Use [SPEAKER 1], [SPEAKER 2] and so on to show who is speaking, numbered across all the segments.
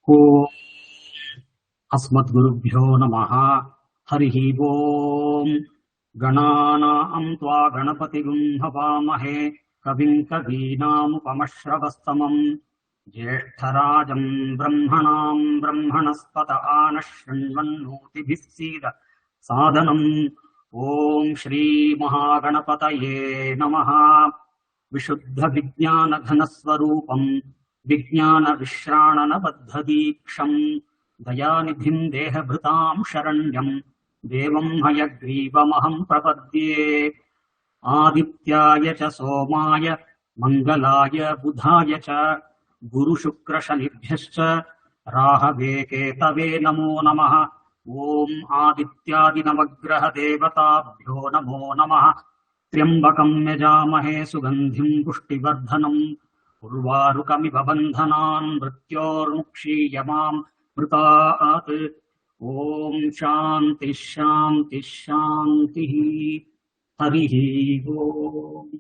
[SPEAKER 1] ओम अस्मद्गुरुभ्यो नमः। हरिः ओम्। गणानां त्वा गणपतिगुं हवामहे कविं कवीनामुपमश्रवस्तमम् ज्येष्ठराजं ब्रह्मणां ब्रह्मणस्पत आनः शृण्वन्नोतिभिः सीद सादनम्। ॐ श्रीमहागणपतये नमः। विशुद्धविज्ञानघनस्वरूपम् विज्ञानविश्राणनबद्धदीक्षम् दयानिधिम् देहभृताम् शरण्यम् देवम् हयग्रीवमहम् प्रपद्ये। आदित्याय च सोमाय मङ्गलाय बुधाय च गुरुशुक्रशनिभ्यश्च राहवे केतवे नमो नमः। ॐ आदित्यादिनवग्रहदेवताभ्यो नमो नमः। त्र्यम्बकम् यजामहे सुगन्धिम् पुष्टिवर्धनम् उर्वारुकमिव बन्धनान् मृत्योर्मुक्षीयमाम् मृतात्। ॐ शान्तिः शान्तिः शान्तिः। हरिः ओम्।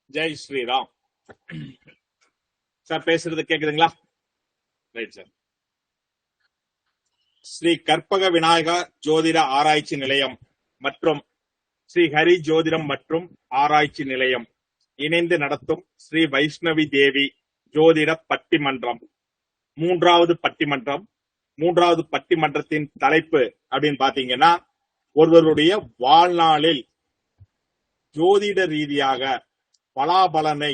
[SPEAKER 2] ஜெய் ஸ்ரீராம். சார் பேசுறது கேக்குதுங்களா? Right sir. ஸ்ரீ கற்பக விநாயகா ஜோதிட ஆராய்ச்சி நிலையம் மற்றும் ஸ்ரீ ஹரி ஜோதிடம் மற்றும் ஆராய்ச்சி நிலையம் இணைந்து நடத்தும் ஸ்ரீ வைஷ்ணவி தேவி ஜோதிட பட்டிமன்றம், மூன்றாவது பட்டிமன்றம். மூன்றாவது பட்டிமன்றத்தின் தலைப்பு அப்படின்னு பாத்தீங்கன்னா, ஒருவருடைய வாழ்நாளில் ஜோதிட ரீதியாக பலாபலனை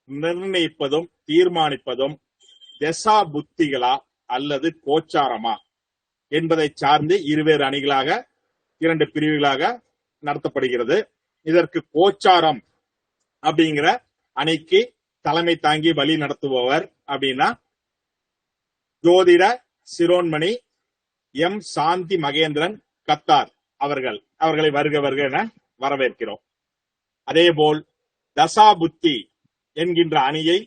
[SPEAKER 2] நிர்ணயிப்பதும் தீர்மானிப்பதும் தசா புத்திகளா அல்லது கோச்சாரமா என்பதை சார்ந்து இருவேறு அணிகளாக, இரண்டு பிரிவுகளாக நடத்தப்படுகிறது. இதற்கு கோச்சாரம் அப்படிங்கிற அணிக்கு தலைமை தாங்கி வழி நடத்துபவர் அப்படின்னா ஜோதிட சிரோன்மணி எம் சாந்தி மகேந்திரன் கத்தார் அவர்களை வருக வருக என வரவேற்கிறோம். அதேபோல் தசாபுத்தி என்கின்ற அணியை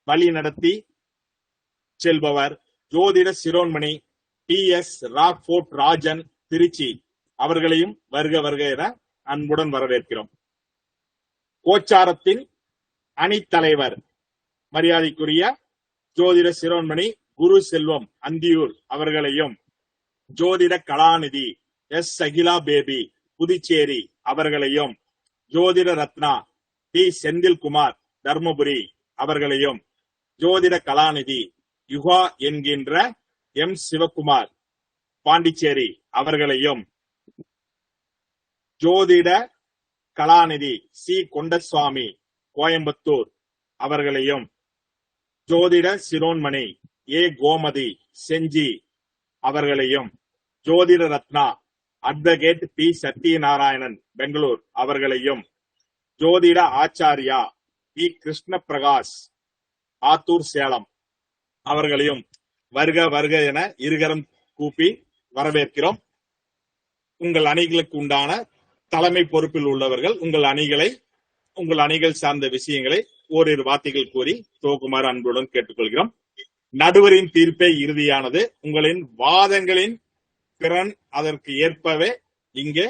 [SPEAKER 2] வழி நடத்தி செல்பவர் ஜோதிட சிரோன்மணி T S Rockfort Rajan Trichy அவர்களையும் வருக வருக என அன்புடன் வரவேற்கிறோம். கோச்சாரத்தின் அணித்தலைவர் மரியாதைக்குரிய ஜோதிட சிரோன்மணி குரு செல்வம் அந்தியூர் அவர்களையும், ஜோதிட கலாநிதி எஸ் சகிலா பேபி புதுச்சேரி அவர்களையும், ஜோதிட ரத்னா டி செந்தில்குமார் தர்மபுரி அவர்களையும், ஜோதிட கலாநிதி யுகா என்கின்ற எம் சிவகுமார் பாண்டிச்சேரி அவர்களையும், ஜோதிட கலாநிதி சி கொண்டசுவாமி கோயம்புத்தூர் அவர்களையும், ஜோதிட சிரோன்மணி ஏ கோமதி செஞ்சி அவர்களையும், ஜோதிட ரத்னா அட்வொகேட் பி சத்யநாராயணன் பெங்களூர் அவர்களையும், ஜோதிட ஆச்சாரியா பி கிருஷ்ண பிரகாஷ் ஆத்தூர் சேலம் அவர்களையும் வருக வருக என இருகரம் கூப்பி வரவேற்கிறோம். உங்கள் அணிகளுக்கு உண்டான தலைமை பொறுப்பில் உள்ளவர்கள் உங்கள் அணிகள் சார்ந்த விஷயங்களை ஓரிரு வார்த்தைகள் கூறி துவக்குமாறு அன்புடன் கேட்டுக்கொள்கிறோம். நடுவரின் தீர்ப்பே இறுதியானது. உங்களின் வாதங்களின் திறன் அதற்கு ஏற்பவே இங்கே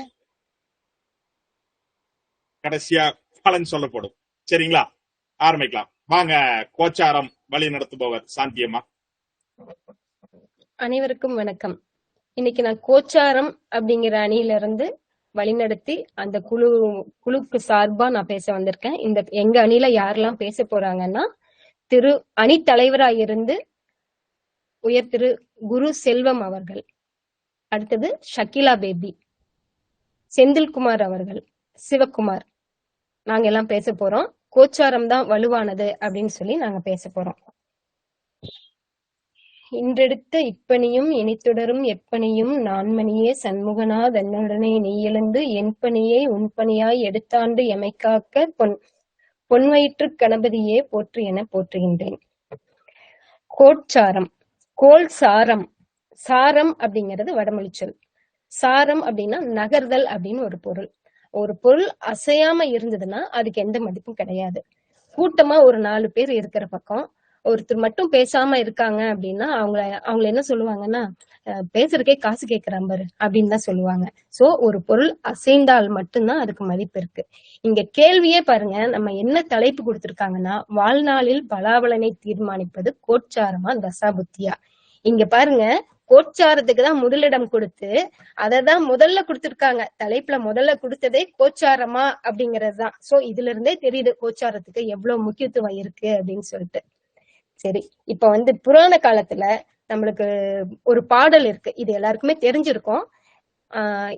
[SPEAKER 2] கடைசியா பலன் சொல்லப்படும். சரிங்களா? ஆரம்பிக்கலாம். வாங்க. கோச்சாரம் வழி நடத்துபவர் சாந்தியம்மா.
[SPEAKER 3] அனைவருக்கும் வணக்கம். இன்னைக்கு நான் கோச்சாரம் அப்படிங்கிற அணியில இருந்து வழிநடத்தி அந்த குழுக்கு சார்பா நான் பேச வந்திருக்கேன். எங்க அணியில யாரெல்லாம் பேச போறாங்கன்னா, அணி தலைவராயிருந்து உயர் திரு குரு செல்வம் அவர்கள், அடுத்தது ஷகிலா பேபி, செந்தில்குமார் அவர்கள், சிவகுமார், நாங்க எல்லாம் பேச போறோம். கோச்சாரம் தான் வலுவானது அப்படின்னு சொல்லி நாங்க பேச போறோம். இன்றெடுத்த இப்பணியும் இனித்துடரும் எப்பணியும் நான்மணியே சண்முகனா தன்னுடனே நீ எழுந்து என்பணியை உன்பணியாய் எடுத்தாண்டு எமைக்காக்க பொன்வயிற்று கணபதியே போற்று என போற்றுகின்றேன். கோச்சாரம், கோல் சாரம். சாரம் அப்படிங்கிறது வடமொழி சொல். சாரம் அப்படின்னா நகர்தல் அப்படின்னு ஒரு பொருள். ஒரு பொருள் அசையாம இருந்ததுன்னா அதுக்கு எந்த மதிப்பும் கிடையாது. கூட்டமா ஒரு 4 பேர் இருக்கிற பக்கம் ஒருத்தர் மட்டும் பேசாம இருக்காங்க அப்படின்னா அவங்கள என்ன சொல்லுவாங்கன்னா, பேசுறதுக்கே காசு கேட்கிறான் பாரு அப்படின்னு தான் சொல்லுவாங்க. சோ ஒரு பொருள் அசைந்தால் மட்டும்தான் அதுக்கு மதிப்பு இருக்கு. இங்க கேள்வியே பாருங்க, நம்ம என்ன தலைப்பு கொடுத்திருக்காங்கன்னா, வாழ்நாளில் பலாபலனை தீர்மானிப்பது கோட்சாரமா தசாபுத்தியா. இங்க பாருங்க, கோச்சாரத்துக்கு தான் முதலிடம் கொடுத்து அததான் முதல்ல கொடுத்திருக்காங்க. தலைப்புல முதல்ல கொடுத்ததே கோச்சாரமா அப்படிங்கறதுதான். சோ இதுல இருந்தே தெரியுது கோச்சாரத்துக்கு எவ்வளவு முக்கியத்துவம் இருக்கு அப்படின்னு சொல்லிட்டு. சரி, இப்ப புராண காலத்துல நம்மளுக்கு ஒரு பாடல் இருக்கு, இது எல்லாருக்குமே தெரிஞ்சிருக்கும்.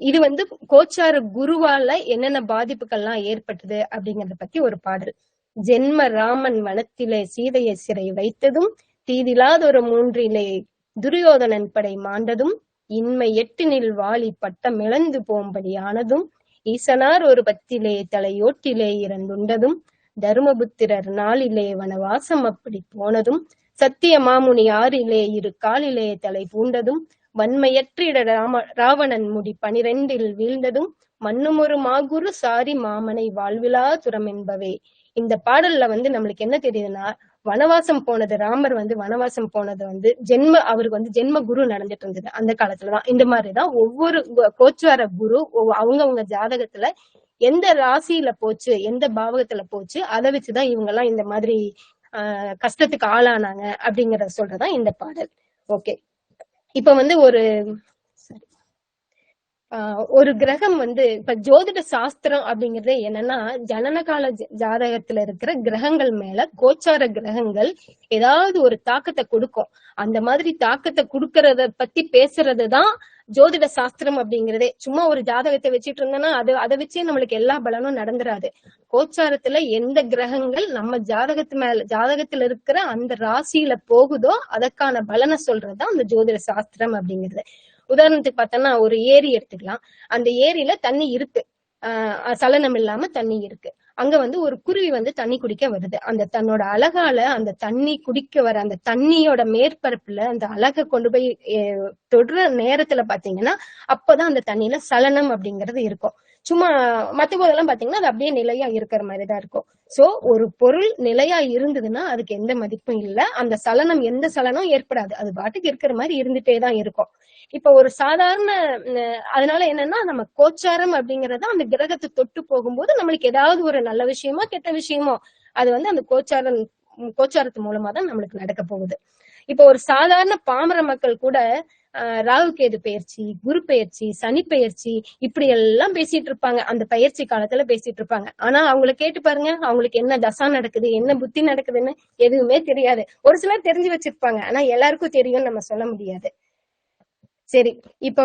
[SPEAKER 3] இது கோச்சார குருவால என்னென்ன பாதிப்புகள்லாம் ஏற்பட்டது அப்படிங்கறத பத்தி ஒரு பாடல். ஜென்ம ராமன் வனத்திலே சீதையை சிறை வைத்ததும், தீதிலாதொரு மூன்றிலே துரியோதனன் படை மாண்டதும், இன்மை எட்டினில் வாலி பட்டம் இழந்து போம்படியானதும், ஈசனார் ஒரு பத்திலே தலையோட்டிலே இறந்துண்டதும், தருமபுத்திரர் நாளிலே வனவாசம் அப்படி போனதும், சத்திய மாமுனி ஆறிலே இரு காலிலே தலை பூண்டதும், வன்மையற்றிட ராவணன் முடி 12 வீழ்ந்ததும், மண்ணுமொரு மாகுரு சாரி மாமனை வாழ்விலா துறம் என்பவே. இந்த பாடல்ல நம்மளுக்கு என்ன தெரியுதுன்னா, வனவாசம் போனது, ராமர் வனவாசம் போனது அவருக்கு ஜென்ம குரு நடந்துட்டு இருந்தது அந்த காலத்துலதான். இந்த மாதிரிதான் ஒவ்வொரு கோச்சார குரு அவங்க ஜாதகத்துல எந்த ராசியில போச்சு, எந்த பாவகத்துல போச்சு, அதை வச்சுதான் இவங்க எல்லாம் இந்த மாதிரி கஷ்டத்துக்கு ஆளானாங்க அப்படிங்கறத சொல்றதான் இந்த பாடல். ஓகே, இப்ப ஒரு கிரகம் இப்ப ஜோதிட சாஸ்திரம் அப்படிங்கறது என்னன்னா, ஜனன கால ஜாதகத்துல இருக்கிற கிரகங்கள் மேல கோச்சார கிரகங்கள் ஏதாவது ஒரு தாக்கத்தை கொடுக்கும். அந்த மாதிரி தாக்கத்தை கொடுக்கறத பத்தி பேசுறதுதான் ஜோதிட சாஸ்திரம் அப்படிங்கறதே. சும்மா ஒரு ஜாதகத்தை வச்சிட்டு இருந்தோம்னா அதை வச்சே நம்மளுக்கு எல்லா பலனும் நடந்துராது. கோச்சாரத்துல எந்த கிரகங்கள் நம்ம ஜாதகத்துல இருக்கிற அந்த ராசியில போகுதோ அதற்கான பலனை சொல்றதுதான் அந்த ஜோதிட சாஸ்திரம் அப்படிங்கிறது. உதாரணத்துக்கு பார்த்தோம்னா ஒரு ஏரி எடுத்துக்கலாம். அந்த ஏரியில தண்ணி இருக்கு, சலனம் இல்லாம தண்ணி இருக்கு. அங்க ஒரு குருவி தண்ணி குடிக்க வருது. அந்த தன்னோட அழகால அந்த தண்ணி குடிக்க வர அந்த தண்ணியோட மேற்பரப்புல அந்த அழகை கொண்டு போய் தொடுற நேரத்துல பாத்தீங்கன்னா அப்பதான் அந்த தண்ணியில சலனம் அப்படிங்கறது இருக்கும். சும்மா மத்த போதெல்லாம் பாத்தீங்கன்னா அது அப்படியே நிலையா இருக்கிற மாதிரிதான் இருக்கும். சோ ஒரு பொருள் நிலையா இருந்ததுன்னா அதுக்கு எந்த மதிப்பும் இல்லை. அந்த சலனம் எந்த சலனம் ஏற்படாது, அது பாட்டுக்கு இருக்கிற மாதிரி இருந்துட்டேதான் இருக்கும். இப்ப ஒரு சாதாரண அதனால என்னன்னா, நம்ம கோச்சாரம் அப்படிங்கறத அந்த கிரகத்தை தொட்டு போகும்போது நம்மளுக்கு ஏதாவது ஒரு நல்ல விஷயமோ கெட்ட விஷயமோ அது அந்த கோச்சாரத்து மூலமா தான் நம்மளுக்கு நடக்க போகுது. இப்ப ஒரு சாதாரண பாமர மக்கள் கூட ராகு கேது பெயர்ச்சி, குரு பெயர்ச்சி, சனி பெயர்ச்சி இப்படி எல்லாம் பேசிட்டு இருப்பாங்க. அந்த பயிற்சி காலத்துல பேசிட்டு இருப்பாங்க. ஆனா அவங்களை கேட்டு பாருங்க, அவங்களுக்கு என்ன தசா நடக்குது, என்ன புத்தி நடக்குதுன்னு எதுவுமே தெரியாது. ஒரு சிலர் தெரிஞ்சு வச்சிருப்பாங்க, ஆனா எல்லாருக்கும் தெரியும்னு நம்ம சொல்ல முடியாது. சரி, இப்ப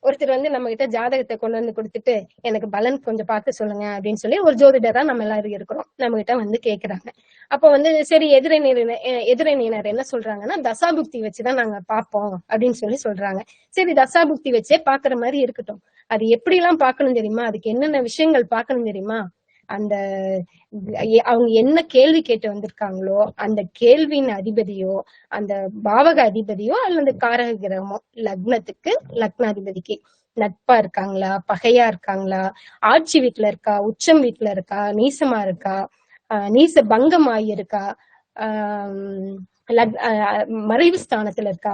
[SPEAKER 3] ஒருத்தர் நம்ம கிட்ட ஜாதகத்தை கொண்டு கொடுத்துட்டு எனக்கு பலன் கொஞ்சம் பார்த்து சொல்லுங்க அப்படின்னு சொல்லி ஒரு ஜோதிடரா நம்ம எல்லாரும் இருக்கிறோம். நம்ம கிட்ட கேக்குறாங்க. அப்ப சரி, எதிரணியினர் என்ன சொல்றாங்கன்னா, தசாபுக்தி வச்சுதான் நாங்க பாப்போம் அப்படின்னு சொல்றாங்க. சரி, தசாபுக்தி வச்சே பாக்குற மாதிரி இருக்கட்டும். அது எப்படி எல்லாம் பாக்கணும் தெரியுமா, அதுக்கு என்னென்ன விஷயங்கள் பாக்கணும் தெரியுமா, அந்த அவங்க என்ன கேள்வி கேட்டு வந்திருக்காங்களோ அந்த கேள்வியின் அதிபதியோ அந்த பாவக அதிபதியோ அல்லது காரக கிரகமோ லக்னத்துக்கு லக்னாதிபதிக்கு நட்பா இருக்காங்களா, பகையா இருக்காங்களா, ஆட்சி வீட்டுல இருக்கா, உச்சம் வீட்டுல இருக்கா, நீசமா இருக்கா, நீச பங்கமாயி இருக்கா, மறைவு ஸ்தானத்துல இருக்கா,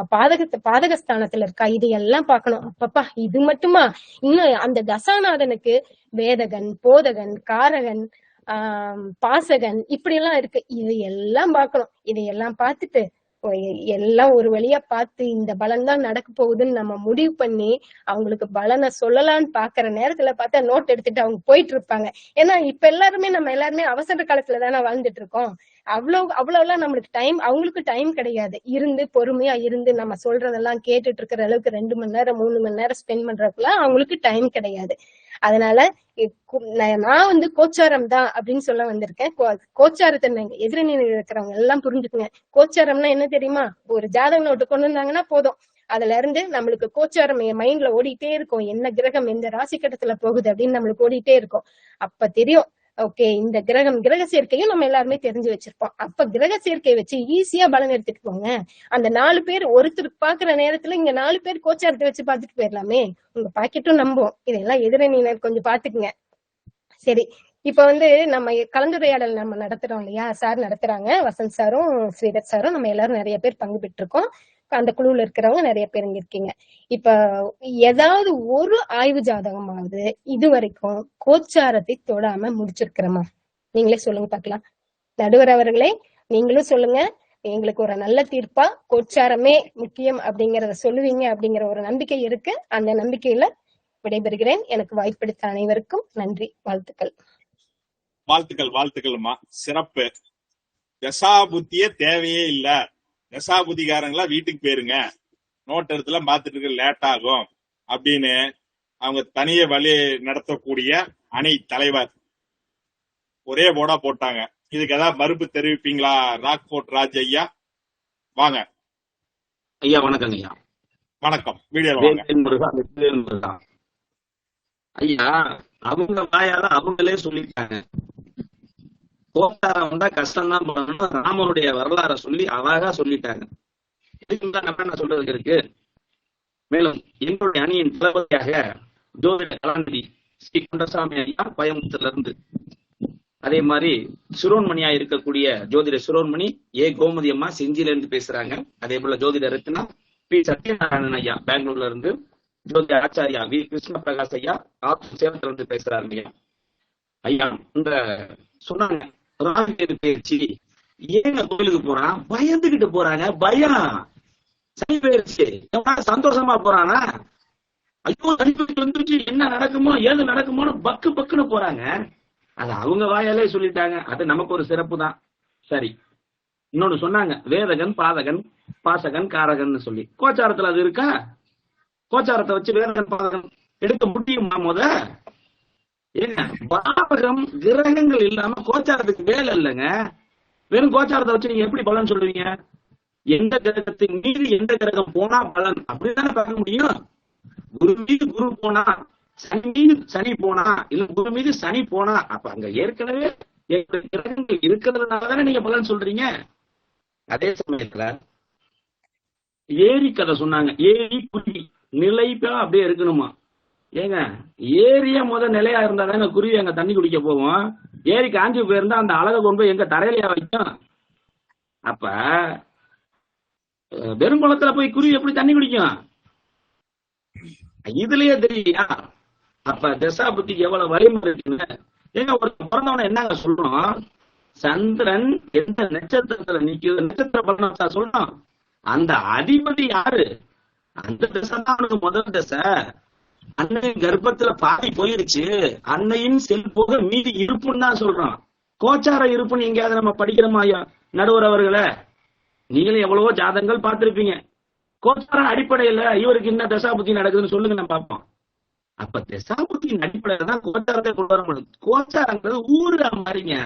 [SPEAKER 3] பாதகஸ்தானத்துல இருக்கா, இது எல்லாம் பாக்கணும். அப்பப்பா இது மட்டுமா, இன்னும் அந்த தசாநாதனுக்கு வேதகன், போதகன், காரகன், பாசகன் இப்படி எல்லாம் இருக்கு. இது எல்லாம் பாக்கணும். இதையெல்லாம் பார்த்துட்டு எல்லாம் ஒரு வழியா பார்த்து இந்த பலன் தான் நடக்க போகுதுன்னு நம்ம முடிவு பண்ணி அவங்களுக்கு பலனை சொல்லலான்னு பாக்குற நேரத்துல பார்த்தா நோட் எடுத்துட்டு அவங்க போயிட்டு இருப்பாங்க. ஏன்னா இப்ப நம்ம எல்லாருமே அவசர காலத்துல தானே வாழ்ந்துட்டு இருக்கோம். அவ்வளவுலாம் நம்மளுக்கு டைம், அவங்களுக்கு டைம் கிடையாது. இருந்து பொறுமையா இருந்து நம்ம சொல்றதெல்லாம் கேட்டுட்டு இருக்கிற அளவுக்கு 2 மணி நேரம் 3 மணி நேரம் ஸ்பெண்ட் பண்றதுக்குலாம் அவங்களுக்கு டைம் கிடையாது. அதனால நான் கோச்சாரம் தான் அப்படின்னு சொல்ல வந்திருக்கேன். கோச்சாரத்தை எதிரணி இருக்கிறவங்க எல்லாம் புரிஞ்சுக்குங்க. கோச்சாரம்னா என்ன தெரியுமா, ஒரு ஜாதக நோட்டு கொண்டு வந்தாங்கன்னா போதும், அதுல இருந்து நம்மளுக்கு கோச்சாரம் மைண்ட்ல ஓடிட்டே இருக்கும். என்ன கிரகம் எந்த ராசி கட்டத்துல போகுது அப்படின்னு நம்மளுக்கு ஓடிட்டே இருக்கும். அப்ப தெரியும், ஓகே இந்த கிரக சேர்க்கையும் நம்ம எல்லாருமே தெரிஞ்சு வச்சிருப்போம். அப்ப கிரக சேர்க்கை வச்சு ஈஸியா பலன் எடுத்துட்டு போங்க. அந்த 4 பேர் ஒருத்தருக்கு பாக்குற நேரத்துல இங்க 4 பேர் கோச்சாரத்தை வச்சு பாத்துட்டு போயிடலாமே. உங்க பாக்கெட்டும் நம்பும். இதெல்லாம் எதிரணியினர் கொஞ்சம் பாத்துக்குங்க. சரி, இப்ப வந்து நம்ம கலந்துரையாடல் நம்ம நடத்துறோம் இல்லையா, சார் நடத்துறாங்க, வசந்த் சாரும் ஸ்ரீதர் சாரும், நம்ம எல்லாரும் நிறைய பேர் பங்கு பெற்றிருக்கோம். அந்த குழுவுல இருக்கிறவங்க நிறைய பேர் இங்க இருக்கீங்க. இப்ப ஏதாவது ஒரு ஆய்வு ஜாதகமாவது இது வரைக்கும் கோச்சாரத்தை தொடாம முடிச்சிருக்கிறோமா? நீங்களே சொல்லுங்க பாக்கலாம். நடுவர் அவர்களே, நீங்களும் சொல்லுங்க. எங்களுக்கு ஒரு நல்ல தீர்ப்பா கோச்சாரமே முக்கியம் அப்படிங்கறத சொல்லுவீங்க அப்படிங்கிற ஒரு நம்பிக்கை இருக்கு. அந்த நம்பிக்கையில விடைபெறுகிறேன். எனக்கு வாய்ப்பளித்த அனைவருக்கும் நன்றி, வாழ்த்துக்கள்.
[SPEAKER 2] வாழ்த்துக்கள்மா, சிறப்பு. தசாபுத்தியே தேவையே இல்ல, தசாபுத்திகாரங்களா வீட்டுக்கு போயிருங்க, நோட் எடுத்துலாம் பாத்துட்டு இருக்க லேட் ஆகும் அப்படின்னு அவங்க தனிய வழி நடத்தக்கூடிய அணி தலைவர் ஒரே போடா போட்டாங்க. இதுக்கு ஏதாவது மறுப்பு தெரிவிப்பீங்களா? ராக்போர்ட் ராஜ் ஐயா வாங்க.
[SPEAKER 4] ஐயா வணக்கம். ஐயா
[SPEAKER 2] வணக்கம். வீடியோ வாங்க.
[SPEAKER 4] ஐயா அவங்க வாயால அவங்களே சொல்லிட்டாங்க, கோச்சாரம் வந்தா கஷ்டம் தான் பண்ணணும், ராமனுடைய வரலாற சொல்லி அழகா சொல்லிட்டாங்க. இதுக்கு தான் என்ன சொல்றதுக்கு இருக்கு. மேலும் எங்களுடைய அணியின் தளபதியாக ஜோதிட கலாநிதி ஸ்ரீ குண்டசாமி ஐயா கோயம்புத்தூர்ல இருந்து, அதே மாதிரி சிரோன்மணியா இருக்கக்கூடிய ஜோதிட சிரோன்மணி ஏ கோமதி அம்மா செஞ்சில இருந்து பேசுறாங்க. அதே போல ஜோதிட ரத்னா பி சத்யநாராயணன் ஐயா பெங்களூர்ல இருந்து, ஜோதிட ஆச்சாரியா வி கிருஷ்ண பிரகாஷ் ஐயா சேலத்துல இருந்து பேசுறாங்க. ஐயா இந்த சொன்னாங்க ராகுகேது பயிற்சி ஏங்க கோயிலுக்கு போறான், பயந்துகிட்டு போறாங்க. பயம் சனி பயிற்சி சந்தோஷமா போறானா, ஐயோ அடிப்பட்டு வந்துருச்சு, என்ன நடக்குமோ ஏது நடக்குமோன்னு பக்கு பக்குன்னு போறாங்க. அது அவங்க வாயாலே சொல்லிட்டாங்க. அது நமக்கு ஒரு சிறப்பு தான். சரி, இன்னொன்னு சொன்னாங்க, வேதகன் பாதகன் பாசகன் காரகன் சொல்லி. கோச்சாரத்துல அது இருக்கா? கோச்சாரத்தை வச்சு வேதகன் பாதகன் எடுக்க முடியுமா? ஏங்க பாவகம் கிரகங்கள் இல்லாம கோச்சாரத்துக்கு வேலை இல்லைங்க. வெறும் கோச்சாரத்தை வச்சு நீங்க எப்படி பலன் சொல்லுவீங்க? எந்த கிரகத்தின் மீது எந்த கிரகம் போனா பலன் அப்படித்தானே பார்க்க முடியும். குரு மீது குரு போனா, சனி மீது சனி போனா, இல்ல குரு மீது சனி போனா, அப்ப அங்க ஏற்கனவே கிரகங்கள் இருக்கிறதுனாலதானே நீங்க பலன் சொல்றீங்க. அதே சமயத்துல ஏரி கதை சொன்னாங்க. ஏரி குருவி நிலைப்பா அப்படியே இருக்கணுமா? ஏங்க ஏரிய நிலையா இருந்தா தாங்க குருவி அங்க தண்ணி குடிக்க போவோம். ஏரி காஞ்சி போயிருந்தா அந்த அழகை கொண்டு போய் எங்க தரையிலையா வைக்கும்? அப்ப வெறும் குளத்துல போய் குருவி எப்படி தண்ணி குடிக்கும்? இதுலயே தெரியா? அப்ப தசா புத்திக்கு எவ்வளவு வலிமை இருக்குன்னு. ஏங்க ஒரு பிறந்தவன என்னங்க சொல்றோம்? சந்திரன் எந்த நட்சத்திரத்துல நிக்குது, நட்சத்திர பலனை சொல்றோம். அந்த அதிபதி யாரு? அந்த தசை தான் அவனுக்கு முதல் தசை. அன்னையின் கர்ப்பத்துல பாதி போயிருச்சு, அன்னையின் செல் போக மீதி இருப்புன்னு தான் சொல்றோம். கோச்சார இருப்புன்னு எங்கேயாவது நம்ம படிக்கிறோமா நடுவர் அவர்களே? நீங்களும் எவ்வளவோ ஜாதகங்கள் பார்த்திருப்பீங்க. கோச்சார அடிப்படையில இவருக்கு என்ன தசாபுத்தி நடக்குதுன்னு சொல்லுங்க, நம்ம பார்ப்போம். அப்ப தசாபுத்தியின் அடிப்படையில தான் கோச்சாரத்தை கொண்டு வர முடியும். கோச்சாரங்கிறது ஊருடா மாதிரிங்க,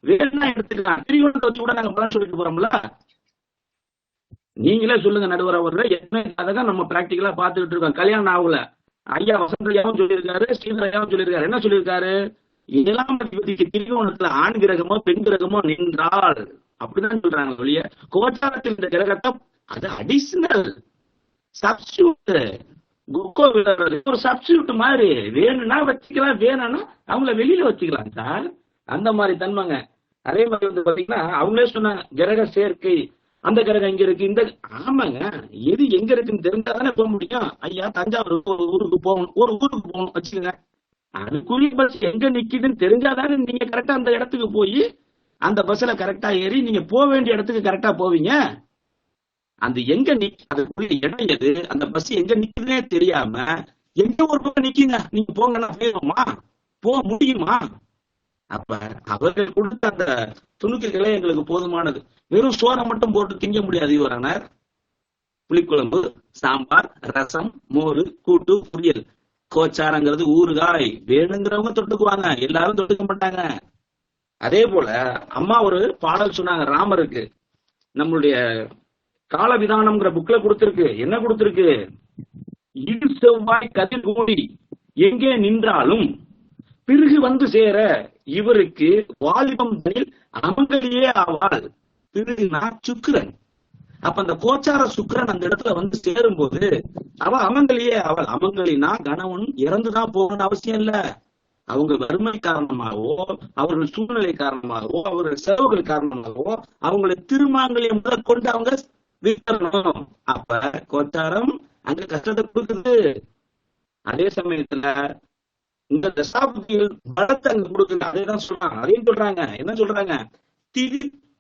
[SPEAKER 4] வேணா எடுத்துக்கலாம். திரிகோணத்தை வச்சு கூட நாங்க பலன் சொல்லிட்டு போறோம்ல. நீங்களே சொல்லுங்க நடுவர் அவர்களே, என்ன ஜாதகம் நம்ம பிராக்டிகலா பார்த்துக்கிட்டு இருக்கோம். கல்யாணம் ஆகல ஐயா வசந்த் ஐயாவும் சொல்லியிருக்காரு, ஸ்ரீதர் ஐயாவும் சொல்லியிருக்காரு. என்ன சொல்லியிருக்காரு? 7ஆம் அதிபதிக்கு திரிகோணத்துல ஆண் கிரகமோ பெண் கிரகமோ நின்றால் அப்படிதான் சொல்றாங்க ஒழிய கோச்சாரத்தில் இந்த கிரகத்தை அது அடிஷனல் சப்ஸ்டியூட், ஒரு சப்ஸ்டியூட் மாதிரி. வேணும்னா வச்சுக்கலாம், வேணும்னா அவங்கள வெளியில வச்சுக்கலாம் சார். அந்த மாதிரி தன்மைங்க. அதே மாதிரி வந்து பாத்தீங்கன்னா அவங்களே சொன்னாங்க கிரக சேர்க்கை, அந்த கிரகம் எங்க இருக்கு, இந்த ஆமாங்க, எது எங்க இருக்குன்னு தெரிஞ்சாதானே போக முடியும். ஐயா தஞ்சாவூர் ஒரு ஊருக்கு போகணும், ஒரு ஊருக்கு போகணும் வச்சுக்கோங்க. அதுக்குரிய பஸ் எங்க நிக்குதுன்னு தெரிஞ்சாதானே நீங்க கரெக்டா அந்த இடத்துக்கு போய் அந்த பஸ்ல கரெக்டா ஏறி நீங்க போக வேண்டிய இடத்துக்கு கரெக்டா போவீங்க. அந்த எங்க அதுக்குரிய இடம் எது, அந்த பஸ் எங்க நிக்குதுன்னே தெரியாம எங்க ஒரு பக்கம் நிக்கீங்க, நீங்க போங்கன்னா போயிருமா, போக முடியுமா? அப்ப அவர்கள் கொடுத்த அந்த துணுக்குகளே எங்களுக்கு போதுமானது. வெறும் சோறை மட்டும் போட்டு திங்க முடியாது இவரானார். புளிக்குழம்பு, சாம்பார், ரசம், மோரு, கூட்டு, பொரியல். கோச்சாரங்கிறது ஊறுகாய். வேணுங்கிறவங்க தொட்டுக்குவாங்க, எல்லாரும் தொட்டுக்க மாட்டாங்க. அதே போல அம்மா ஒரு பாடல் சொன்னாங்க ராமருக்கு. நம்மளுடைய கால விதானம்ங்கிற புக்ல கொடுத்திருக்கு. என்ன கொடுத்திருக்கு? இடு செவ்வாய் கதிர் கூடி எங்கே நின்றாலும் பிறகு வந்து சேர இவருக்கு வாலிபம் அமங்கலியே ஆவாள். பிறகுனா சுக்கிரன். அப்ப அந்த கோச்சார சுக்கிரன் அந்த இடத்துல வந்து சேரும் போது அவ அமங்கலியே அவள். அமங்கலினா கணவன் இறந்துதான் போகணும்னு அவசியம் இல்ல. அவங்க வறுமை காரணமாகவோ, அவர்கள் சூழ்நிலை காரணமாகவோ, அவர்கள் செலவுகள் காரணமாகவோ அவங்களை திருமாங்கல்யம் கொண்டு அவங்க விற்கணும். அப்ப கோச்சாரம் அங்க கஷ்டத்தை கொடுக்குது. அதே சமயத்துல இந்த தசாபுத்திகள் பலத்தை அங்க கொடுக்குது. அதேதான் சொல்றாங்க. அதையும் சொல்றாங்க. என்ன சொல்றாங்க?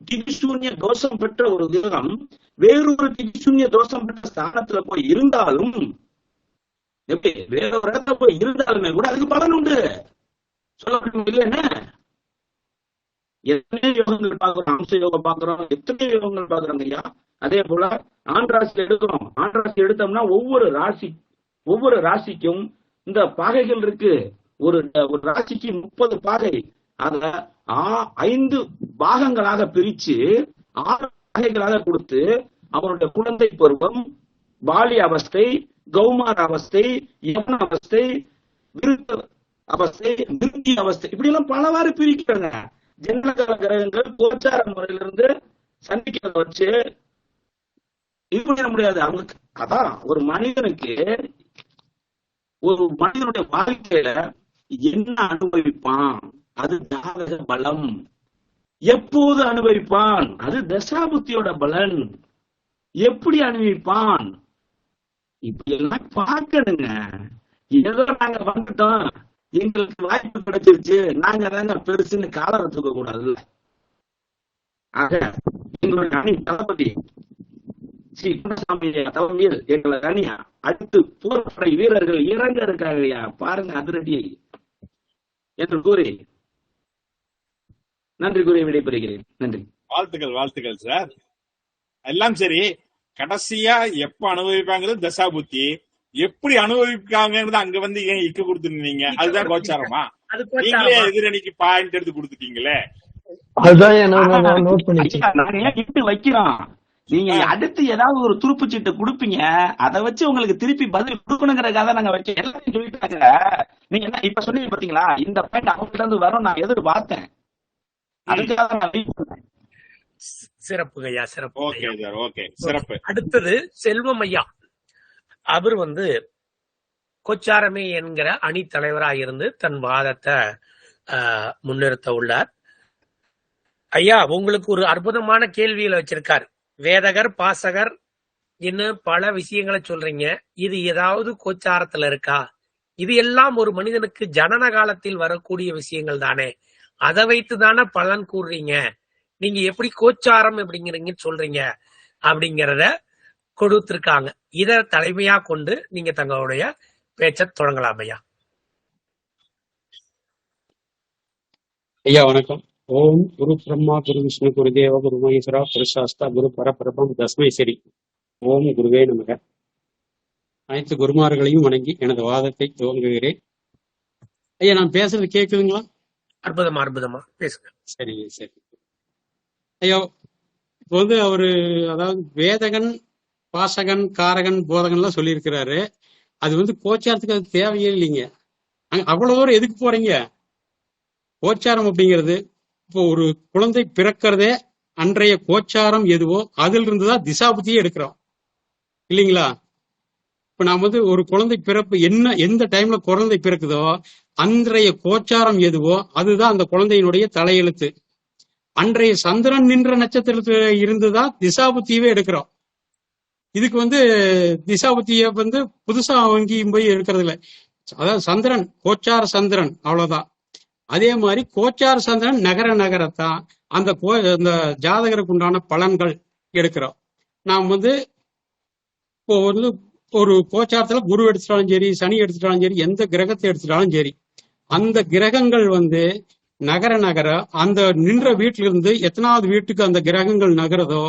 [SPEAKER 4] திதிசூன்ய தோஷம் பெற்ற ஒரு கிரகம் வேறொரு திதிசூன்ய தோஷம் பெற்ற ஸ்தானத்துல போய் இருந்தாலும், எப்படி வேற ஒரு இடத்துல போய் இருந்தாலுமே கூட அதுக்கு பலன் உண்டு. சொல்ல இல்லைன்னா எத்தனை யோகங்கள் பாக்குறோம், அம்ச யோகம் பாக்குறோம், எத்தனை யோகங்கள் பாக்குறோம் ஐயா. அதே போல ஆண் ராசி எடுக்கிறோம். ஆண் ராசி எடுத்தோம்னா ஒவ்வொரு ராசிக்கும் இந்த பாகைகள் இருக்கு. ஒரு ராசிக்கு 30 பாகை. அத 5 பாகங்களாக பிரிச்சு 6 பாகைகளாக கொடுத்து அவருடைய குழந்தை பருவம், பாலிய அவஸ்தை, கௌமார அவஸ்தை, யவன அவஸ்தை, விருத்த அவஸ்தை, நிறுத்தி அவஸ்தை, இப்படி எல்லாம் பலவாறு பிரிக்கிறாங்க. ஜென்மகால கிரகங்கள் கோச்சார முறையிலிருந்து சந்திக்கிறத வச்சு இது பண்ண முடியாது. அவங்க அதான் ஒரு மனிதனுடைய வாழ்க்கையில என்ன அனுபவிப்பான் அது ஜாதக பலம். எப்போது அனுபவிப்பான் அது தசாபுத்தியோட பலன். எப்படி அனுபவிப்பான் இப்படி எல்லாம் பார்க்கணுங்க. ஏதோ நாங்க வந்துட்டோம், எங்களுக்கு வாய்ப்பு கிடைச்சிருச்சு, நாங்க தாங்க பெருசுன்னு காலரை தூக்க கூடாது. ஆக எங்களுடைய அணி தளபதி ஸ்ரீ குணசாமி தலைமையில் எங்களை அணியா அடுத்து போர்ப்படை வீரர்கள் இறங்க இருக்காங்கய்யா, பாருங்க அதிரடியை என்று கூறி நன்றி கூறி விடைபெறுகிறேன். நன்றி.
[SPEAKER 2] வாழ்த்துக்கள் சார். எல்லாம் சரி, கடைசியா எப்ப அனுபவிப்பாங்கிறது தசாபுத்தி, எப்படி அனுபவிப்பாங்கிறது அங்க வந்து ஏன் இக்க கொடுத்துருந்தீங்க? அதுதான் கோச்சாரமா? நீங்களே எதிரணிக்கு பாயிண்ட் எடுத்து கொடுத்துட்டீங்களே.
[SPEAKER 5] அதுதான் நோட் பண்ணிட்டேன்.
[SPEAKER 4] நாங்க இட்டு வைக்கிறோம். நீங்க அடுத்து ஏதாவது ஒரு துருப்பு சீட்டை கொடுப்பீங்க, அதை வச்சு உங்களுக்கு திருப்பி பதில் கொடுக்கணுங்கிறதுக்காக நாங்க வைக்க எல்லாத்தையும் சொல்லிட்டாங்க. நீங்க என்ன இப்ப சொன்னீங்க பாத்தீங்களா, இந்த பாயிண்ட் அவங்ககிட்ட இருந்து வரும் நான் எதிர்பார்த்தேன். அதுக்காக நான் வெயிட் பண்ணேன்.
[SPEAKER 5] சிறப்பு ஐயா, சிறப்பு.
[SPEAKER 2] ஓகே சார், ஓகே, சிறப்பு.
[SPEAKER 5] அடுத்தது செல்வம் ஐயா. அவர் கொச்சாரமே என்கிற அணி தலைவராக இருந்து தன் வாதத்தை முன்னிறுத்த உள்ளார். ஐயா, உங்களுக்கு ஒரு அற்புதமான கேள்வியில வச்சிருக்கார். வேதகர், பாசகர் இன்னும் பல விஷயங்களை சொல்றீங்க. இது ஏதாவது கோச்சாரத்துல இருக்கா? இது எல்லாம் ஒரு மனிதனுக்கு ஜனன காலத்தில் வரக்கூடிய விஷயங்கள் தானே, அதை வைத்து தானே பலன் கூறுறீங்க. நீங்க எப்படி கோச்சாரம் எப்படிங்கிறீங்க சொல்றீங்க அப்படிங்கிறத கொடுத்திருக்காங்க. இத தலைமையா கொண்டு நீங்க தங்களுடைய பேச்சை தொடங்கலாம் ஐயா.
[SPEAKER 6] ஐயா வணக்கம். ஓம் குரு பிரம்மா குரு விஷ்ணு குரு தேவ குரு மகேஸ்வரா புருஷாஸ்தா குரு பரபிரபம் தஸ்மை சரி. ஓம் குருவே நமக. அனைத்து குருமார்களையும் வணங்கி எனது வாதத்தை துவங்குகிறேன். ஐயா, நான் பேசுறது கேக்குதுங்களா?
[SPEAKER 5] அற்புதமா பேசுங்க.
[SPEAKER 6] சரி. ஐயா, இப்போ அவரு அதாவது வேதகன், பாசகன், காரகன், போதகன்லாம் சொல்லியிருக்கிறாரு. அது கோச்சாரத்துக்கு அது தேவையே இல்லைங்க. அவ்வளவு தூரம் எதுக்கு போறீங்க? கோச்சாரம் அப்படிங்கிறது இப்போ ஒரு குழந்தை பிறக்கிறதே அன்றைய கோச்சாரம் எதுவோ அதில் இருந்துதான் திசாபுத்தியே எடுக்கிறோம் இல்லைங்களா? இப்ப நான் ஒரு குழந்தை பிறப்பு எந்த டைம்ல குழந்தை பிறக்குதோ அன்றைய கோச்சாரம் எதுவோ அதுதான் அந்த குழந்தையினுடைய தலையெழுத்து. அன்றைய சந்திரன் நின்ற நட்சத்திரத்துல இருந்துதான் திசாபுத்தியவே எடுக்கிறோம். இதுக்கு திசாபுத்திய புதுசா வாங்கியும் போய் எடுக்கிறது இல்லை. அதாவது சந்திரன் கோச்சார சந்திரன் அவ்வளவுதான். அதே மாதிரி கோச்சார சந்திரன் நகரத்தான் அந்த ஜாதகருக்கு உண்டான பலன்கள் எடுக்கிறோம். நாம் இப்போ ஒரு கோச்சாரத்துல குரு எடுத்துட்டாலும் சரி, சனி எடுத்துட்டாலும் சரி, எந்த கிரகத்தை எடுத்துட்டாலும் சரி, அந்த கிரகங்கள் நகர அந்த நின்ற வீட்டில இருந்து எத்தனாவது வீட்டுக்கு அந்த கிரகங்கள் நகரதோ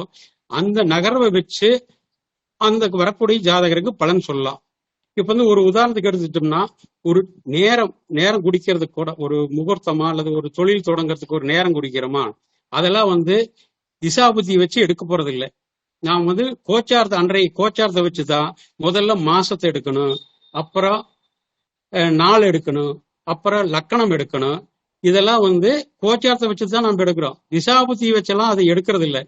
[SPEAKER 6] அந்த நகரவை வச்சு அந்த வரக்கூடிய ஜாதகருக்கு பலன் சொல்லலாம். இப்ப ஒரு உதாரணத்துக்கு எடுத்துட்டோம்னா, ஒரு நேரம் குடிக்கிறதுக்கு கூட ஒரு முகூர்த்தமா அல்லது ஒரு தொழில் தொடங்குறதுக்கு ஒரு நேரம் குடிக்கிறோமா, அதெல்லாம் திசாபுத்தி வச்சு எடுக்க போறது இல்லை. நாம் கோச்சாரத்தை அன்றைய கோச்சாரத்தை வச்சுதான் முதல்ல மாசத்தை எடுக்கணும், அப்புறம் நாள் எடுக்கணும், அப்புறம் லக்கணம் எடுக்கணும். இதெல்லாம் கோச்சாரத்தை வச்சுதான் நம்ம எடுக்கிறோம். திசாபுத்தி வச்செல்லாம் அதை எடுக்கிறது இல்லை.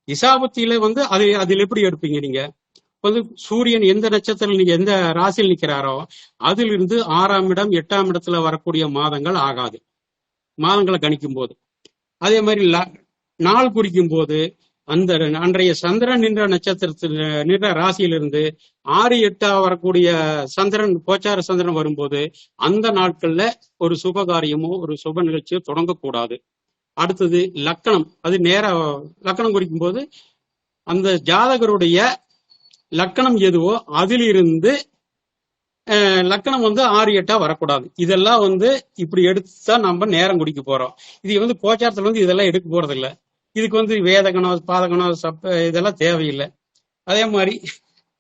[SPEAKER 6] திசாபுத்தியில அதுல எப்படி எடுப்பீங்க நீங்க? வந்து சூரியன் எந்த நட்சத்திரம் எந்த ராசியில் நிற்கிறாரோ அதிலிருந்து 6ஆம் இடம் 8ஆம் இடத்துல வரக்கூடிய மாதங்கள் ஆகாது, மாதங்களை கணிக்கும் போது. அதே மாதிரி நாள் குறிக்கும் போது அந்த அன்றைய சந்திரன் நின்ற நட்சத்திரத்தில் நின்ற ராசியிலிருந்து 6, 8 வரக்கூடிய சந்திரன் கோச்சார சந்திரன் வரும்போது அந்த நாட்கள்ல ஒரு சுபகாரியமோ ஒரு சுப நிகழ்ச்சியோ தொடங்கக்கூடாது. அடுத்தது லக்கணம், அது நேர லக்கணம் குறிக்கும் போது அந்த ஜாதகருடைய லக்கணம் எதுவோ அதிலிருந்து லக்கணம் 6, 8 வரக்கூடாது. இதெல்லாம் இப்படி எடுத்துதான் நம்ம நேரம் குடிக்க போறோம். இது கோச்சாரத்துல இதெல்லாம் எடுக்க போறது இல்லை. இதுக்கு வேதகனோ பாதகனோ இதெல்லாம் தேவையில்லை. அதே மாதிரி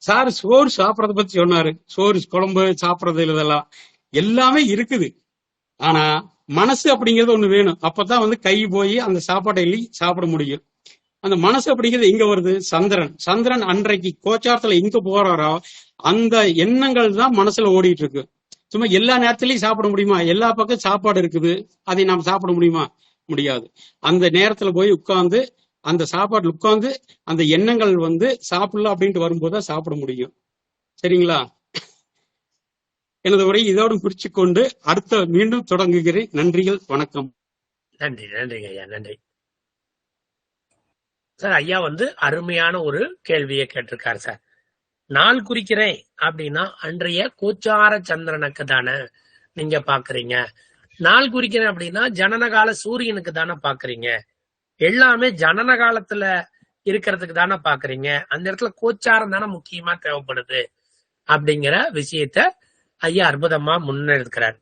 [SPEAKER 6] சார் சோறு சாப்பிடறத பத்தி சொன்னாரு. சோறு குழம்பு சாப்பிடறது இதெல்லாம் எல்லாமே இருக்குது. ஆனா மனசு அப்படிங்கிறது ஒண்ணு வேணும். அப்பதான் கை போய் அந்த சாப்பாட்டை எள்ளி சாப்பிட முடியும். அந்த மனசு அப்படிங்கிறது எங்க வருது? சந்திரன் அன்றைக்கு கோச்சாரத்துல எங்க போறாரோ அந்த எண்ணங்கள் தான் மனசுல ஓடிட்டு இருக்கு. சும்மா எல்லா நேரத்திலயும் சாப்பிட முடியுமா? எல்லா பக்கம் சாப்பாடு இருக்குது, அதை நாம் சாப்பிட முடியுமா? முடியாது. அந்த நேரத்துல போய் உட்கார்ந்து அந்த சாப்பாட்டுல உட்கார்ந்து அந்த எண்ணங்கள் சாப்பிடலாம் அப்படின்ட்டு வரும்போதுதான் சாப்பிட முடியும். சரிங்களா? எனது உரை இதோடு குறிச்சு கொண்டு அடுத்த மீண்டும் தொடங்குகிறேன். நன்றிகள், வணக்கம்.
[SPEAKER 5] நன்றி. நன்றிங்க ஐயா, நன்றி சார். ஐயா அருமையான ஒரு கேள்வியை கேட்டிருக்காரு சார். நாள் குறிக்கிறேன் அப்படின்னா அன்றைய கோச்சார சந்திரனுக்கு தானே நீங்க பாக்குறீங்க. நாள் குறிக்கிறேன் அப்படின்னா ஜனனகால சூரியனுக்கு தானே பாக்குறீங்க. எல்லாமே ஜனன காலத்துல இருக்கிறதுக்கு தானே பாக்குறீங்க. அந்த இடத்துல கோச்சாரம் தானே முக்கியமா தேவைப்படுது அப்படிங்கிற விஷயத்த ஐயா அற்புதமா முன்னெடுக்கிறார்.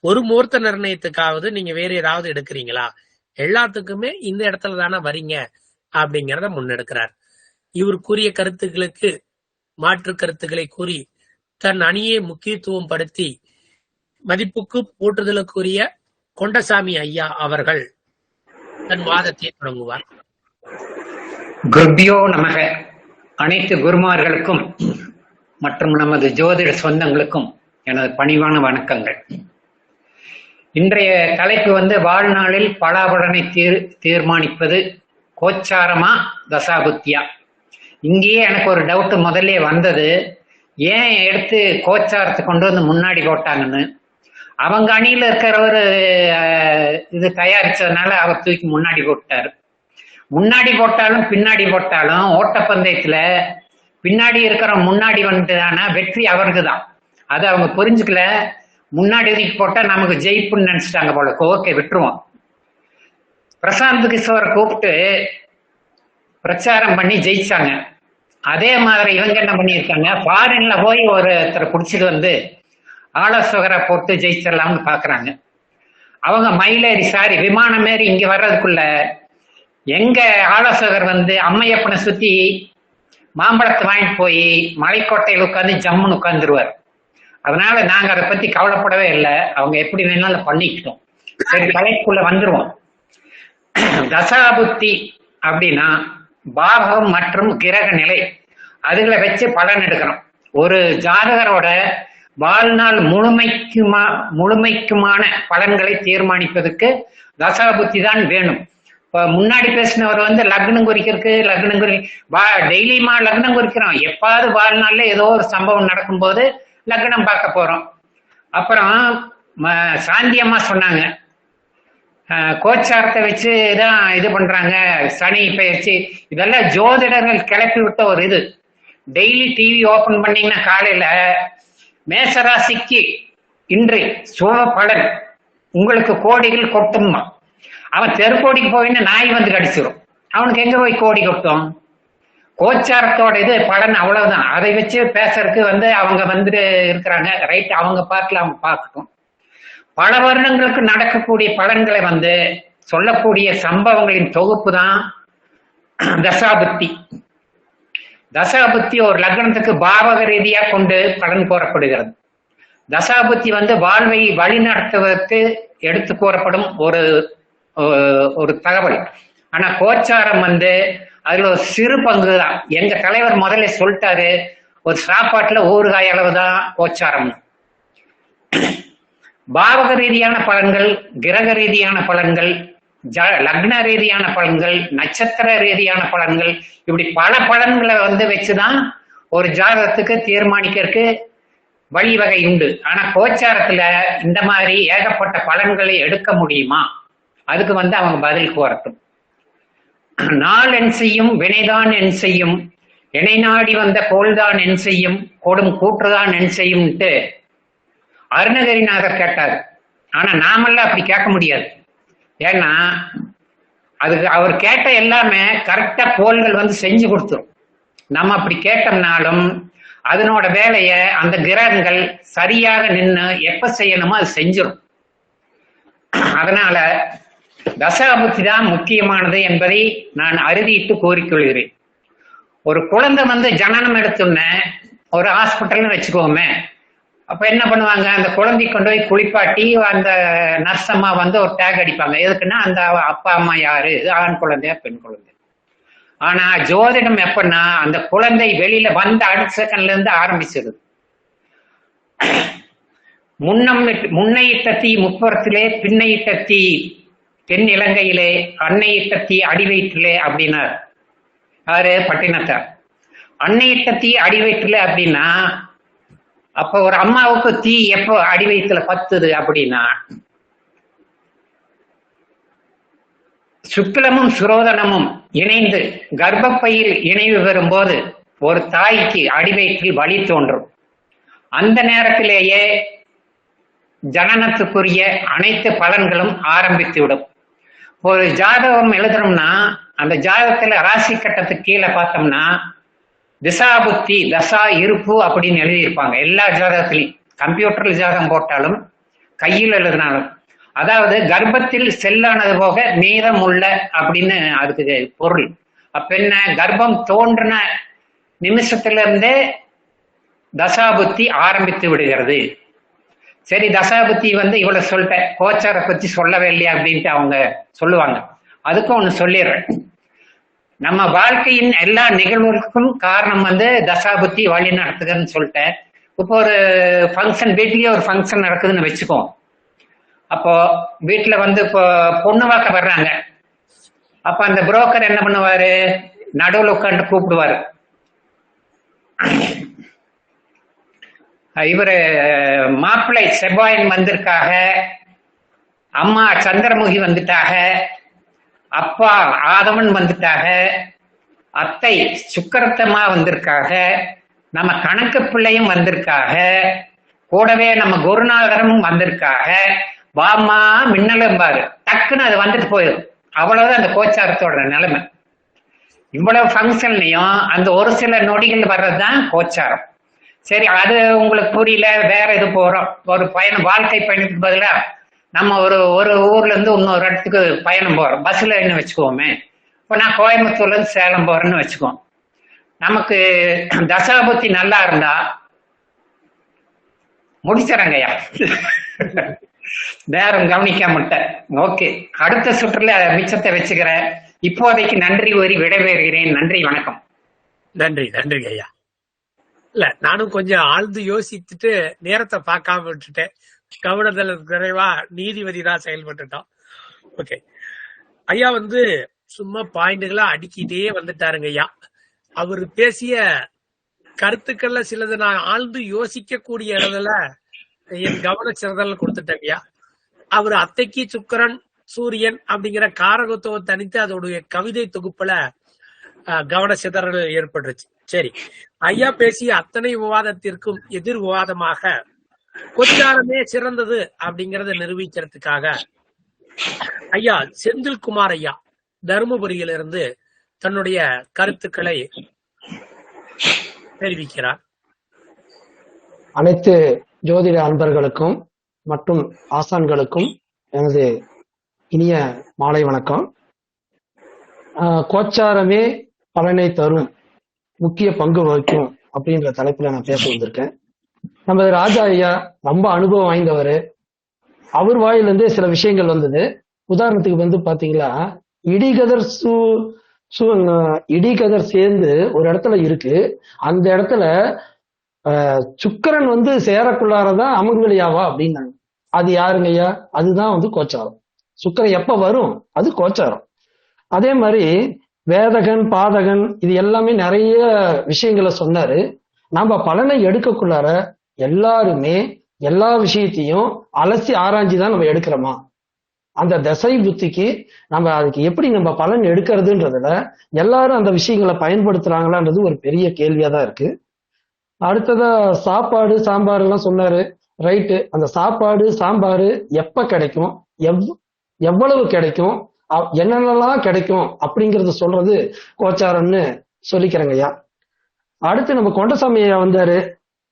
[SPEAKER 5] ஒரு முகூர்த்த நிர்ணயத்துக்காவது நீங்க வேற ஏதாவது எடுக்கிறீங்களா? எல்லாத்துக்குமே இந்த இடத்துல தானே வரீங்க அப்படிங்கிறத முன்னெடுக்கிறார். இவர் கூறிய கருத்துக்களுக்கு மாற்று கருத்துக்களை கூறி தன் அணியை முக்கியத்துவம் படுத்தி மதிப்புக்கு போற்றுதலுக்குரிய கொண்டசாமி ஐயா அவர்கள் தன் வாதத்தை தொடங்குவார்.
[SPEAKER 7] குருபியோ நமக. அனைத்து குருமார்களுக்கும் மற்றும் நமது ஜோதிட சொந்தங்களுக்கும் எனது பணிவான வணக்கங்கள். இன்றைய தலைப்பு வாழ்நாளில் பலாபலனை தீர்மானிப்பது கோச்சாரமா தசாபுத்தியா? இங்கேயே எனக்கு ஒரு டவுட் முதல்ல வந்தது. ஏன் எடுத்து கோச்சாரத்தை கொண்டு முன்னாடி போட்டாங்கன்னு. அவங்க அணியில இருக்கிறவர் இது தயாரிச்சதுனால அவர் தூக்கி முன்னாடி போட்டாரு. முன்னாடி போட்டாலும் பின்னாடி போட்டாலும் ஓட்டப்பந்தயத்துல பின்னாடி இருக்கிற முன்னாடி வந்துட்டானா வெற்றி அவருக்கு தான். அது அவங்க புரிஞ்சுக்கல. முன்னாடி போட்டா நமக்கு ஜெயிப்புன்னு நினைச்சிட்டாங்க போல. ஓகே, விட்டுருவோம். பிரசாந்த் கிஷோரை கூப்பிட்டு பிரச்சாரம் பண்ணி ஜெயிச்சாங்க. அதே மாதிரி இவங்க என்ன பண்ணியிருக்காங்க, ஃபாரின்ல போய் ஒருத்தரை பிடிச்சிட்டு ஆலோசகரை போட்டு ஜெயிச்சிடலாம்னு பாக்குறாங்க. அவங்க மயிலேறி விமானம் ஏறி இங்க வர்றதுக்குள்ள எங்க ஆலோசகர் அம்மையப்பனை சுத்தி மாம்பழத்தை வாங்கிட்டு போய் மலைக்கோட்டையில் உட்காந்து ஜம்முன்னு உட்காந்துருவார். அதனால நாங்க அதை பத்தி கவலைப்படவே இல்லை. அவங்க எப்படி வேணாலும் பண்ணிக்கிட்டோம். சரி, கலைக்குள்ள வந்துருவோம். தசாபுத்தி அப்படின்னா பாகம் மற்றும் கிரக நிலை, அதுகளை வச்சு பலன் எடுக்கிறோம். ஒரு ஜாதகரோட வாழ்நாள் முழுமைக்குமான பலன்களை தீர்மானிப்பதற்கு தசாபுத்தி தான் வேணும். இப்ப முன்னாடி பேசினவர் லக்னம் குறிக்கிறதுக்கு டெய்லியுமா லக்னம் குறிக்கிறோம். எப்பாவது வாழ்நாள்ல ஏதோ ஒரு சம்பவம் நடக்கும்போது லக்னம் பார்க்க போறோம். அப்புறம் சாந்தியம்மா சொன்னாங்க, கோச்சாரத்தை வச்சுதான் இது பண்றாங்க, சனி பயிற்சி, இதெல்லாம் ஜோதிடர்கள் கிளப்பி விட்ட ஒரு இது. டெய்லி டிவி ஓபன் பண்ணீங்கன்னா காலையில மேசராசிக்கு இன்று சுப பலன் உங்களுக்கு கோடிகள் கொட்டுமா. அவன் தெருக்கோடிக்கு போயின்னு நாய் கடிச்சிடும். அவனுக்கு எங்க போய் கோடி கொட்டும்? கோச்சாரத்தோட இது பலன் அவ்வளவுதான். அதை வச்சு பேசுறதுக்கு அவங்க இருக்கிறாங்க. ரைட், அவங்க பார்க்கல, அவங்க பார்க்கட்டும். பல வருடங்களுக்கு நடக்கக்கூடிய பலன்களை சொல்லக்கூடிய சம்பவங்களின் தொகுப்பு தான் தசாபுத்தி. தசாபுத்தி ஒரு லக்னத்துக்கு பாவக ரீதியா கொண்டு பலன் கூறப்படுகிறது. தசாபுத்தி வாழ்வை வழிநடத்துவதற்கு எடுத்து கூறப்படும் ஒரு தகவல். ஆனா கோச்சாரம் அதுல ஒரு சிறு பங்கு தான். எங்க தலைவர் முதல்ல சொல்லிட்டாரு, ஒரு சாப்பாட்டுல ஊறுகாய் அளவு தான் கோச்சாரம். பாவக ரீதியான பலன்கள், கிரக ரீதியான பலன்கள், லக்ன ரீதியான பலன்கள், நட்சத்திர ரீதியான பலன்கள், இப்படி பல பலன்களை வச்சுதான் ஒரு ஜாதகத்துக்கு தீர்மானிக்கிறதுக்கு வழிவகை உண்டு. ஆனா கோச்சாரத்துல இந்த மாதிரி ஏகப்பட்ட பலன்களை எடுக்க முடியுமா? அதுக்கு அவங்க பதில் கூறட்டும். நாள் என் செய்யும், வினைதான் என் செய்யும், இணை நாடி வந்த கோள்தான் என் செய்யும், கொடும் கூற்றுதான் என் செய்யும்ட்டு அருணகிரிநாதர் கேட்டார். ஆனா நாமெல்லாம் அப்படி கேட்க முடியாது. ஏன்னா அதுக்கு அவர் கேட்ட எல்லாமே கரெக்டா கோள்கள் செஞ்சு கொடுத்துரும். நம்ம அப்படி கேட்டோம்னாலும் அதனோட வேலைய அந்த கிரகங்கள் சரியாக நின்று எப்ப செய்யணுமோ அது செஞ்சிடும். அதனால தசாபுத்தி தான் முக்கியமானது என்பதை நான் அறுதிட்டு கூறிக்கொள்கிறேன். ஒரு குழந்தை ஜனனம் எடுத்தோன்னே ஒரு ஹாஸ்பிட்டல்னு வச்சுக்கோமே, அப்ப என்ன பண்ணுவாங்க, அந்த குழந்தை கொண்டு போய் குளிப்பாட்டி அந்த நர்ஸ் அம்மா ஒரு டேக் அடிப்பாங்க. எதுக்குன்னா அந்த அப்பா அம்மா யாரு, ஆண் குழந்தையா பெண் குழந்தை. ஆனா ஜோதிடம் எப்பன்னா அந்த குழந்தை வெளியில வந்த அடுத்த செகண்ட்ல இருந்து ஆரம்பிச்சிருது. முன்னையிட்ட தீ முப்புறத்திலே, பின்னையிட்ட தீ தென் இலங்கையிலே, அன்னையிட்ட தீ அடிவயிற்றிலே அப்படின்னார் யாரு, பட்டினத்தார். அன்னையிட்ட தீ அடிவயிற்றிலே அப்படின்னா அப்ப ஒரு அம்மாவுக்கு தீ எப்போ அடிவயிற்றுல பத்துது அப்படின்னா சுக்கிலமும் சுரோதனமும் இணைந்து கர்ப்பப்பையில் இணைவு பெறும்போது ஒரு தாய்க்கு அடிவயிற்றில் வலி தோன்றும். அந்த நேரத்திலேயே ஜனனத்துக்குரிய அனைத்து பலன்களும் ஆரம்பித்துவிடும். ஒரு ஜாதகம் எழுதுறோம்னா அந்த ஜாதகத்துல ராசி கட்டத்துக்கு கீழே பார்த்தோம்னா திசாபுத்தி, தசா இருப்பு அப்படின்னு எழுதியிருப்பாங்க எல்லா ஜாதகத்திலையும். கம்ப்யூட்டர்ல ஜாதகம் போட்டாலும் கையில் எழுதினாலும், அதாவது கர்ப்பத்தில் செல்லானது போக மீதம் உள்ள அப்படின்னு அதுக்கு பொருள். அப்ப என்ன, கர்ப்பம் தோன்றின நிமிஷத்துல இருந்தே தசாபுத்தி ஆரம்பித்து விடுகிறது. சரி, தசாபுத்தி இவ்வளவு சொல்லிட்டேன், கோச்சார பத்தி சொல்லவே இல்லையா அப்படின்ட்டு அவங்க சொல்லுவாங்க. அதுக்கும் ஒண்ணு சொல்லிடுறேன். நம்ம வாழ்க்கையின் எல்லா நிகழ்வுகளுக்கும் காரணம் தசாபுத்தி வழி நடத்துகிறன்னு சொல்லிட்டேன். இப்போ ஒரு ஃபங்க்ஷன், வீட்லயே ஒரு ஃபங்க்ஷன் நடக்குதுன்னு வச்சுக்கோ. அப்போ வீட்டுல இப்போ பொண்ணு பார்க்க வர்றாங்க. அப்ப அந்த புரோக்கர் என்ன பண்ணுவாரு, நடுவில் உட்காந்து கூப்பிடுவாரு, இவரு மாப்பிள்ளை செவ்வாயின் வந்திருக்காக, அம்மா சந்திரமுகி வந்துட்டாக, அப்பா ஆதவன் வந்துட்டாக, அத்தை சுக்கரத்தம்மா வந்திருக்காக, நம்ம கணக்கு பிள்ளையும் வந்திருக்காக, கூடவே நம்ம குருநாதரமும் வந்திருக்காக, வாமா மின்னலும் பாரு, டக்குன்னு அது வந்துட்டு போயிடும். அவ்வளவுதான் அந்த கோச்சாரத்தோட நிலைமை. இவ்வளவு ஃபங்க்ஷன்லயும் அந்த ஒரு சில நொடிகள் வர்றதுதான் கோச்சாரம். சரி, அது உங்களுக்கு புரியல, வேற இது போறோம், ஒரு பயணம், வாழ்க்கை பயணத்துக்கு பதிலா நம்ம ஒரு ஊர்ல இருந்து இன்னொரு இடத்துக்கு பயணம் போறோம், பஸ்ல என்ன வச்சுக்கோமே. இப்போ நான் கோயம்புத்தூர்ல இருந்து சேலம் போறேன்னு வச்சுக்கோம். நமக்கு தசாபுத்தி நல்லா இருந்தா முடிச்சிடறங்கய்யா, நேரம் கவனிக்காமட்ட. ஓகே, அடுத்த சுற்றுல மிச்சத்தை வச்சுக்கிறேன். இப்போதைக்கு நன்றி கூறி விடைபெறுகிறேன். நன்றி, வணக்கம்.
[SPEAKER 5] நன்றி, நன்றி ஐயா. இல்ல, நானும் கொஞ்சம் ஆழ்ந்து யோசித்துட்டு நேரத்தை பார்க்காம விட்டுட்டேன். கவனத்தில் குறைவா நீதிபதி தான் செயல்பட்டுட்டோம். ஓகே ஐயா, சும்மா பாயிண்ட்களா அடிக்கிட்டே வந்துட்டாருங்க ஐயா. அவரு பேசிய கருத்துக்கள்ல சிலது நான் ஆழ்ந்து யோசிக்க கூடிய இடத்துல என் கவன சிறதல் கொடுத்துட்டேங்க ஐயா. அவரு அத்தைக்கு சுக்கிரன் சூரியன் அப்படிங்கிற காரகத்துவம் தனித்து அதோடைய கவிதை தொகுப்புல கவன சிதறல் ஏற்பட்டுருச்சு. சரி, ஐயா பேசிய அத்தனை விவாதத்திற்கும் எதிர் விவாதமாக கோச்சாரமே சிறந்தது அப்படிங்கறத நிரூபிக்கிறதுக்காக ஐயா செந்தில்குமார் ஐயா தருமபுரியிலிருந்து தன்னுடைய கருத்துக்களை தெரிவிக்கிறார்.
[SPEAKER 8] அனைத்து ஜோதிட அன்பர்களுக்கும் மற்றும் ஆசான்களுக்கும் எனது இனிய மாலை வணக்கம். கோச்சாரமே பலனை தரும், முக்கிய பங்கு வகிக்கும் அப்படின்ற தலைப்புல நான் பேச வந்திருக்கேன். நமது ராஜா ஐயா ரொம்ப அனுபவம் வாய்ந்தவர். அவர் வாயிலிருந்து சில விஷயங்கள் வந்தது. உதாரணத்துக்கு பாத்தீங்களா, இடிகதர் சேர்ந்து ஒரு இடத்துல இருக்கு. அந்த இடத்துல சுக்கிரன் சேரக்குள்ளாரதான் அமங்கலியாவா அப்படின்னாங்க. அது யாருங்க ஐயா? அதுதான் கோச்சாரம். சுக்கிரன் எப்ப வரும், அது கோச்சாரம். அதே மாதிரி வேதகன் பாதகன் இது எல்லாமே நிறைய விஷயங்களை சொன்னாரு. நம்ம பலனை எடுக்கக்குள்ளார எல்லாருமே எல்லா விஷயத்தையும் அலசி ஆராய்ஞ்சுதான் நம்ம எடுக்கிறோமா? அந்த தசை புத்திக்கு நம்ம அதுக்கு எப்படி நம்ம பலன் எடுக்கிறதுன்றதுல எல்லாரும் அந்த விஷயங்களை பயன்படுத்துறாங்களான்றது ஒரு பெரிய கேள்வியா தான் இருக்கு. அடுத்ததா சாப்பாடு சாம்பார் எல்லாம் சொன்னாரு, ரைட்டு. அந்த சாப்பாடு சாம்பார் எப்ப கிடைக்கும், எவ்வளவு கிடைக்கும், என்னென்னலாம் கிடைக்கும் அப்படிங்கறத சொல்றது கோச்சாரம்னு சொல்லிக்கிறேங்க ஐயா. அடுத்து நம்ம கொண்டசாமி ஐயா வந்தாரு,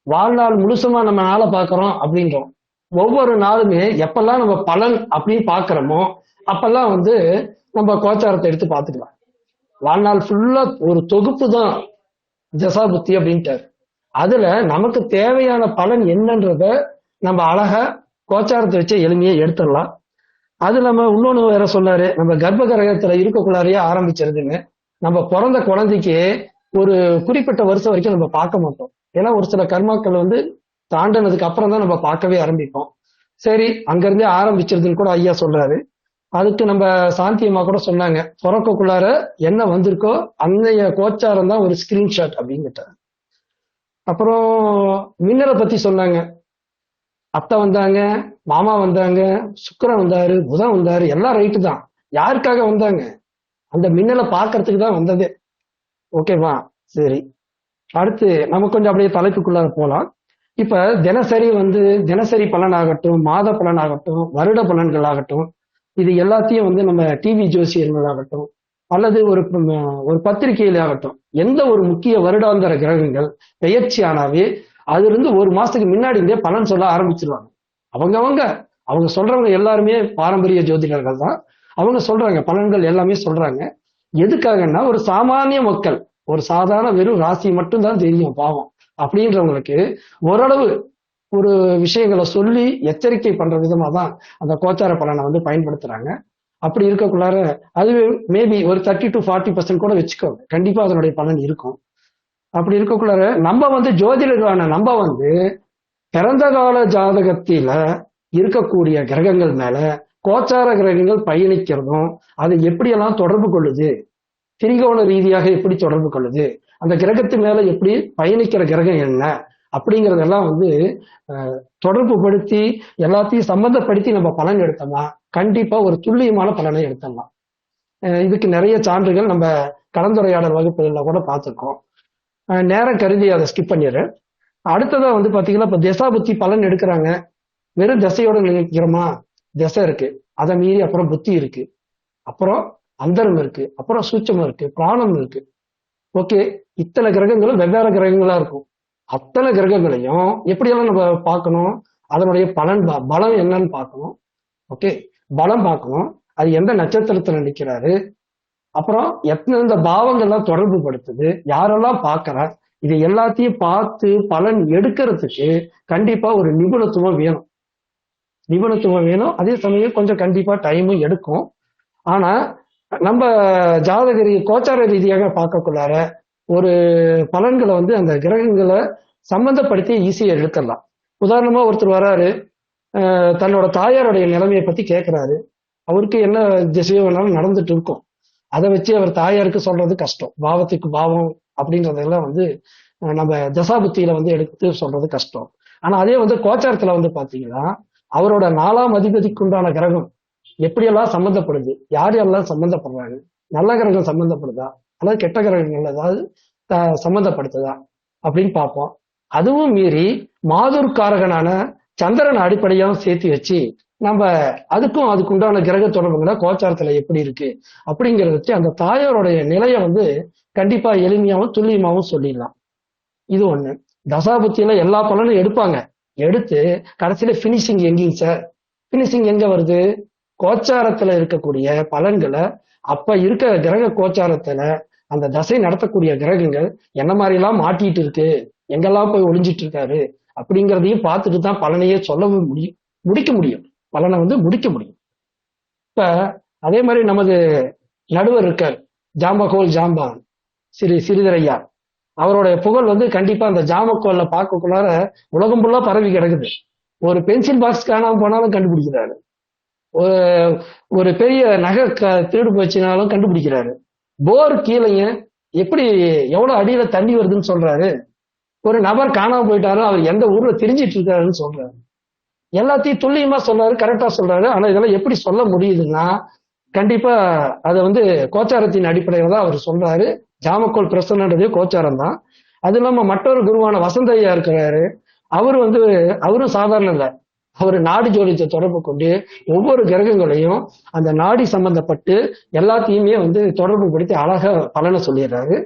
[SPEAKER 8] வாழ்நாள் முழுசுமா நம்ம நாளை பாக்குறோம் அப்படின்றோம். ஒவ்வொரு நாளுமே எப்பெல்லாம் நம்ம பலன் அப்படின்னு பாக்குறோமோ அப்பெல்லாம் நம்ம கோச்சாரத்தை எடுத்து பார்த்துக்கலாம். வாழ்நாள் ஃபுல்லா ஒரு தொகுப்பு தான் தசாபுத்தி அப்படின்ட்டாரு. அதுல நமக்கு தேவையான பலன் என்னன்றத நம்ம அழகா கோச்சாரத்தை வச்சு எளிமையா எடுத்துடலாம். அது நம்ம இன்னொன்னு வேற சொன்னாரு, நம்ம கர்ப்ப கிரகத்துல இருக்கக்குள்ளாரையே ஆரம்பிச்சிருதுன்னு. நம்ம பிறந்த குழந்தைக்கு ஒரு குறிப்பிட்ட வருஷம் வரைக்கும் நம்ம பார்க்க மாட்டோம். ஏன்னா ஒரு சில கர்மாக்கள் தாண்டினதுக்கு அப்புறம் தான் நம்ம பார்க்கவே ஆரம்பிப்போம். சரி, அங்கிருந்தே ஆரம்பிச்சிருதுன்னு கூட ஐயா சொல்றாரு. அதுக்கு நம்ம சாந்தியம்மா கூட சொன்னாங்க, பிறக்கக்குள்ளார என்ன வந்திருக்கோ அன்னைய கோச்சாரம் தான் ஒரு ஸ்கிரீன்ஷாட் அப்படின்னுட்டாங்க. அப்புறம் மின்னலை பத்தி சொன்னாங்க, அத்தை வந்தாங்க, மாமா வந்தாங்க, சுக்கிரன் வந்தாரு, புதன் வந்தாரு, எல்லாம் ரைட்டு தான். யாருக்காக வந்தாங்க? அந்த மின்னலை பார்க்கறதுக்கு தான் வந்ததே. ஓகேவா? சரி, அடுத்து நம்ம கொஞ்சம் அப்படியே தலைப்புக்குள்ளார போலாம். இப்ப தினசரி பலன் ஆகட்டும், மாத பலன் ஆகட்டும், வருட பலன்கள் ஆகட்டும், இது எல்லாத்தையும் நம்ம டிவி ஜோசியர்கள் ஆகட்டும் அல்லது ஒரு பத்திரிகையில ஆகட்டும், எந்த ஒரு முக்கிய வருடாந்திர கிரகங்கள் பெயர்ச்சி ஆனாவே அதுல இருந்து ஒரு மாசத்துக்கு முன்னாடி இருந்தே பலன் சொல்ல ஆரம்பிச்சிருவாங்க. அவங்க சொல்றவங்க எல்லாருமே பாரம்பரிய ஜோதிடர்கள் தான். அவங்க சொல்றாங்க, பலன்கள் எல்லாமே சொல்றாங்க. எதுக்காகன்னா ஒரு சாமானிய மக்கள், ஒரு சாதாரண வெறும் ராசி மட்டும்தான் தெரியும் பாவம் அப்படின்றவங்களுக்கு ஓரளவு ஒரு விஷயங்களை சொல்லி எச்சரிக்கை பண்ற விதமா தான் அந்த கோச்சார பலனை பயன்படுத்துறாங்க. அப்படி இருக்கக்குள்ளார அது மேபி ஒரு 30 to 40% கூட வச்சுக்கோங்க, கண்டிப்பா அதனுடைய பலன் இருக்கும். அப்படி இருக்கக்குள்ளார நம்ம ஜோதிடர்களான நம்ம பிறந்த கால ஜாதகத்தில இருக்கக்கூடிய கிரகங்கள் மேல கோச்சார கிரகங்கள் பயணிக்கிறதும் அது எப்படியெல்லாம் தொடர்பு கொள்ளுது, திரிகோண ரீதியாக எப்படி தொடர்பு கொள்ளுது, அந்த கிரகத்து மேல எப்படி பயணிக்கிற கிரகம் என்ன அப்படிங்கறதெல்லாம் தொடர்பு படுத்தி எல்லாத்தையும் சம்பந்தப்படுத்தி நம்ம பலன் எடுத்தோம்னா கண்டிப்பா ஒரு துல்லியமான பலனை எடுத்துடலாம். இதுக்கு நிறைய சான்றுகள் நம்ம கலந்துரையாடல் வகுப்புகள்ல கூட பார்த்துருக்கோம். நேரம் கருதி அதை ஸ்கிப் பண்ணிடுறேன். அடுத்ததா பாத்தீங்கன்னா இப்ப தசாபுத்தி பலன் எடுக்கிறாங்க. வெறும் தசையோட நினைக்கிறோமா? தசை இருக்கு, அதை மீறி அப்புறம் புத்தி இருக்கு, அப்புறம் அந்தரம் இருக்கு, அப்புறம் சூட்சமம் இருக்கு, பிராணம் இருக்கு. ஓகே, இத்தனை கிரகங்களும் வெவ்வேறு கிரகங்களா இருக்கும். அத்தனை கிரகங்களையும் எப்படியெல்லாம் நம்ம பார்க்கணும், அதனுடைய பலம் என்னன்னு பார்க்கணும். ஓகே, பலம் பார்க்கணும், அது எந்த நட்சத்திரத்துல நிற்கிறாரு, அப்புறம் எத்தனை பாவங்கள்லாம் தொடர்பு படுத்துது, யாரெல்லாம் பார்க்கறா, இது எல்லாத்தையும் பார்த்து பலன் எடுக்கிறதுக்கு கண்டிப்பா ஒரு நிபுணத்துவம் வேணும். அதே சமயம் கொஞ்சம் கண்டிப்பா டைமும் எடுக்கும். ஆனா நம்ம ஜாதகரி கோச்சார ரீதியாக பார்க்கக்குள்ளார ஒரு பலன்களை அந்த கிரகங்களை சம்பந்தப்படுத்தி ஈஸியா எடுத்துடலாம். உதாரணமா ஒருத்தர் வராரு, தன்னோட தாயாருடைய நிலைமையை பத்தி கேட்கிறாரு. அவருக்கு என்ன திசையோ வேணாலும் நடந்துட்டு இருக்கும், அதை வச்சு அவர் தாயாருக்கு சொல்றது கஷ்டம். பாவத்துக்கு பாவம் அப்படின்றதெல்லாம் நம்ம தசாபுத்தியில எடுத்து சொல்றது கஷ்டம். ஆனா அதே கோச்சாரத்துல பாத்தீங்கன்னா அவரோட 4ஆம் அதிபதிக்கு உண்டான கிரகம் எப்படியெல்லாம் சம்பந்தப்படுது, யார் யாரெல்லாம் சம்பந்தப்படுறாங்க, நல்ல கிரகம் சம்பந்தப்படுதா அல்லது கெட்ட கிரகங்கள் ஏதாவது சம்பந்தப்படுத்துதா அப்படின்னு பார்ப்போம். அதுவும் மீறி மாதுர்காரகனான சந்திரன் அடிப்படையாகவும் சேர்த்து வச்சு நம்ம அதுக்கு உண்டான கிரக தொடர்புகளை கோச்சாரத்துல எப்படி இருக்கு அப்படிங்கறத வச்சு அந்த தாயாரோடைய நிலையை கண்டிப்பா எளிமையாவும் துல்லியமாவும் சொல்லிடலாம். இது ஒண்ணு. தசாபுத்தியில எல்லா பலனும் எடுப்பாங்க, எடுத்து கடைசியில பினிஷிங் எங்கேயும் சார், பினிஷிங் எங்க வருது? கோச்சாரத்துல இருக்கக்கூடிய பலன்களை அப்ப இருக்க கிரக கோச்சாரத்துல அந்த தசை நடத்தக்கூடிய கிரகங்கள் என்ன மாதிரி எல்லாம் மாட்டிட்டு இருக்கு, எங்கெல்லாம் போய் ஒளிஞ்சிட்டு இருக்காரு அப்படிங்கிறதையும் பார்த்துட்டு தான் பலனையே சொல்லவும் முடிக்க முடியும், பலனை முடிக்க முடியும். இப்ப அதே மாதிரி நமது நடுவர் இருக்கார் ஜாம்பகோல் ஜாம்பான் சிறிதரையா, அவருடைய புகழ் கண்டிப்பா அந்த ஜாமக்கோல்ல பார்க்கக்குள்ளார உலகம் ஃபுல்லா பரவி கிடக்குது. ஒரு பென்சில் பாக்ஸ் காணாம போனாலும் கண்டுபிடிக்கிறாரு, ஒரு பெரிய நகை திருடு போச்சுனாலும் கண்டுபிடிக்கிறாரு, போர் கீழே எப்படி எவ்வளவு அடியில தண்ணி வருதுன்னு சொல்றாரு. ஒரு நபர் காணாம போயிட்டாரு, அவர் எந்த ஊர்ல திரிஞ்சிட்டு இருக்காருன்னு சொல்றாரு. எல்லாத்தையும் துல்லியமா சொல்றாரு, கரெக்டா சொல்றாரு. ஆனா இதெல்லாம் எப்படி சொல்ல முடியுதுன்னா கண்டிப்பா அதை வந்து கோச்சாரத்தின் அடிப்படையில தான் அவர் சொல்றாரு. ஜாமக்கோல் பிரசன்னது கோச்சாரம் தான். அது இல்லாம மற்றொரு குருவான வசந்த ஐயா இருக்கிறாரு. அவரும் சாதாரண இல்ல. அவர் நாடி ஜோதிடத்தை தொடர்பு கொண்டு ஒவ்வொரு கிரகங்களையும் அந்த நாடி சம்பந்தப்பட்டு எல்லாத்தையுமே வந்து தொடர்பு படுத்தி அழகா பலனை சொல்லிடுறாரு.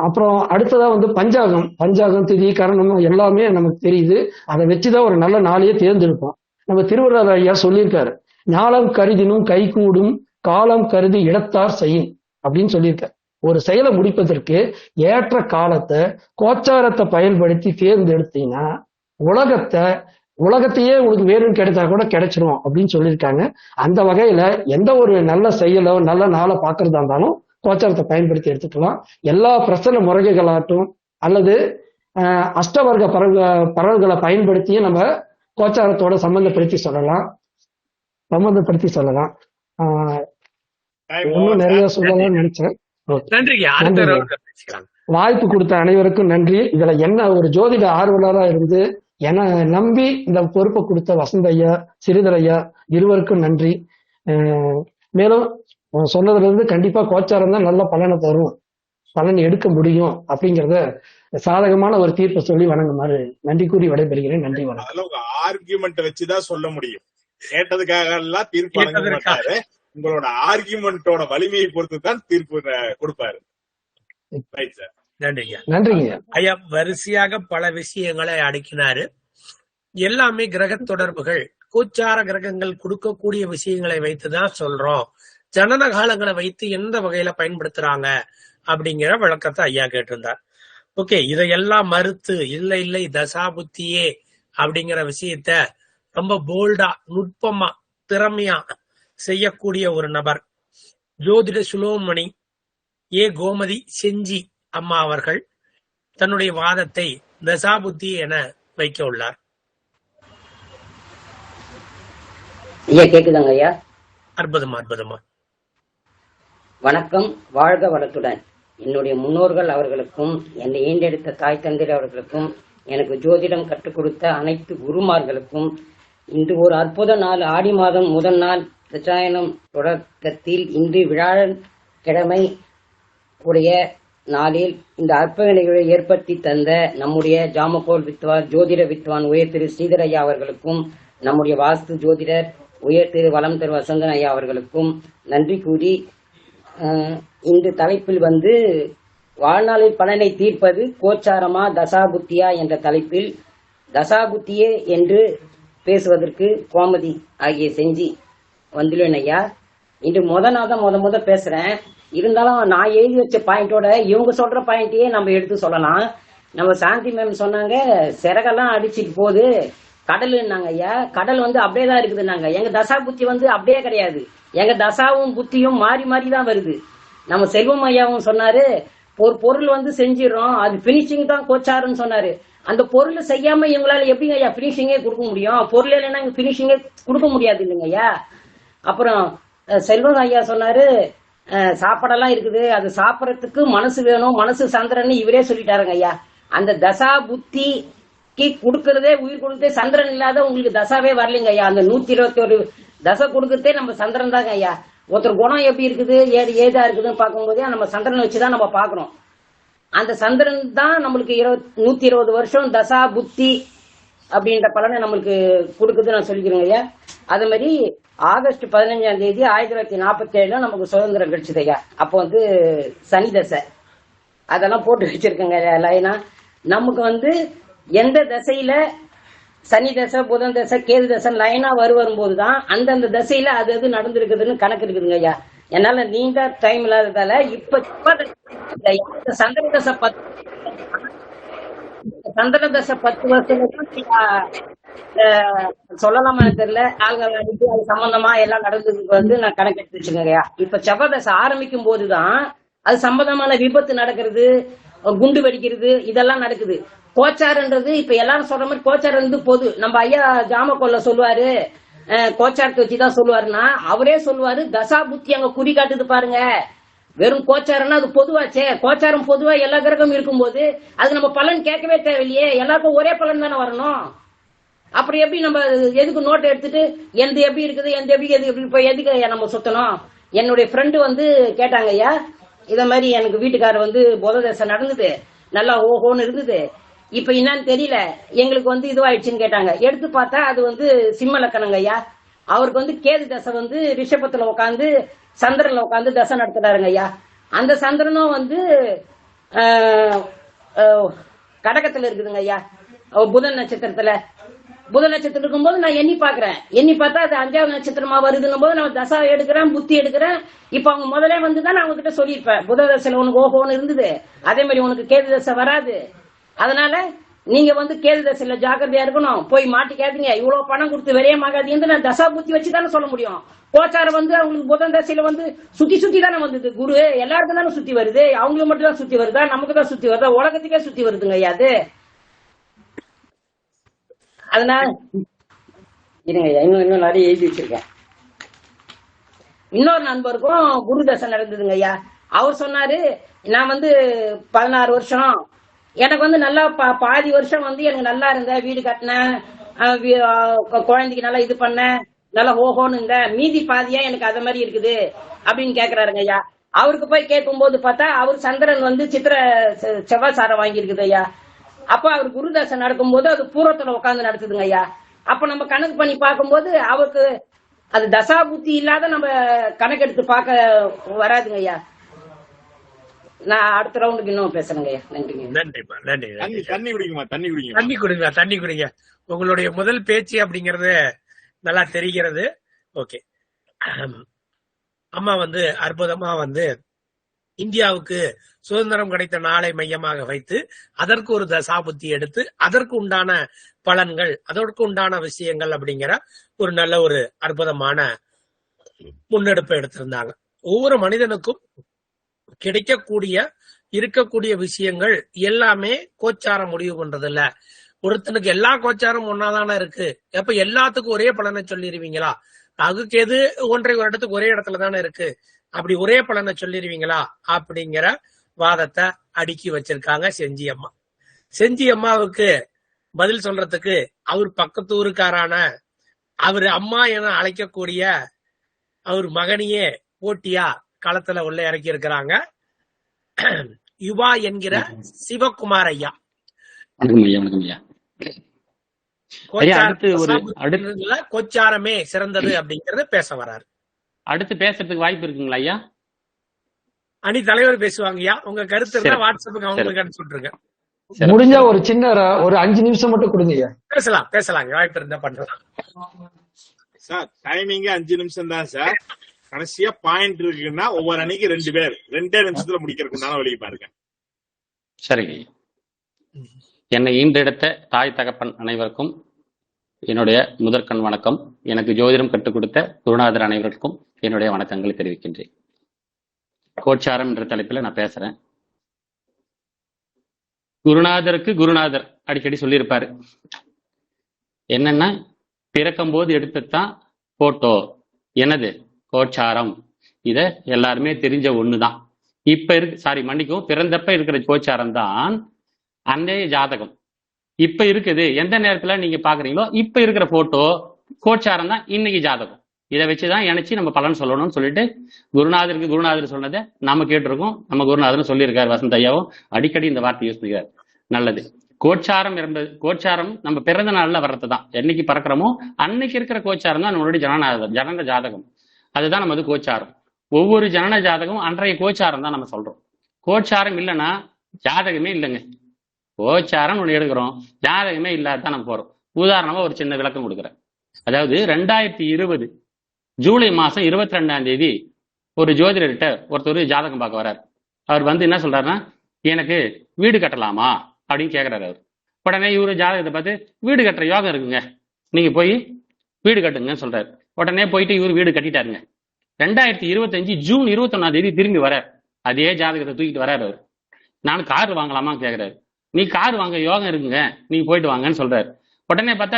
[SPEAKER 8] அப்புறம் அடுத்ததா வந்து பஞ்சாகம் திதி கரணம் எல்லாமே நமக்கு தெரியுது. அதை வச்சுதான் ஒரு நல்ல நாளையே தேர்ந்தெடுப்போம். நம்ம திருவள்ளுவர் ஐயா சொல்லியிருக்காரு, ஞாலம் கருதினும் கைகூடும் காலம் கருதி இடத்தார் செய்யும் அப்படின்னு சொல்லியிருக்காரு. ஒரு செயலை முடிப்பதற்கு ஏற்ற காலத்தை கோச்சாரத்தை பயன்படுத்தி தேர்ந்தெடுத்தீங்கன்னா உலகத்தையே உங்களுக்கு வேணும் கிடைத்தா கூட கிடைச்சிரும் அப்படின்னு சொல்லியிருக்காங்க. அந்த வகையில எந்த ஒரு நல்ல செயலோ நல்ல நாளை பார்க்கறதா இருந்தாலும் கோச்சாரத்தை பயன்படுத்தி எடுத்துக்கலாம். எல்லா பிரசன முறைகளாட்டும் அல்லது அஷ்டவர்க்க பரவல்களை பயன்படுத்தியும் நம்ம கோச்சாரத்தோட சம்பந்தப்படுத்தி சொல்லலாம். இன்னும் நிறைய சொல்லலாம்னு நினைச்சேன். வாய்ப்பு கொடுத்த அனைவருக்கும் நன்றி. இதுல என்ன ஒரு ஜோதிட ஆர்வலரா இருந்து என நம்பி இந்த பொறுப்பை கொடுத்த வசந்த ஐயா, சிறிதர் ஐயா இருவருக்கும் நன்றி. மேலும் சொன்னதுல இருந்து கண்டிப்பா கோச்சாரம் தான் நல்ல பலனை தரும், பலன் எடுக்க முடியும் அப்படிங்கறத சாதகமான ஒரு தீர்ப்பை சொல்லி வணங்குமாறு நன்றி கூறி விடைபெறுகிறேன். நன்றி, வணக்கம்.
[SPEAKER 2] ஆர்கியூமெண்ட் வச்சுதான் சொல்ல முடியும். கேட்டதுக்காக எல்லாம் தீர்ப்பு வழங்க மாட்டாரு. உங்களோட ஆர்கியூமெண்டோட வலிமையை பொறுத்து தான் தீர்ப்பு கொடுப்பாரு.
[SPEAKER 8] நன்றிங்க
[SPEAKER 5] ஐயா. வரிசையாக பல விஷயங்களை அடக்கினாரு. எல்லாமே கிரக தொடர்புகள், கோச்சார கிரகங்கள் கொடுக்கக்கூடிய விஷயங்களை வைத்துதான் சொல்றோம். ஜனன காலங்களை வைத்து எந்த வகையில பயன்படுத்துறாங்க அப்படிங்கிற விளக்கத்தை ஐயா கேட்டிருந்தார். ஓகே, இதையெல்லாம் மறுத்து இல்லை தசா புத்தியே அப்படிங்கிற விஷயத்த ரொம்ப போல்டா, நுட்பமா, திறமையா செய்யக்கூடிய ஒரு நபர் ஜோதிட சுலோமணி ஏ கோமதி செஞ்சி அம்மா அவர்கள் தன்னுடைய வாதத்தை தசாபுத்தி என வைக்க உள்ளார்.
[SPEAKER 9] ஐயா கேக்குதாங்க ஐயா?
[SPEAKER 5] அற்புதமா.
[SPEAKER 9] வணக்கம், வாழ்க வளத்துடன். என்னுடைய முன்னோர்கள் அவர்களுக்கும், என்னை ஈண்டெடுத்த தாய் தந்தையர் அவர்களுக்கும், எனக்கு ஜோதிடம் கற்றுக் கொடுத்த அனைத்து குருமார்களுக்கும் இன்று ஒரு அற்புத நாள், ஆடி மாதம் முதல் நாள் தட்சாயணம் தொடக்கத்தில் இன்று வியாழக்கிழமை உடைய நாளில் இந்த அற்புத நிகழ்வை ஏற்படுத்தி தந்த நம்முடைய ஜாமக்கோல் வித்வான், ஜோதிட வித்வான் உயர் திரு ஸ்ரீதர் ஐயா அவர்களுக்கும், நம்முடைய வாஸ்து ஜோதிடர் உயர் திரு வலம் திரு வசந்தன் ஐயா அவர்களுக்கும் நன்றி கூறி, இந்த தலைப்பில் வந்து வாழ்நாளில் பலனை தீர்ப்பது கோச்சாரமா தசாபுத்தியா என்ற தலைப்பில் தசாபுத்தியே என்று பேசுவதற்கு கோமதி ஆகிய செஞ்சி வந்துள்ளேன் ஐயா. இன்று முத பேசுறேன். இருந்தாலும் நான் எழுதி வச்ச பாயிண்டோட இவங்க சொல்ற பாயிண்டையே நம்ம எடுத்து சொல்லலாம். நம்ம சாந்தி மேம் சொன்னாங்க சிறகெல்லாம் அடிச்சுட்டு போகுது கடலுன்னாங்க ஐயா. கடல் வந்து அப்படியே தான் இருக்குதுன்னாங்க. எங்க தசா புத்தி வந்து அப்படியே கிடையாது. எங்க தசாவும் புத்தியும் மாறி மாறி தான் வருது. நம்ம செல்வம் ஐயாவும் சொன்னாரு, ஒரு பொருள் வந்து செஞ்சிடறோம், அது பினிஷிங் தான் கோச்சாருன்னு சொன்னாரு. அந்த பொருள் செய்யாம இவங்களால எப்படிங்க ஐயா பினிஷிங்கே கொடுக்க முடியும்? பொருள் இல்லைன்னா பினிஷிங்கே கொடுக்க முடியாது இல்லைங்க ஐயா. அப்புறம் செல்வம் ஐயா சொன்னாரு, சாப்பாடெல்லாம் இருக்குது, அது சாப்பிடறதுக்கு மனசு வேணும், மனசு சந்திரன் இவரே சொல்லிட்டாருங்க ஐயா. அந்த தசா புத்திக்கு கொடுக்கறதே, உயிர் கொடுத்தே சந்திரன் இல்லாத உங்களுக்கு தசாவே வரலைங்க ஐயா. அந்த 121 தசை கொடுக்கறதே நம்ம சந்திரன் தாங்க ஐயா. ஒருத்தர் குணம் எப்படி இருக்குது, ஏதா இருக்குதுன்னு பார்க்கும்போதே நம்ம சந்திரன் வச்சுதான் நம்ம பாக்குறோம். அந்த சந்திரன் தான் நம்மளுக்கு 120 வருஷம் தசா புத்தி அப்படின்ற பலனை நம்மளுக்கு கொடுக்குது நான் சொல்லிக்கிறேங்க ஐயா. அதே மாதிரி ஆகஸ்ட் 15ஆம் தேதி 1947 நமக்கு சுதந்திரம் கிடைச்சது ஐயா. அப்போ வந்து சனி தசை அதெல்லாம் போட்டு வச்சிருக்கேங்க லைனா. நமக்கு வந்து எந்த தசையில சனி தசை, புதன் தசை, கேது தசை லைனா வரும்போதுதான் அந்தந்த தசையில அது நடந்திருக்குதுன்னு கணக்கு இருக்குதுங்க ஐயா. என்னால நீண்ட டைம் இல்லாததால இப்ப சந்திர தசை 10 வருஷம் சொல்லலாமா தெரியல. ஆளுங்க அடித்து அது சம்பந்தமா எல்லாம் நடந்ததுக்கு வந்து நான் கணக்கெடுத்து வச்சுக்கோங்க. இப்ப செவ்வாய் தசை ஆரம்பிக்கும் போதுதான் அது சம்பந்தமான விபத்து நடக்கிறது, குண்டு வெடிக்கிறது, இதெல்லாம் நடக்குது. கோச்சாரன்றது இப்ப எல்லாரும் சொல்ற மாதிரி கோச்சாரம் வந்து பொது. நம்ம ஐயா ஜாமக்கோல்ல சொல்லுவாரு, கோச்சாரத்தை வச்சுதான் சொல்லுவாருன்னா அவரே சொல்லுவாரு, தசா புத்தி அங்க குறி காட்டுது பாருங்க, வெறும் கோச்சாரம்னா அது பொதுவாச்சே. கோச்சாரம் பொதுவா எல்லா கிரகமும் இருக்கும்போது அது நம்ம பலன் கேட்கவே தேவையில்லையே, எல்லாருக்கும் ஒரே பலன் தானே வரணும். அப்படி எப்படி நம்ம எதுக்கு நோட்டை எடுத்துட்டு எந்த எப்படி இருக்குது எந்த எப்படி எதுக்கு இப்ப எதுக்கு நம்ம சுத்தணும்? என்னுடைய ஃப்ரெண்டு வந்து கேட்டாங்க, ஐயா இத மாதிரி எனக்கு வீட்டுக்காரர் வந்து புத தசை நடந்தது, நல்லா ஓஹோன்னு இருந்தது, இப்ப என்னன்னு தெரியல, எங்களுக்கு வந்து இதுவாயிடுச்சுன்னு கேட்டாங்க. எடுத்து பார்த்தா அது வந்து சிம்ம லக்கணங்க ஐயா. அவருக்கு வந்து கேது தசை வந்து ரிஷபத்துல உட்காந்து சந்திரன்ல உட்காந்து தசை நடத்துறாருங்க ஐயா. அந்த சந்திரனும் வந்து கடகத்துல இருக்குதுங்க ஐயா, புதன் நட்சத்திரத்துல. புதன் நட்சத்திரம் இருக்கும்போது நான் எண்ணி பாக்குறேன், எண்ணி பார்த்தா அது 5வது நட்சத்திரமா வருதுன்னும் போது நான் தசா எடுக்கிறேன், புத்தி எடுக்கிறேன். இப்ப அவங்க முதலே வந்துதான் நான் அவங்க கிட்ட சொல்லியிருப்பேன், புத தசையில உனக்கு ஓஹோன்னு இருந்தது, அதே மாதிரி உனக்கு கேது தசை வராது, அதனால நீங்க வந்து கேது தசையில ஜாக்கிரதையா இருக்கணும், போய் மாட்டிக்காதீங்க, இவ்வளவு பணம் கொடுத்து விரையமாகாதீங்கன்னு நான் தசா புத்தி வச்சுதானே சொல்ல முடியும். கோச்சாரம் வந்து அவங்களுக்கு புதன் தசையில வந்து சுத்தி சுத்தி தானே வந்தது, குரு எல்லாருக்கும் தானே சுத்தி வருது, அவங்களுக்கு மட்டும் தான் சுத்தி வருதா, நமக்கு தான் சுத்தி வருதா, உலகத்துக்கே சுத்தி வருதுங்க ஐயா அது. அதனால இருங்க ஐயா, இன்னும் நிறைய எழுதி வச்சிருக்கேன். இன்னொரு நண்பருக்கும் குரு தசை நடந்ததுங்க ஐயா. அவர் சொன்னாரு, நான் வந்து 16 வருஷம் எனக்கு வந்து நல்லா பாதி வருஷம் வந்து எனக்கு நல்லா இருந்தேன், வீடு கட்டினேன், குழந்தைக்கு நல்லா இது பண்ணேன், நல்லா ஓஹோன்னு இருந்தேன், மீதி பாதியா எனக்கு அத மாதிரி இருக்குது அப்படின்னு கேக்குறாருங்க ஐயா. அவருக்கு போய் கேட்கும் போது பார்த்தா அவர் சந்திரன் வந்து சித்திர செவ்வாய் சாரம் வாங்கி இருக்குது ஐயா. அப்ப அவர் குருதசை நடக்கும்போது அது பூர்வத்துல உட்காந்து நடத்துதுங்க ஐயா. அப்ப நம்ம கணக்கு பண்ணி பார்க்கும்போது அவருக்கு அது தசா புத்தி இல்லாத நம்ம கணக்கெடுத்து பார்க்க வராதுங்க ஐயா. நான் அடுத்த ரவுண்டுக்கு இன்னும் பேசுறேங்க ஐயா. நன்றிங்க.
[SPEAKER 5] நன்றிப்பா, நன்றி.
[SPEAKER 2] தண்ணி குடிக்குமா? தண்ணி குடிங்க,
[SPEAKER 5] தண்ணி குடிங்க, தண்ணி குடிங்க. உங்களுடைய முதல் பேச்சு அப்படிங்கறது நல்லா தெரிகிறது. ஓகே, அம்மா வந்து அற்புதமா வந்து இந்தியாவுக்கு சுதந்திரம் கிடைத்த நாளை மையமாக வைத்து அதற்கு ஒரு தசாபுத்தி எடுத்து அதற்கு உண்டான பலன்கள், அதற்கு உண்டான விஷயங்கள் அப்படிங்கிற ஒரு நல்ல ஒரு அற்புதமான முன்னெடுப்பை எடுத்திருந்தாங்க. ஒவ்வொரு மனிதனுக்கும் கிடைக்கக்கூடிய இருக்கக்கூடிய விஷயங்கள் எல்லாமே கோச்சாரம் முடிவு பண்றது இல்ல. ஒருத்தனுக்கு எல்லா கோச்சாரம் ஒன்னாதானே இருக்கு, எப்ப எல்லாத்துக்கும் ஒரே பலனை சொல்லிடுவீங்களா? அதுக்கு எது ஒன்றை ஒரு இடத்துக்கு ஒரே இடத்துல தானே இருக்கு, அப்படி ஒரே பலனை சொல்லிடுவீங்களா அப்படிங்கிற வாதத்தை அடுக்கி வச்சிருக்காங்க செஞ்சி அம்மா. செஞ்சி அம்மாவுக்கு பதில் சொல்றதுக்கு அவர் பக்கத்து ஊருக்காரான அவர் அம்மா என அழைக்கக்கூடிய அவர் மகனையே போட்டியா களத்துல உள்ள இறக்கி இருக்கிறாங்க. யுவா என்கிற சிவகுமார் ஐயா. கோச்சாரமே சிறந்தது அப்படிங்கறது பேச வராரு.
[SPEAKER 10] அடுத்து பேசுறதுக்கு வாய்ப்பு இருக்குங்களா ஐயா?
[SPEAKER 5] அணி தலைவர் பேசுவாங்க ஐயா. உங்க கருத்து இருந்தா வாட்ஸ்அப்புக்கு அவங்களுக்கு அனுப்பிச்சு விட்டுருங்க.
[SPEAKER 8] முடிஞ்சா ஒரு சின்ன ஒரு 5 நிமிஷம் மட்டும் கொடுங்க ஐயா.
[SPEAKER 5] பேசலாம் வாய்ப்பு இருந்தா பண்றலாம்
[SPEAKER 2] சார். டைமிங் 5 நிமிஷம் தான் சார். கடைசியா பாயிண்ட் இருக்குன்னா ஒவ்வொரு அணிக்கு 2 பேர் 2 நிமிஷத்துல முடிக்கிறதுக்கு வழி பாருங்க.
[SPEAKER 10] சரிங்க. என்னை ஈன்றெடுத்த தாய் தகப்பன் அனைவருக்கும் என்னுடைய முதற்கண் வணக்கம். எனக்கு ஜோதிடம் கற்றுக் கொடுத்த குருநாதர் அனைவருக்கும் என்னுடைய வணக்கங்களை தெரிவிக்கின்றேன். கோச்சாரம் என்ற தலைப்பில் நான் பேசுறேன். குருநாதருக்கு குருநாதர் அடிக்கடி சொல்லியிருப்பாரு, என்னன்னா பிறக்கும் போது எடுத்துத்தான் போட்டோ, என்னது கோச்சாரம். இத எல்லாருமே தெரிஞ்ச ஒண்ணுதான். இப்ப மன்னிக்கும், பிறந்தப்ப இருக்கிற கோச்சாரம் தான் அன்றைய ஜாதகம். இப்ப இருக்குது எந்த நேரத்துல நீங்க பாக்குறீங்களோ இப்ப இருக்கிற போட்டோ கோச்சாரம் தான் இன்னைக்கு ஜாதகம். இதை வச்சுதான் இணைச்சு நம்ம பலன் சொல்லணும்னு சொல்லிட்டு குருநாதருக்கு குருநாதர் சொன்னதை நாம கேட்டிருக்கோம். நம்ம குருநாதரும் சொல்லியிருக்காரு, வசந்த் ஐயாவும் அடிக்கடி இந்த வார்த்தை யூஸ் பண்ணிக்கிறார். நல்லது. கோச்சாரம் என்பது, கோச்சாரம் நம்ம பிறந்த நாள்ல வர்றதுதான். என்னைக்கு பறக்கிறோமோ அன்னைக்கு இருக்கிற கோச்சாரம் தான் நம்மளுடைய ஜனன ஜாதகம். அதுதான் நமது கோச்சாரம். ஒவ்வொரு ஜனன ஜாதகம் அன்றைய கோச்சாரம் தான் நம்ம சொல்றோம். கோச்சாரம் இல்லைன்னா ஜாதகமே இல்லைங்க. கோச்சாரம் ஒண்ணு எடுக்கிறோம், ஜாதகமே இல்லாதான் நம்ம போறோம். உதாரணமா ஒரு சின்ன விளக்கம் கொடுக்குறேன். அதாவது 2020 ஜூலை மாசம் 22ஆம் தேதி ஒரு ஜோதிடர்கிட்ட ஒருத்தர் ஜாதகம் பார்க்க வர்றாரு. அவர் வந்து என்ன சொல்றாருன்னா, எனக்கு வீடு கட்டலாமா அப்படின்னு கேட்கிறாரு. அவர் உடனே இவரு ஜாதகத்தை பார்த்து வீடு கட்டுற யோகம் இருக்குங்க, நீங்க போய் வீடு கட்டுங்கன்னு சொல்றாரு. உடனே போயிட்டு இவர் வீடு கட்டிட்டாருங்க. 2025 ஜூன் 21ஆம் தேதி திரும்பி வர்றார். அதே ஜாதகத்தை தூக்கிட்டு வர்றாரு. அவர் நான் கார் வாங்கலாமா கேட்கிறாரு. நீ கார் வாங்க யோகம் இருக்குங்க, நீங்க போயிட்டு வாங்கன்னு சொல்றாரு. உடனே பார்த்தா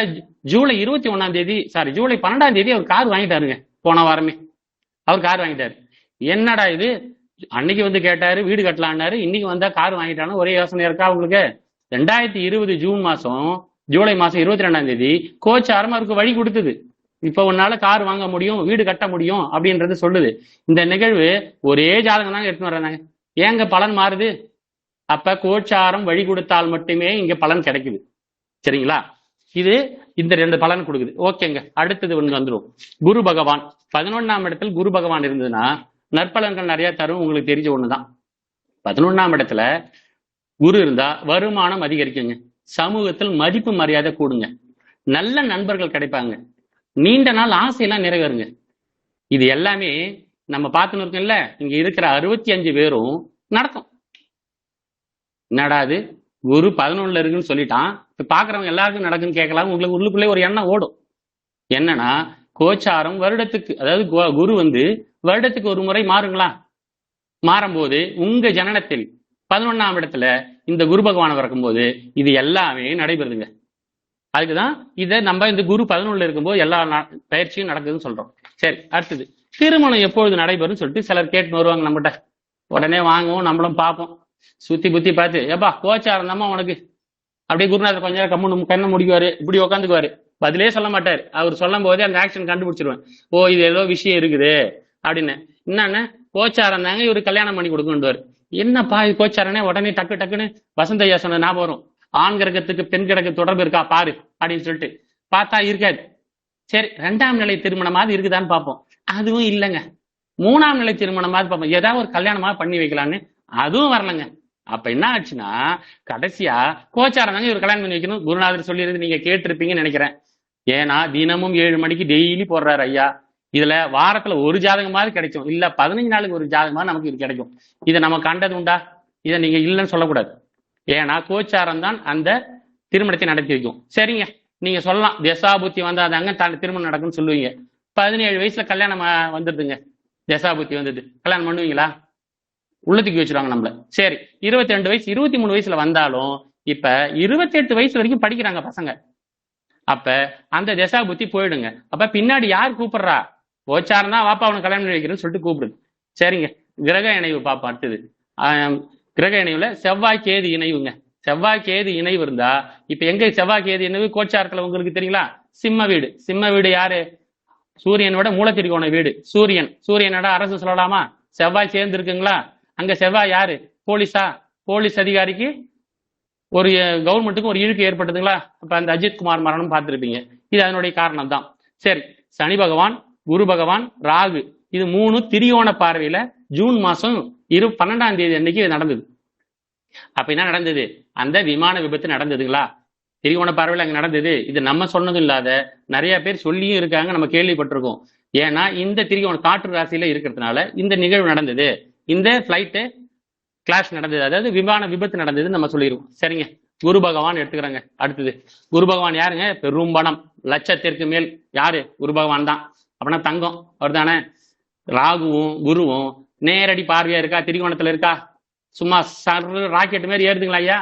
[SPEAKER 10] ஜூலை 21ஆம் தேதி ஜூலை 12ஆம் தேதி அவர் கார் வாங்கிட்டாருங்க. போன வாரமே அவர் கார் வாங்கிட்டாரு. என்னடா இது, அன்னைக்கு வந்து கேட்டாரு வீடு கட்டலான்னாரு, இன்னைக்கு வந்தா கார் வாங்கிட்டாலும் ஒரே யோசனை இருக்கா உங்களுக்கு? 2020 ஜூன் மாசம் ஜூலை மாசம் 22ஆம் தேதி கோச்சாரம் அவருக்கு வழி கொடுத்தது. இப்ப உன்னால கார் வாங்க முடியும், வீடு கட்ட முடியும் அப்படின்றது சொல்லுது. இந்த நிகழ்வு ஒரே ஜாதகம் தாங்க எடுத்துன்னு வர்றாங்க. ஏங்க பலன் மாறுது? அப்ப கோச்சாரம் வழி கொடுத்தால் மட்டுமே இங்க பலன் கிடைக்குது. சரிங்களா? இது இந்த 2 பலன் கொடுக்குது. ஓகேங்க. அடுத்தது ஒண்ணு வந்துடும். குரு பகவான் 11ஆம் இடத்துல குரு பகவான் இருந்ததுன்னா நற்பலன்கள் நிறைய தரும். உங்களுக்கு தெரிஞ்ச ஒண்ணுதான். 11ஆம் இடத்துல குரு இருந்தா வருமானம் அதிகரிக்குங்க, சமூகத்தில் மதிப்பு மரியாதை கூடுங்க, நல்ல நண்பர்கள் கிடைப்பாங்க, நீண்ட நாள் ஆசையெல்லாம் நிறைவேறுங்க. இது எல்லாமே நம்ம பார்த்துன்னு இருக்கோம்ல, இங்க இருக்கிற 65 பேரும் நடக்கும். என்னடாது குரு 11ல இருக்குன்னு சொல்லிட்டான், இப்ப பாக்குறவங்க எல்லாருக்கும் நடக்குன்னு கேட்கலாம். உங்களுக்கு உள்ளுக்குள்ளே ஒரு எண்ணம் ஓடும். என்னன்னா கோச்சாரம் வருடத்துக்கு, அதாவது குரு வந்து வருடத்துக்கு ஒரு முறை மாறுங்களா? மாறும்போது உங்க ஜனனத்தில் 11ஆம் இடத்துல இந்த குரு பகவான் இருக்கும்போது இது எல்லாமே நடைபெறுதுங்க. அதுக்குதான் இதை நம்ம இந்த குரு 11ல இருக்கும்போது எல்லா பயிற்சியும் நடக்குதுன்னு சொல்றோம். சரி, அடுத்தது திருமணம் எப்பொழுது நடைபெறும் சொல்லிட்டு சிலர் கேட்டு வருவாங்க நம்மகிட்ட. உடனே வாங்குவோம், நம்மளும் பார்ப்போம், சுத்தி புத்தி பார்த்து, ஏப்பா கோச்சாரம் தாம்மா உனக்கு. அப்படியே குருநாதர் கொஞ்ச நேரம் கம்மு கண்ணை முடிக்குவாரு, இப்படி உட்காந்துக்குவாரு, பதிலே சொல்ல மாட்டாரு. அவர் சொல்லும் போதே அந்த ஆக்ஷன் கண்டுபிடிச்சிருவேன். ஓ இது ஏதோ விஷயம் இருக்குது அப்படின்னு. என்னன்னு கோச்சாரம் தாங்க இவரு கல்யாணம் பண்ணி கொடுக்குன்றாரு. என்னப்பா இது கோச்சாரனே? உடனே டக்கு டக்குன்னு வசந்த ஐயா சொன்ன ஞாபகம் வரும். ஆண் கிரகத்துக்கு பெண் கிரக தொடர்பு இருக்கா பாரு அப்படின்னு சொல்லிட்டு பார்த்தா இருக்காது. சரி, 2ஆம் நிலை திருமணமாவது இருக்குதான்னு பார்ப்போம், அதுவும் இல்லைங்க. 3ஆம் நிலை திருமணமாவது பார்ப்போம், ஏதாவது ஒரு கல்யாணமா பண்ணி வைக்கலான்னு, அதுவும் வரலங்க. அப்ப என்ன ஆச்சுன்னா கடைசியா கோச்சாரம் தாங்க இவர் கல்யாணம் பண்ணி வைக்கணும் குருநாதர் சொல்லியிருந்து நீங்க கேட்டிருப்பீங்கன்னு நினைக்கிறேன். ஏன்னா தினமும் 7 மணிக்கு டெய்லி போடுறாரு ஐயா. இதுல வாரத்துல ஒரு ஜாதகமாவது கிடைக்கும், இல்ல 15 நாளுக்கு ஒரு ஜாதகமாவது நமக்கு இது கிடைக்கும். இதை நம்ம கண்டது உண்டா? இதை நீங்க இல்லைன்னு சொல்லக்கூடாது. ஏன்னா கோச்சாரம் தான் அந்த திருமணத்தை நடத்தி வைக்கும். சரிங்க, நீங்க சொல்லலாம் தசாபுத்தி வந்தாதாங்க திருமணம் நடக்கும்னு சொல்லுவீங்க. 17 வயசுல கல்யாணம் வந்துடுதுங்க, தசாபுத்தி வந்தது, கல்யாணம் பண்ணுவீங்களா? உள்ளத்துக்கு வச்சிருவாங்க நம்மள. சரி, 22 வயசு 23 வயசுல வந்தாலும் இப்ப 28 வயசு வரைக்கும் படிக்கிறாங்க பசங்க. அப்ப அந்த தசா புத்தி போயிடுங்க. அப்ப பின்னாடி யார் கூப்பிடுறா? கோச்சாரம் தான் வாப்பா அவனை கல்யாணம் பண்ணி வைக்கிறேன்னு சொல்லிட்டு கூப்பிடுது. சரிங்க, கிரக இணைவு பாப்பா. அடுத்தது கிரக இணைவுல செவ்வாய் கேது இணைவுங்க. செவ்வாய் கேது இணைவு இருந்தா இப்ப எங்க செவ்வாய் கேது இணைவு கோச்சாரத்துல உங்களுக்கு தெரியுங்களா? சிம்ம வீடு. சிம்ம வீடு யாரு? சூரியனோட மூலத்திரிகோண வீடு. சூரியனோட அரசு சொல்லலாமா? செவ்வாய் சேர்ந்து இருக்குங்களா? அங்க செவ்வாய் யாரு? போலீஸா? போலீஸ் அதிகாரிக்கு ஒரு கவர்மெண்ட்டுக்கு ஒரு இழுக்கு ஏற்பட்டதுங்களா? அப்ப அந்த அஜித் குமார் மரணம் பார்த்திருப்பீங்க. இது அதனுடைய காரணம் தான். சரி, சனி பகவான், குரு பகவான், ராகு, இது 3 திரியோண பார்வையில ஜூன் மாசம் 12ஆம் தேதி அன்னைக்கு நடந்தது. அப்ப என்ன நடந்தது? அந்த விமான விபத்து நடந்ததுங்களா? திரிகோண பார்வையில் அங்க நடந்தது. இது நம்ம சொன்னதும் இல்லாத நிறைய பேர் சொல்லியும் இருக்காங்க, நம்ம கேள்விப்பட்டிருக்கோம். ஏன்னா இந்த திரிகோண காற்று ராசியில இருக்கிறதுனால இந்த நிகழ்வு நடந்தது, இந்த பிளைட்டு கிளாஷ் நடந்தது, அதாவது விமான விபத்து நடந்ததுன்னு நம்ம சொல்லிடுவோம். சரிங்க, குரு பகவான் எடுத்துக்கிறாங்க. அடுத்தது குரு பகவான் யாருங்க? பெரும் பணம், லட்சத்திற்கு மேல். யாரு? குரு பகவான் தான். அப்படின்னா தங்கம் அவர் தானே. ராகுவும் குருவும் நேரடி பார்வையா இருக்கா? திரிகோணத்துல இருக்கா? சும்மா ராக்கெட் மாதிரி ஏறுதுங்களா ஐயா?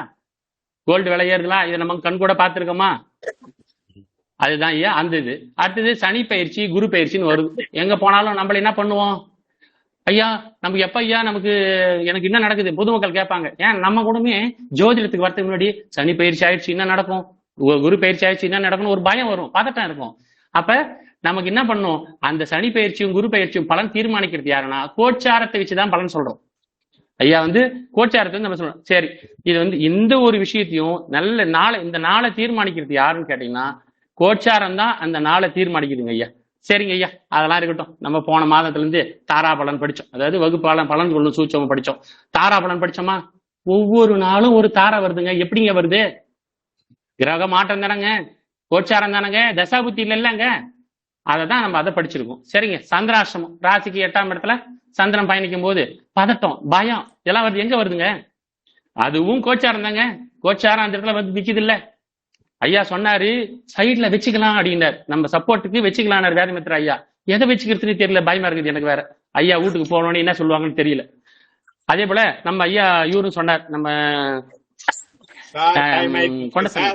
[SPEAKER 10] கோல்டு விலை ஏறுதுங்களா? இதை நம்ம கண் கூட பார்த்துருக்கோமா? அதுதான் ஐயா அந்த இது. அடுத்தது சனி பயிற்சி, குரு பயிற்சின்னு வருது. எங்க போனாலும் நம்மள என்ன பண்ணுவோம்? ஐயா நமக்கு எப்ப ஐயா நமக்கு எனக்கு என்ன நடக்குது பொதுமக்கள் கேட்பாங்க. ஏன் நம்ம கூடமே ஜோதிடத்துக்கு வரதுக்கு முன்னாடி சனி பயிற்சி ஆயிடுச்சு என்ன நடக்கும், குரு பயிற்சி ஆயிடுச்சு என்ன நடக்கும்னு ஒரு பயம் வரும், பதட்டம் இருக்கும். அப்ப நமக்கு என்ன பண்ணும்? அந்த சனி பயிற்சியும் குரு பயிற்சியும் பலன் தீர்மானிக்கிறது யாருன்னா கோச்சாரத்தை வச்சுதான் பலன் சொல்றோம். ஐயா வந்து கோச்சாரத்தை நம்ம சொல்றோம். சரி, இது வந்து இந்த ஒரு விஷயத்தையும் நல்ல நாளை, இந்த நாளை தீர்மானிக்கிறது யாருன்னு கேட்டீங்கன்னா கோச்சாரம் தான் அந்த நாளை தீர்மானிக்குதுங்க ஐயா. சரிங்க ஐயா, அதெல்லாம் இருக்கட்டும். நம்ம போன மாதத்துல இருந்து தாரா பலன் படிச்சோம், அதாவது வகுப்பாளன் பலன் கொள்ளும் சூட்சமம் படிச்சோம். தாரா பலன் படிச்சோமா? ஒவ்வொரு நாளும் ஒரு தாரா வருதுங்க. எப்படிங்க வருது? கிரக மாற்றம் தானங்க, கோச்சாரம் தானங்க, தசாபுத்தி இல்லைங்க. அதைதான் நம்ம அதை படிச்சிருக்கோம். சரிங்க, சந்திராசிரமம் ராசிக்கு 8ஆம் இடத்துல சந்திரன் பயணிக்கும் போது பதட்டம், பயம் இதெல்லாம் வருது. எங்க வருதுங்க? அதுவும் கோச்சாரம் தாங்க. கோச்சாரம் அந்த இடத்துல வந்து நிக்குது இல்ல. ஐயா சொன்னாரு சைட்ல வச்சுக்கலாம் அப்படின்னாரு, நம்ம சப்போர்ட்டுக்கு வச்சுக்கலாம் வேதமித்திர ஐயா. எதை வச்சுக்கிறதுன்னு தெரியல, பயமா இருக்குது எனக்கு வேற. ஐயா வீட்டுக்கு போனோன்னு என்ன சொல்லுவாங்கன்னு தெரியல. அதே போல நம்ம ஐயா இவரும் சொன்னார், நம்ம கொண்டசாமி.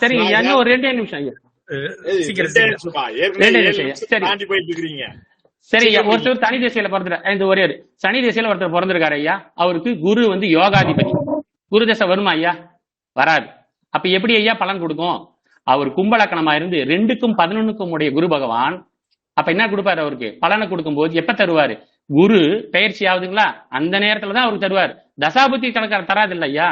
[SPEAKER 10] சரிங்க ஐயா, இன்னும் ஒரு 2 நிமிஷம் ஐயா. சரி, சரி ஐயா,
[SPEAKER 5] செய்ய முடியும்.
[SPEAKER 10] ஒருத்தர் தனி திசையில பிறந்துட்டார். இந்த ஒரே சனி திசையில ஒருத்தர் பிறந்திருக்காரு ஐயா. அவருக்கு குரு வந்து யோகாதிபதி. குரு தசை வருமா ஐயா? வராது. அப்ப எப்படி ஐயா பலன் கொடுக்கும்? அவர் கும்பலக்கணமா இருந்து 2க்கும் 11க்கும் உடைய குரு பகவான் அப்ப என்ன கொடுப்பாரு? அவருக்கு பலனை கொடுக்கும் போது எப்ப தருவாரு? குரு பயிற்சி ஆகுதுங்களா, அந்த நேரத்துலதான் அவருக்கு தருவார். தசாபுத்தி கணக்கார தராது இல்ல ஐயா.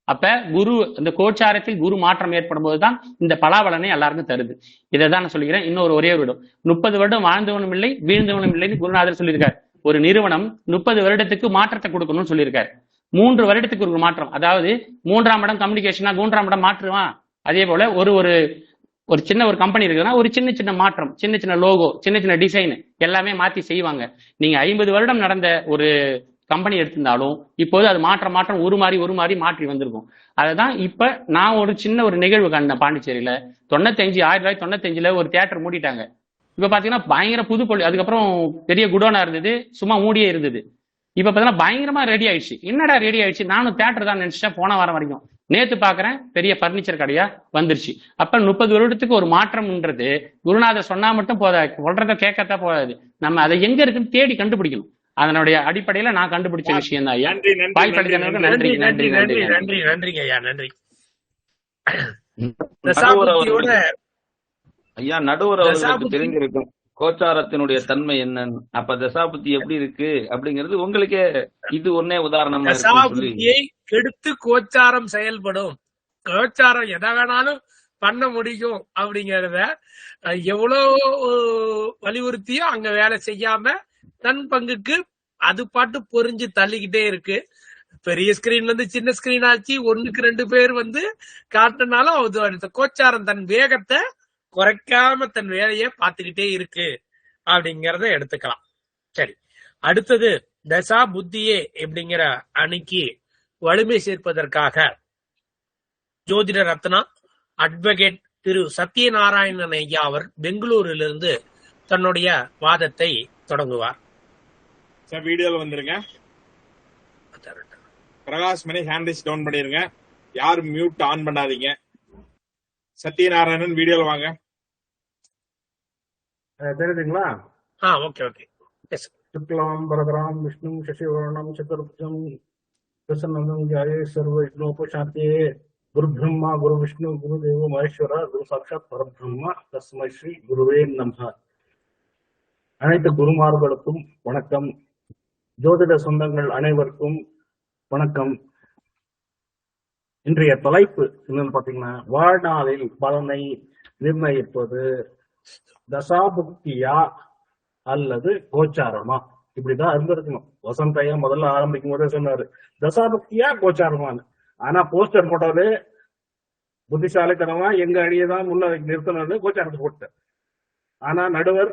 [SPEAKER 10] அப்ப குரு இந்த கோச்சாரத்தில் குரு மாற்றம் ஏற்படும் போதுதான் இந்த பலாபலனை எல்லாருக்கும் தருது. இதை தான் நான் சொல்லிக்கிறேன். இன்னொரு ஒரே வருடம் 30 வருடம் வாழ்ந்தவனும் இல்லை வீழ்ந்தவனும் இல்லைன்னு குருநாதர் சொல்லியிருக்காரு. ஒரு நிறுவனம் 30 வருடத்துக்கு மாற்றத்தை கொடுக்கணும்னு சொல்லியிருக்காரு. 3 வருடத்துக்கு ஒரு மாற்றம். அதாவது 3ஆம் இடம் கம்யூனிகேஷனா 3ஆம் இடம் மாற்றுவான். அதே போல ஒரு சின்ன ஒரு கம்பெனி இருக்குன்னா ஒரு சின்ன சின்ன மாற்றம், சின்ன சின்ன லோகோ, சின்ன சின்ன டிசைன் எல்லாமே மாத்தி செய்வாங்க. நீங்க 50 வருடம் நடந்த ஒரு கம்பெனி எடுத்திருந்தாலும் இப்போது அது மாற்றம் ஒரு மாதிரி மாற்றி வந்திருக்கும். அதுதான் இப்ப நான் ஒரு சின்ன ஒரு நிகழ்வு கண்டேன் பாண்டிச்சேரியில. 1995 ஒரு தியேட்டர் மூடிட்டாங்க. இப்ப பாத்தீங்கன்னா பயங்கர புதுப்பொழி. அதுக்கப்புறம் பெரிய குடோனா இருந்தது, சும்மா மூடியே இருந்தது. இப்ப பாத்தீங்கன்னா பயங்கரமா ரெடி ஆயிடுச்சு. என்னடா ரெடி ஆயிடுச்சு, நானும் தியேட்டர் தான் நினைச்சிட்டேன் போன வாரம் வரைக்கும். நேத்து பாக்குறேன் பெரிய பர்னிச்சர் கடையா வந்துருச்சு. அப்ப 30 வருடத்துக்கு ஒரு மாற்றம்ன்றது குருநாதர் சொன்னா மட்டும் போதாது, சொல்றத கேட்கத்தான் போதாது. நம்ம அதை எங்க இருக்குன்னு தேடி கண்டுபிடிக்கணும். அதனுடைய அடிப்படையில நான் கண்டுபிடிச்ச விஷயம் தான் ஐயா. வாய்ப்பளித்தவர்களுக்கு நன்றி நன்றி நன்றி நன்றி
[SPEAKER 5] நன்றிங்க ஐயா, நன்றி.
[SPEAKER 4] ஐயா நடுவர் அவர்களுக்கு தெரிஞ்சிருக்கும் கோச்சாரத்தினுடைய தன்மை என்னன்னு. அப்ப தசாபுத்தி எப்படி இருக்கு அப்படிங்கிறது உங்களுக்கே இது ஒன்னே உதாரணமா
[SPEAKER 5] தசாபுத்தியை கெடுத்து கோச்சாரம் செயல்படும். கோச்சாரம் எதை வேணாலும் பண்ண முடியும் அப்படிங்கறத எவ்வளவு வலியுறுத்தியும் அங்க வேலை செய்யாம தன் பங்குக்கு அது பாட்டு பொறிஞ்சு தள்ளிக்கிட்டே இருக்கு. பெரிய ஸ்கிரீன்ல இருந்து சின்ன ஸ்கிரீன் ஆச்சு, 1க்கு 2 பேர் வந்து காட்டினாலும் அது கோச்சாரம் தன் வேகத்தை குறைக்காம தன் வேலையை பார்த்துக்கிட்டே இருக்கு அப்படிங்கறத எடுத்துக்கலாம். சரி, அடுத்தது தசா புத்தியே அப்படிங்கிற அணிக்கு வலிமை சேர்ப்பதற்காக ஜோதிட ரத்னா அட்வொகேட் திரு சத்யநாராயணன் ஐயா அவர் பெங்களூரிலிருந்து தன்னுடைய வாதத்தை தொடங்குவார்.
[SPEAKER 2] வீடியோல வந்துருங்க. Prakash Mani hand raise down பண்ணிருங்க. யாரும் மியூட் ஆன் பண்ணாதீங்க. சத்யநாராயணன் வீடியோல வாங்க.
[SPEAKER 11] தெரியுதுங்களா?
[SPEAKER 5] Okay okay.
[SPEAKER 11] சுக்லாம் பரதராம் விஷ்ணு சசிவர்ணம் சதுர்புஜம் பிரசன்னம் ஜாயே சர்வ விஷ்ணோபசாந்தியே குரு பிரம்மா குரு விஷ்ணு குரு தேவ மகேஸ்வர குரு சாட்சாத் பரபிரம்மா தஸ்மை ஸ்ரீ குருவே நமஹ. அனைத்து குருமார்களுக்கும் வணக்கம். ஜோதிட சொந்தங்கள் அனைவருக்கும் வணக்கம். இன்றைய தலைப்பு என்னன்னு பாத்தீங்கன்னா, வாழ்நாளில் பலனை நிர்ணயிப்பது தசாபுக்தியா அல்லது கோச்சாரமா? இப்படிதான் இருந்திருக்கணும். வசந்தையா முதல்ல ஆரம்பிக்கும் போதே சொன்னாரு தசாபுக்தியா கோச்சாரமான்னு. ஆனா போஸ்டர் போட்டது புத்திசாலித்தனமா எங்க அணியதான் முன்ன நிறுத்தணும்னு கோச்சாரத்தை போட்டேன். ஆனா நடுவர்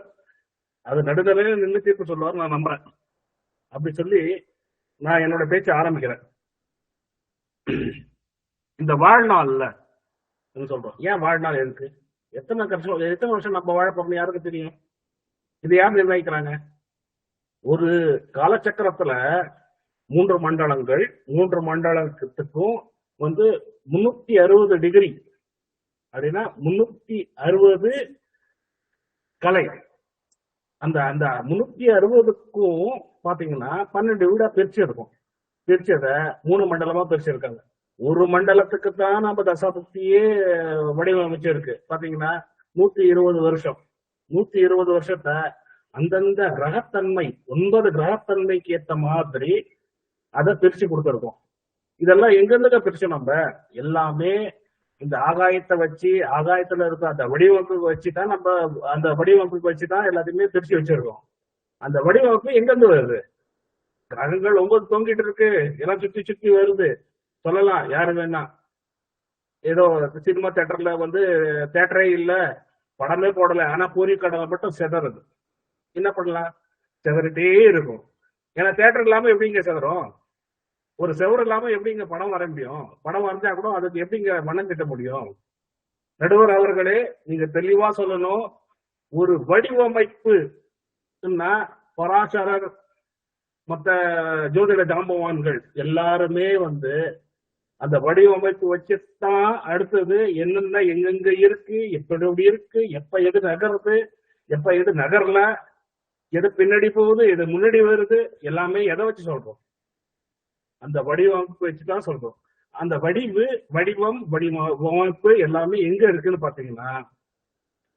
[SPEAKER 11] அது நடுதலே நின்று தீர்ப்பு சொல்லுவார், நான் நம்புறேன். அப்படி சொல்லி நான் என்னோட பேச்ச ஆரம்பிக்கிறேன். இந்த வாழ்நாள்ல சொல்றோம், ஏன் வாழ்நாள் இருக்கு? எத்தனை வருஷம் நம்ம வாழப்போம் யாருக்கு தெரியும்? இது யார் நிர்ணயிக்கிறாங்க? ஒரு காலச்சக்கரத்துல 3 மண்டலங்கள், 3 மண்டலத்துக்கும் 360 டிகிரி அப்படின்னா 360 கலை. அந்த 360க்கும் பாத்தீங்கன்னா 12 வீடா பிரிச்சு இருக்கும். பிரிச்சதை 3 மண்டலமா பிரிச்சிருக்காங்க. ஒரு மண்டலத்துக்கு தான் நம்ம தசாபுக்தியே வடிவமைச்சிருக்கு. பாத்தீங்கன்னா 120 வருஷம். 120 வருஷத்தை அந்தந்த கிரகத்தன்மை 9 கிரகத்தன்மைக்கு ஏத்த மாதிரி அதை பிரிச்சு கொடுத்துருக்கோம். இதெல்லாம் எங்கிருந்துங்க பிரிச்சு? நம்ம எல்லாமே இந்த ஆகாயத்தை வச்சு, ஆகாயத்துல இருக்க அந்த வடிவமைப்பு வச்சுதான் நம்ம அந்த வடிவமைப்பு வச்சுதான் எல்லாத்தையுமே பிரிச்சு வச்சிருக்கோம். அந்த வடிவமைப்பு எங்கிருந்து வருது? கிரகங்கள் 9 தொங்கிட்டு இருக்கு, எல்லாம் சுத்தி சுத்தி வருது சொல்லலாம். யாரு வேணா ஏதோ சினிமா தியேட்டர்ல தியேட்டரே இல்ல, படமே போடல, ஆனா பூரி கடலை மட்டும் செதறுது. என்ன பண்ணலாம்? செதறிட்டே இருக்கும். ஏன்னா தியேட்டர் இல்லாம எப்படிங்க செதறும்? ஒரு செவரு இல்லாம எப்படிங்க படம் வர முடியும்? படம் வரைஞ்சா கூட அதுக்கு எப்படிங்க மனம் திட்ட முடியும்? நடுவர் அவர்களே, நீங்க தெளிவா சொல்லணும். ஒரு வடிவமைப்பு பராசரர் மற்ற ஜோதிட ஜாம்பவான்கள் எல்லாருமே அந்த வடிவமைப்பு வச்சுதான் அடுத்தது என்னென்ன எங்கெங்க இருக்கு, எப்படி இருக்கு, எப்ப எது நகருது, எப்ப எது நகரல, எது பின்னாடி போகுது, எது முன்னாடி வருது, எல்லாமே எதை வச்சு சொல்றோம்? அந்த வடிவமைப்பு வச்சுதான் சொல்றோம். அந்த வடிவமைப்பு எல்லாமே எங்க இருக்குன்னு பாத்தீங்கன்னா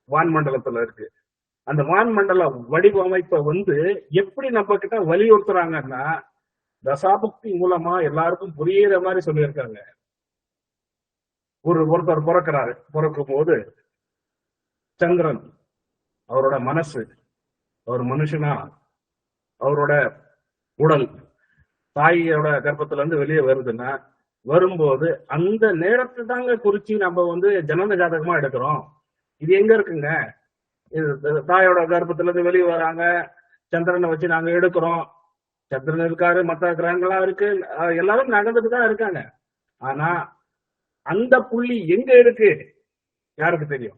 [SPEAKER 11] வான்மண்டலத்துல இருக்கு. அந்த வான்மண்டல வடிவமைப்பை எப்படி நம்ம கிட்ட வலியுறுத்துறாங்கன்னா தசாபுக்தி மூலமா எல்லாருக்கும் புரியுற மாதிரி சொல்லியிருக்காங்க. ஒருத்தர் பிறக்கிறாரு, பிறக்கும் போது சந்திரன் அவரோட மனசு, அவர் மனுஷனா, அவரோட உடல் தாயோட கர்ப்பத்துல இருந்து வெளியே வருதுன்னா வரும்போது அந்த நேரத்தை தாங்க குறிச்சு நம்ம ஜனன ஜாதகமா எடுக்கிறோம். இது எங்க இருக்குங்க? இது தாயோட கர்ப்பத்துல இருந்து வெளியே வராங்க, சந்திரனை வச்சு நாங்க எடுக்கிறோம். சந்திரன் இருக்காரு, மற்ற கிரகங்கள்லாம் இருக்கு, எல்லாரும் நகர்ந்துட்டு தான் இருக்காங்க. ஆனா அந்த புள்ளி எங்க இருக்கு யாருக்கு தெரியும்?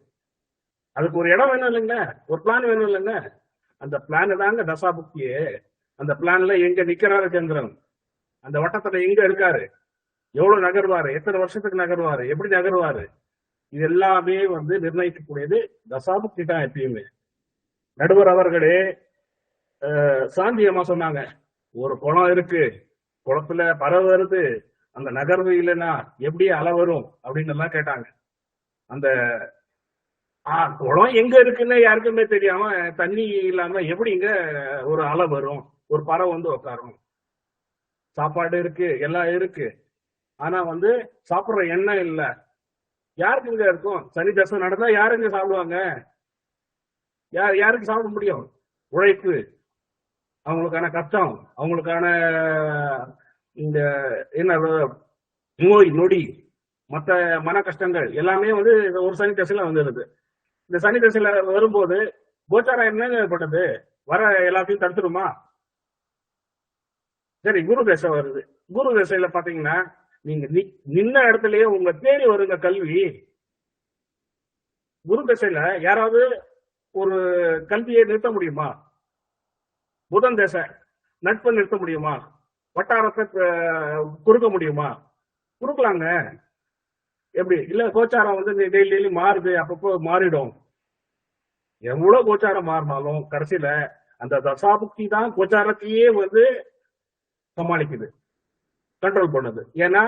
[SPEAKER 11] அதுக்கு ஒரு இடம் வேணும் இல்லைங்க, ஒரு பிளான் வேணும் இல்லைங்க. அந்த பிளான் தாங்க தசாபுக்தியே. அந்த பிளான்ல எங்க நிக்கிறாரு சந்திரன், அந்த வட்டத்துல எங்க இருக்காரு, எவ்வளவு நகர்வாரு, எத்தனை வருஷத்துக்கு நகர்வாரு, எப்படி நகர்வாரு, இது எல்லாமே நிர்ணயிக்கக்கூடியது தசாபுக்தி தான் எப்பயுமே. நடுவர் அவர்களே சாந்தியமா சொன்னாங்க, ஒரு குளம் இருக்கு, குளத்துல பறவை வருது, அந்த நகர்வு இல்லைன்னா எப்படி அலை வரும் அப்படின்னு எல்லாம் கேட்டாங்க. அந்த குளம் எங்க இருக்குன்னு யாருக்குமே தெரியாம தண்ணி இல்லாம எப்படிங்க ஒரு அலை வரும், ஒரு பறவை உட்காரும்? சாப்பாடு இருக்கு, எல்லாம் இருக்கு, ஆனா சாப்பிடுற எண்ணெய் இல்ல. யாருக்குங்க இருக்கும்? சனி தசை நடந்தா யாருங்க சாப்பிடுவாங்க? யாருக்கு சாப்பிட முடியும்? உழைப்பு, அவங்களுக்கான கஷ்டம், அவங்களுக்கான இந்த என்ன நோய் நொடி, மற்ற மன கஷ்டங்கள் எல்லாமே ஒரு சனி தசையில வந்துடுது. இந்த சனி தசையில வரும்போது கோச்சாரம் என்னங்க பட்டது? வர எல்லாத்தையும் தடுத்துருமா? சரி, குரு தசை வருது. குரு தசையில பாத்தீங்கன்னா நீங்க நின்ன இடத்துலயே உங்க தேடி வருங்க கல்வி. குரு தசையில யாராவது ஒரு கல்வியை நிறுத்த முடியுமா? புதன் தசை நட்பை நிறுத்த முடியுமா? வட்டாரத்தை குறுக்க முடியுமா? குறுக்கலாங்க. எப்படி இல்ல, கோச்சாரம் டெய்லி மாறுது, அப்பப்போ மாறிடும். எவ்வளவு கோச்சாரம் மாறினாலும் கடைசியில அந்த தசாபுக்தி தான் கோச்சாரத்தையே சமாளிக்குது, கண்ட்ரோல் பண்ணுது. ஏன்னா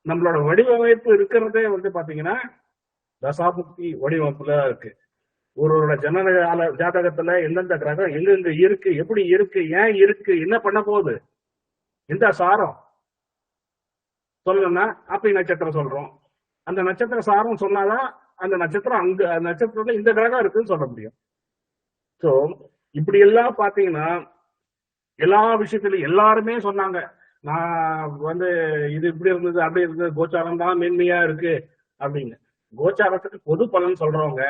[SPEAKER 11] நம்மளோட வடிவமைப்பு இருக்கிறதே பாத்தீங்கன்னா தசாபுக்தி வடிவமைப்புல இருக்கு. ஒருவரோட ஜனன ஜாதகத்துல எந்தெந்த கிரகம் எங்கெங்க இருக்கு, எப்படி இருக்கு, ஏன் இருக்கு, என்ன பண்ண போகுது, எந்த சாரம் சொல்லணும்னா அப்படி நட்சத்திரம் சொல்றோம். அந்த நட்சத்திர சாரம் சொன்னாதான் அந்த நட்சத்திரம் நட்சத்திரத்துல இந்த கிரகம் இருக்குன்னு சொல்ல முடியும். சோ இப்படி எல்லாம் பாத்தீங்கன்னா எல்லா விஷயத்திலும் எல்லாருமே சொன்னாங்க, நான் இது இப்படி இருந்தது அப்படி இருந்தது, கோச்சாரம் தான் மேன்மையா இருக்கு அப்படின்னு. கோச்சாரத்துக்கு பொது பலன் சொல்றவங்க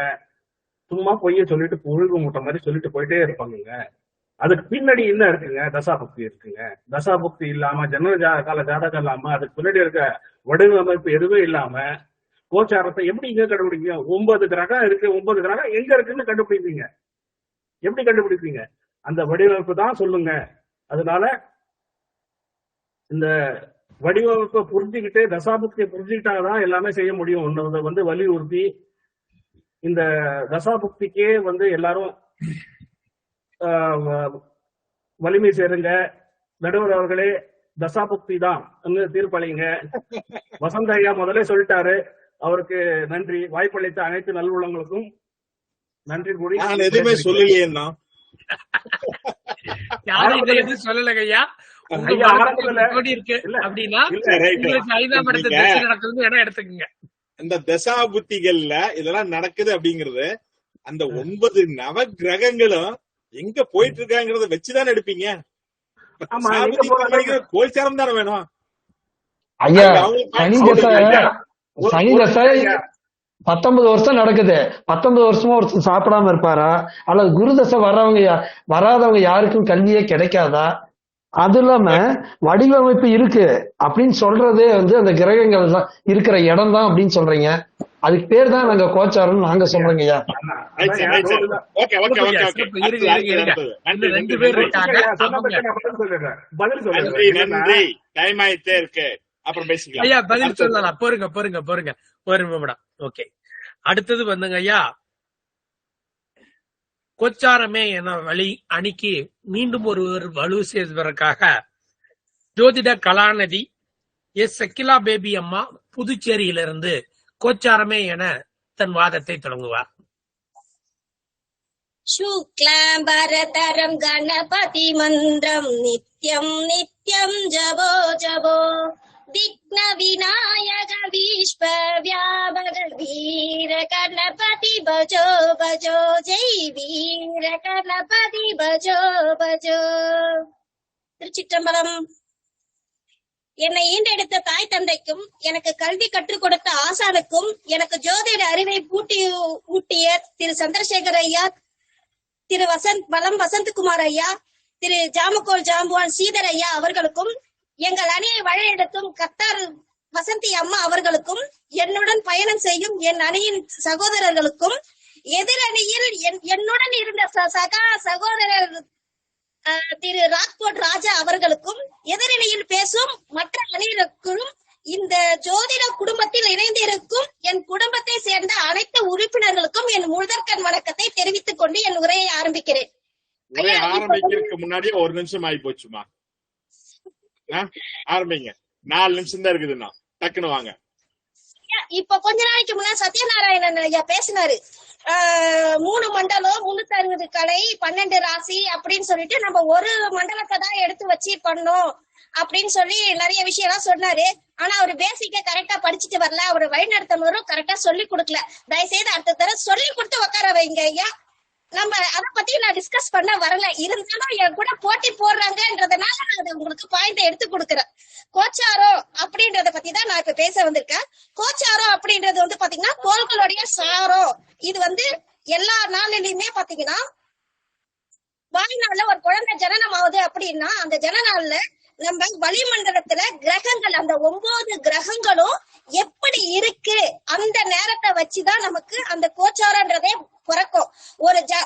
[SPEAKER 11] சும்மா பொய்ய சொல்லிட்டு புழுகு மூட்டை மாதிரி சொல்லிட்டு போயிட்டே இருப்பாங்க. அதுக்கு பின்னாடி என்ன இருக்குங்க? தசாபுக்தி இருக்குங்க. தசாபுக்தி இல்லாம ஜனன கால ஜாதகம் இல்லாம அதுக்கு பின்னாடி இருக்க வடிவமைப்பு எதுவுமே இல்லாம கோச்சாரத்தை எப்படி இங்க கண்டுபிடிப்பீங்க? 9 கிரகம் இருக்கு, 9 கிரகம் எங்க இருக்குன்னு கண்டுபிடிப்பீங்க. எப்படி கண்டுபிடிப்பீங்க? அந்த வடிவமைப்பு தான் சொல்லுங்க. அதனால இந்த வடிவமைப்பை புரிஞ்சுக்கிட்டு தசாபுக்தியை புரிஞ்சுக்கிட்டாதான் எல்லாமே செய்ய முடியும். வலியுறுத்தி இந்த தசாபுக்திக்கே எல்லாரும் வலிமை சேருங்க. நடுவர் அவர்களே தசாபுக்தி தான் தீர்ப்பளிங்க. வசந்த ஐயா முதலே சொல்லிட்டாரு, அவருக்கு நன்றி. வாய்ப்பளித்த அனைத்து நல்லுள்ளங்களுக்கும் நன்றி கூறி
[SPEAKER 2] நான் எதுவுமே சொல்லலையே.
[SPEAKER 5] எதுவும் சொல்லலங்க ஐயா.
[SPEAKER 2] இந்த தசா புத்திகள்ல இதெல்லாம் நடக்குது அப்படிங்கறது அந்த 9 நவ கிரகங்களும் எங்க போயிட்டு இருக்காங்கிறத வச்சுதான் எடுப்பீங்க. கோல்சாரம் தானே வேணும்
[SPEAKER 8] ஐயா. சனி தசை 19 வருஷம் நடக்குது. 19 வருஷமா ஒருத்தர் சாப்பிடாம இருப்பாரா? அல்லது குரு தசை வராதவங்க யாருக்கும் கல்வியே கிடைக்காதா? அது இல்லாம வடிவமைப்பு இருக்கு அப்படின்னு சொல்றதே அந்த கிரகங்கள் தான் இருக்கிற இடம் தான் அப்படின்னு சொல்றீங்க. அதுக்கு பேர் தான் நாங்க கோச்சாரம் நாங்க சொல்றோங்க ஐயா.
[SPEAKER 5] ஐயா பதில் சொல்லலாம். பொறுங்க ஒரு நிமிடம். ஓகே, அடுத்தது ஐயா கோச்சாரமே என வழி அணிக்கு மீண்டும் ஒருவர் வலு செய்வதற்காக ஜோதிட கலாநிதி எஸ் சக்கிலா பேபி அம்மா புதுச்சேரியிலிருந்து கோச்சாரமே என தன் வாதத்தை தொடங்குவார்.
[SPEAKER 12] शुक्लाम्बरधरं गणपति मन्त्रं नित्यं नित्यं जपो जपो विघ्न विनायक विश्वव्यापक वीर गणपति भजो भजो जय वीर गणपति भजो भजो. திருச்சிற்றம்பலம். என்னை ஈண்டெடுத்த தாய் தந்தைக்கும் எனக்கு கல்வி கற்றுக் கொடுத்த ஆசானுக்கும் எனக்கு ஜோதிட அறிவை ஊட்டிய திரு சந்திரசேகர் ஐயா, திரு வசந்தகுமார் ஐயா, திரு ஜாமக்கோல் ஜாம்புவான் ஸ்ரீதர் ஐயா அவர்களுக்கும், எங்கள் அணியை வழிநடத்தும் கத்தார் வசந்தி அம்மா அவர்களுக்கும், என்னுடன் பயணம் செய்யும் என் அணியின் சகோதரர்களுக்கும், எதிரணியில் என்னுடன் இருந்த சகோதரர் திரு ராஜ்கோட் ராஜா அவர்களுக்கும், எதிரணியில் பேசும் மற்ற அணியினருக்கும், இந்த ஜோதிட குடும்பத்தில் இணைந்திருக்கும் என் குடும்பத்தை சேர்ந்த அனைத்து உறுப்பினர்களுக்கும் என் முதற்கண் வணக்கத்தை தெரிவித்துக் கொண்டு என் உரையை ஆரம்பிக்கிறேன்.
[SPEAKER 2] உரை ஆரம்பிக்கிறதுக்கு முன்னாடியே ஒரு நிமிஷம் ஆகி போச்சுமா. ஆரம்பிங்க. 4 நிமிஷம் தான் இருக்குதுன்னா டக்குன்னு வாங்க.
[SPEAKER 12] இப்ப கொஞ்ச நாளைக்கு முன்னாடி சத்யநாராயணன் ஐயா பேசினாரு. 3 மண்டலம் 360 கலை 12 ராசி அப்படின்னு சொல்லிட்டு நம்ம ஒரு மண்டலத்தை தான் எடுத்து வச்சு பண்ணோம் அப்படின்னு சொல்லி நிறைய விஷயம் எல்லாம் சொன்னாரு. ஆனா அவரு பேசிக்க கரெக்டா படிச்சுட்டு வரல, அவரு வழிநடத்தவரும் கரெக்டா சொல்லி கொடுக்கல. தயவுசெய்து அடுத்த தடவை சொல்லி கொடுத்து உட்கார வைங்க ஐயா. நம்ம அத பத்தி நான் டிஸ்கஸ் பண்ண வரல, இருந்தாலும் என் கூட போட்டி போடுறாங்கன்றதுனால அது உங்களுக்கு பாயிண்ட் எடுத்து கொடுக்குறேன். கோச்சாரம் அப்படின்றத பத்தி தான் நான் இப்ப பேச வந்திருக்கேன். கோச்சாரம் அப்படின்றது வந்து பாத்தீங்கன்னா கோள்களுடைய சாரம். இது வந்து எல்லா நாளிலுமே பாத்தீங்கன்னா வாழ்நாள்ல ஒரு குழந்தை ஜனனம் ஆகுது அப்படின்னா அந்த ஜனநாள்ல நம்ம வளிமண்டலத்துல கிரகங்கள், அந்த 9 கிரகங்களும் எப்படி இருக்கு அந்த நேரத்தை வச்சுதான் நமக்கு அந்த கோச்சாரன்றதே பிறக்கும்.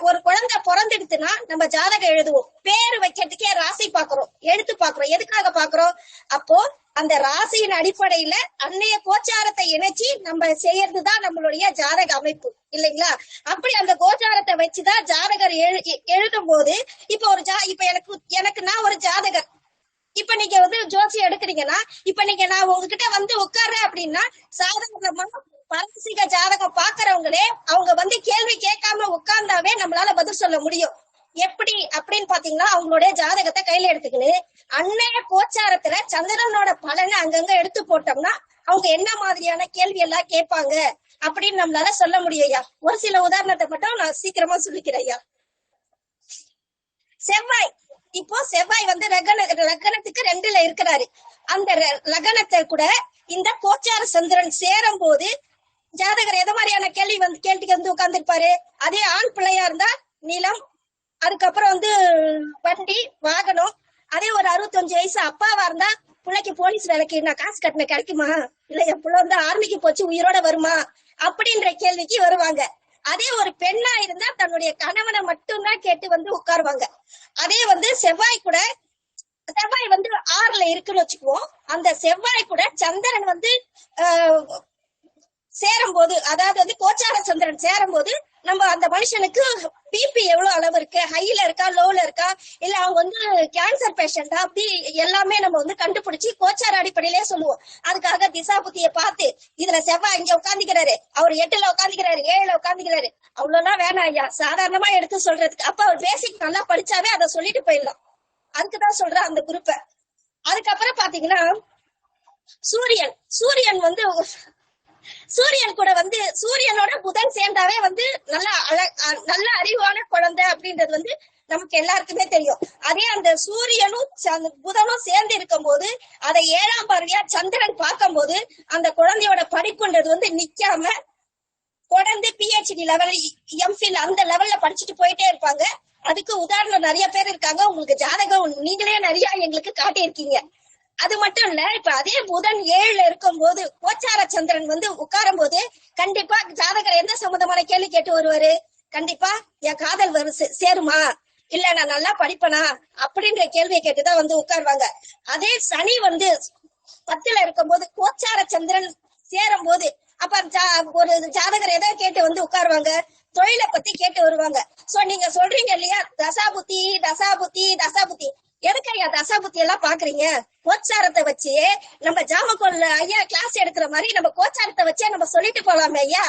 [SPEAKER 12] ஒரு குழந்தை பிறந்துடுச்சுன்னா நம்ம ஜாதகம் எழுதுவோம். பேரு வைக்கிறதுக்கே ராசி பாக்குறோம், எழுத்து பாக்குறோம். எதுக்காக பாக்குறோம்? அப்போ அந்த ராசியின் அடிப்படையில அன்னைய கோச்சாரத்தை இணைச்சி நம்ம செய்யறதுதான் நம்மளுடைய ஜாதக அமைப்பு இல்லைங்களா? அப்படி அந்த கோச்சாரத்தை வச்சுதான் ஜாதகர் எழுதும் போது இப்ப இப்ப எனக்கு நான் ஒரு ஜாதகர், இப்ப நீங்க வந்து ஜோசியம் எடுக்கிறீங்கன்னா, இப்ப நீங்க நான் உங்ககிட்ட வந்து உட்கார்றேன் அப்படின்னா சாதாரணமா பாரசீக ஜாதகம் பாக்குறவங்களே அவங்க வந்து கேள்வி கேட்காம உட்கார்ந்தாவே நம்மளால பதில் சொல்ல முடியும். எப்படி அப்படின்னு பாத்தீங்கன்னா அவங்களுடைய ஜாதகத்தை கையில எடுத்துக்கின்னு அன்னைய கோச்சாரத்துல சந்திரனோட பலனை அங்கங்க எடுத்து போட்டோம்னா அவங்க என்ன மாதிரியான கேள்வி எல்லாம் கேட்பாங்க அப்படின்னு நம்மளால சொல்ல முடியும் ஐயா. ஒரு சில உதாரணத்தை மட்டும் நான் சீக்கிரமா சொல்லிக்கிறேன் ஐயா. செவ்வாய், இப்போ செவ்வாய் வந்து லக்னத்துக்கு 2ல இருக்கிறாரு. அந்த லக்னத்தை கூட இந்த கோச்சார சந்திரன் சேரும் போது ஜாதகர் எத மாதிரியான கேள்விக்கு வந்து உட்கார்ந்துருப்பாரு. அதே ஆண் பிள்ளையா இருந்தா நிலம், அதுக்கப்புறம் வந்து வண்டி வாகனம். அதே ஒரு 65 வயசு அப்பாவா இருந்தா பிள்ளைக்கு போலீஸ் வேலைக்கு நான் காசு கட்டின கிடைக்குமா, இல்ல என் பிள்ளை வந்து ஆர்மிக்கு போச்சு உயிரோட வருமா அப்படின்ற கேள்விக்கு வருவாங்க. அதே ஒரு பெண்ணா இருந்தா தன்னுடைய கணவனை மட்டும்தான் கேட்டு வந்து உட்காருவாங்க. அதே வந்து செவ்வாய் வந்து 6ல இருக்குன்னு வச்சுக்குவோம். அந்த செவ்வாய் கூட சந்திரன் வந்து சேரும் போது, அதாவது வந்து கோச்சார சந்திரன் சேரும் போது நம்ம அந்த மனுஷனுக்கு பிபி எவ்வளவு அளவு இருக்கு, ஹைல இருக்கா லோல இருக்கா, இல்ல அவங்க வந்து கேன்சர் பேஷண்டா, அப்படி எல்லாமே நம்ம வந்து கண்டுபிடிச்சு கோச்சார அடிப்படையிலே சொல்லுவோம். அதுக்காக திசா புத்திய பார்த்து இதுல செவ்வாய் இங்க உட்காந்துக்கிறாரு, அவர் 8ல உட்காந்துக்கிறாரு, 7ல உட்காந்துக்கிறாரு, அவ்வளவுதான் வேணாம் ஐயா. சாதாரணமா எடுத்து சொல்றதுக்கு அப்ப அவர் பேசிக் நல்லா படிச்சாவே அதை சொல்லிட்டு போயிடலாம். அதுக்குதான் சொல்றேன் அந்த குரூப்ப. அதுக்கப்புறம் பாத்தீங்கன்னா சூரியன் வந்து சூரியன் கூட வந்து சூரியனோட புதன் சேர்ந்தாவே வந்து நல்ல அறிவான குழந்தை அப்படின்றது வந்து நமக்கு எல்லாருக்குமே தெரியும். அதே அந்த சூரியனும் புதனும் சேர்ந்து இருக்கும் போது அதை 7ஆம் பார்வையா சந்திரன் பார்க்கும் போது அந்த குழந்தையோட படிப்புன்றது வந்து நிக்காம தொடர்ந்து PhD லெவல், MPhil அந்த லெவல்ல படிச்சுட்டு போயிட்டே இருப்பாங்க. அதுக்கு உதாரணம் நிறைய பேர் இருக்காங்க. உங்களுக்கு ஜாதகம் நீங்களே நிறைய எங்களுக்கு காட்டியிருக்கீங்க. அது மட்டும் இல்ல, இப்ப அதே புதன் 7ல இருக்கும் போது கோச்சார சந்திரன் வந்து உட்காரும் போது கண்டிப்பா ஜாதகர் எந்த சம்பந்தமான கேள்வி கேட்டு வருவாரு? கண்டிப்பா என் காதல் சேருமா, இல்ல நான் நல்லா படிப்பனா அப்படின்ற கேள்வியை கேட்டுதான் வந்து உட்காருவாங்க. அதே சனி வந்து 10ல இருக்கும் போது கோச்சார சந்திரன் சேரும் போது அப்ப ஒரு ஜாதகர் எதை கேட்டு வந்து உட்காருவாங்க? தொழிலை பத்தி கேட்டு வருவாங்க. சோ நீங்க சொல்றீங்க இல்லையா தசாபுத்தி தசாபுத்தி தசாபுத்தி, எதுக்கு ஐயா தசாபுத்தி எல்லாம் பாக்குறீங்க? கோச்சாரத்தை வச்சு நம்ம ஜாமக்கோல்ல ஐயா கிளாஸ் எடுக்கிற மாதிரி நம்ம கோச்சாரத்தை வச்சே நம்ம சொல்லிட்டு போலாமே ஐயா.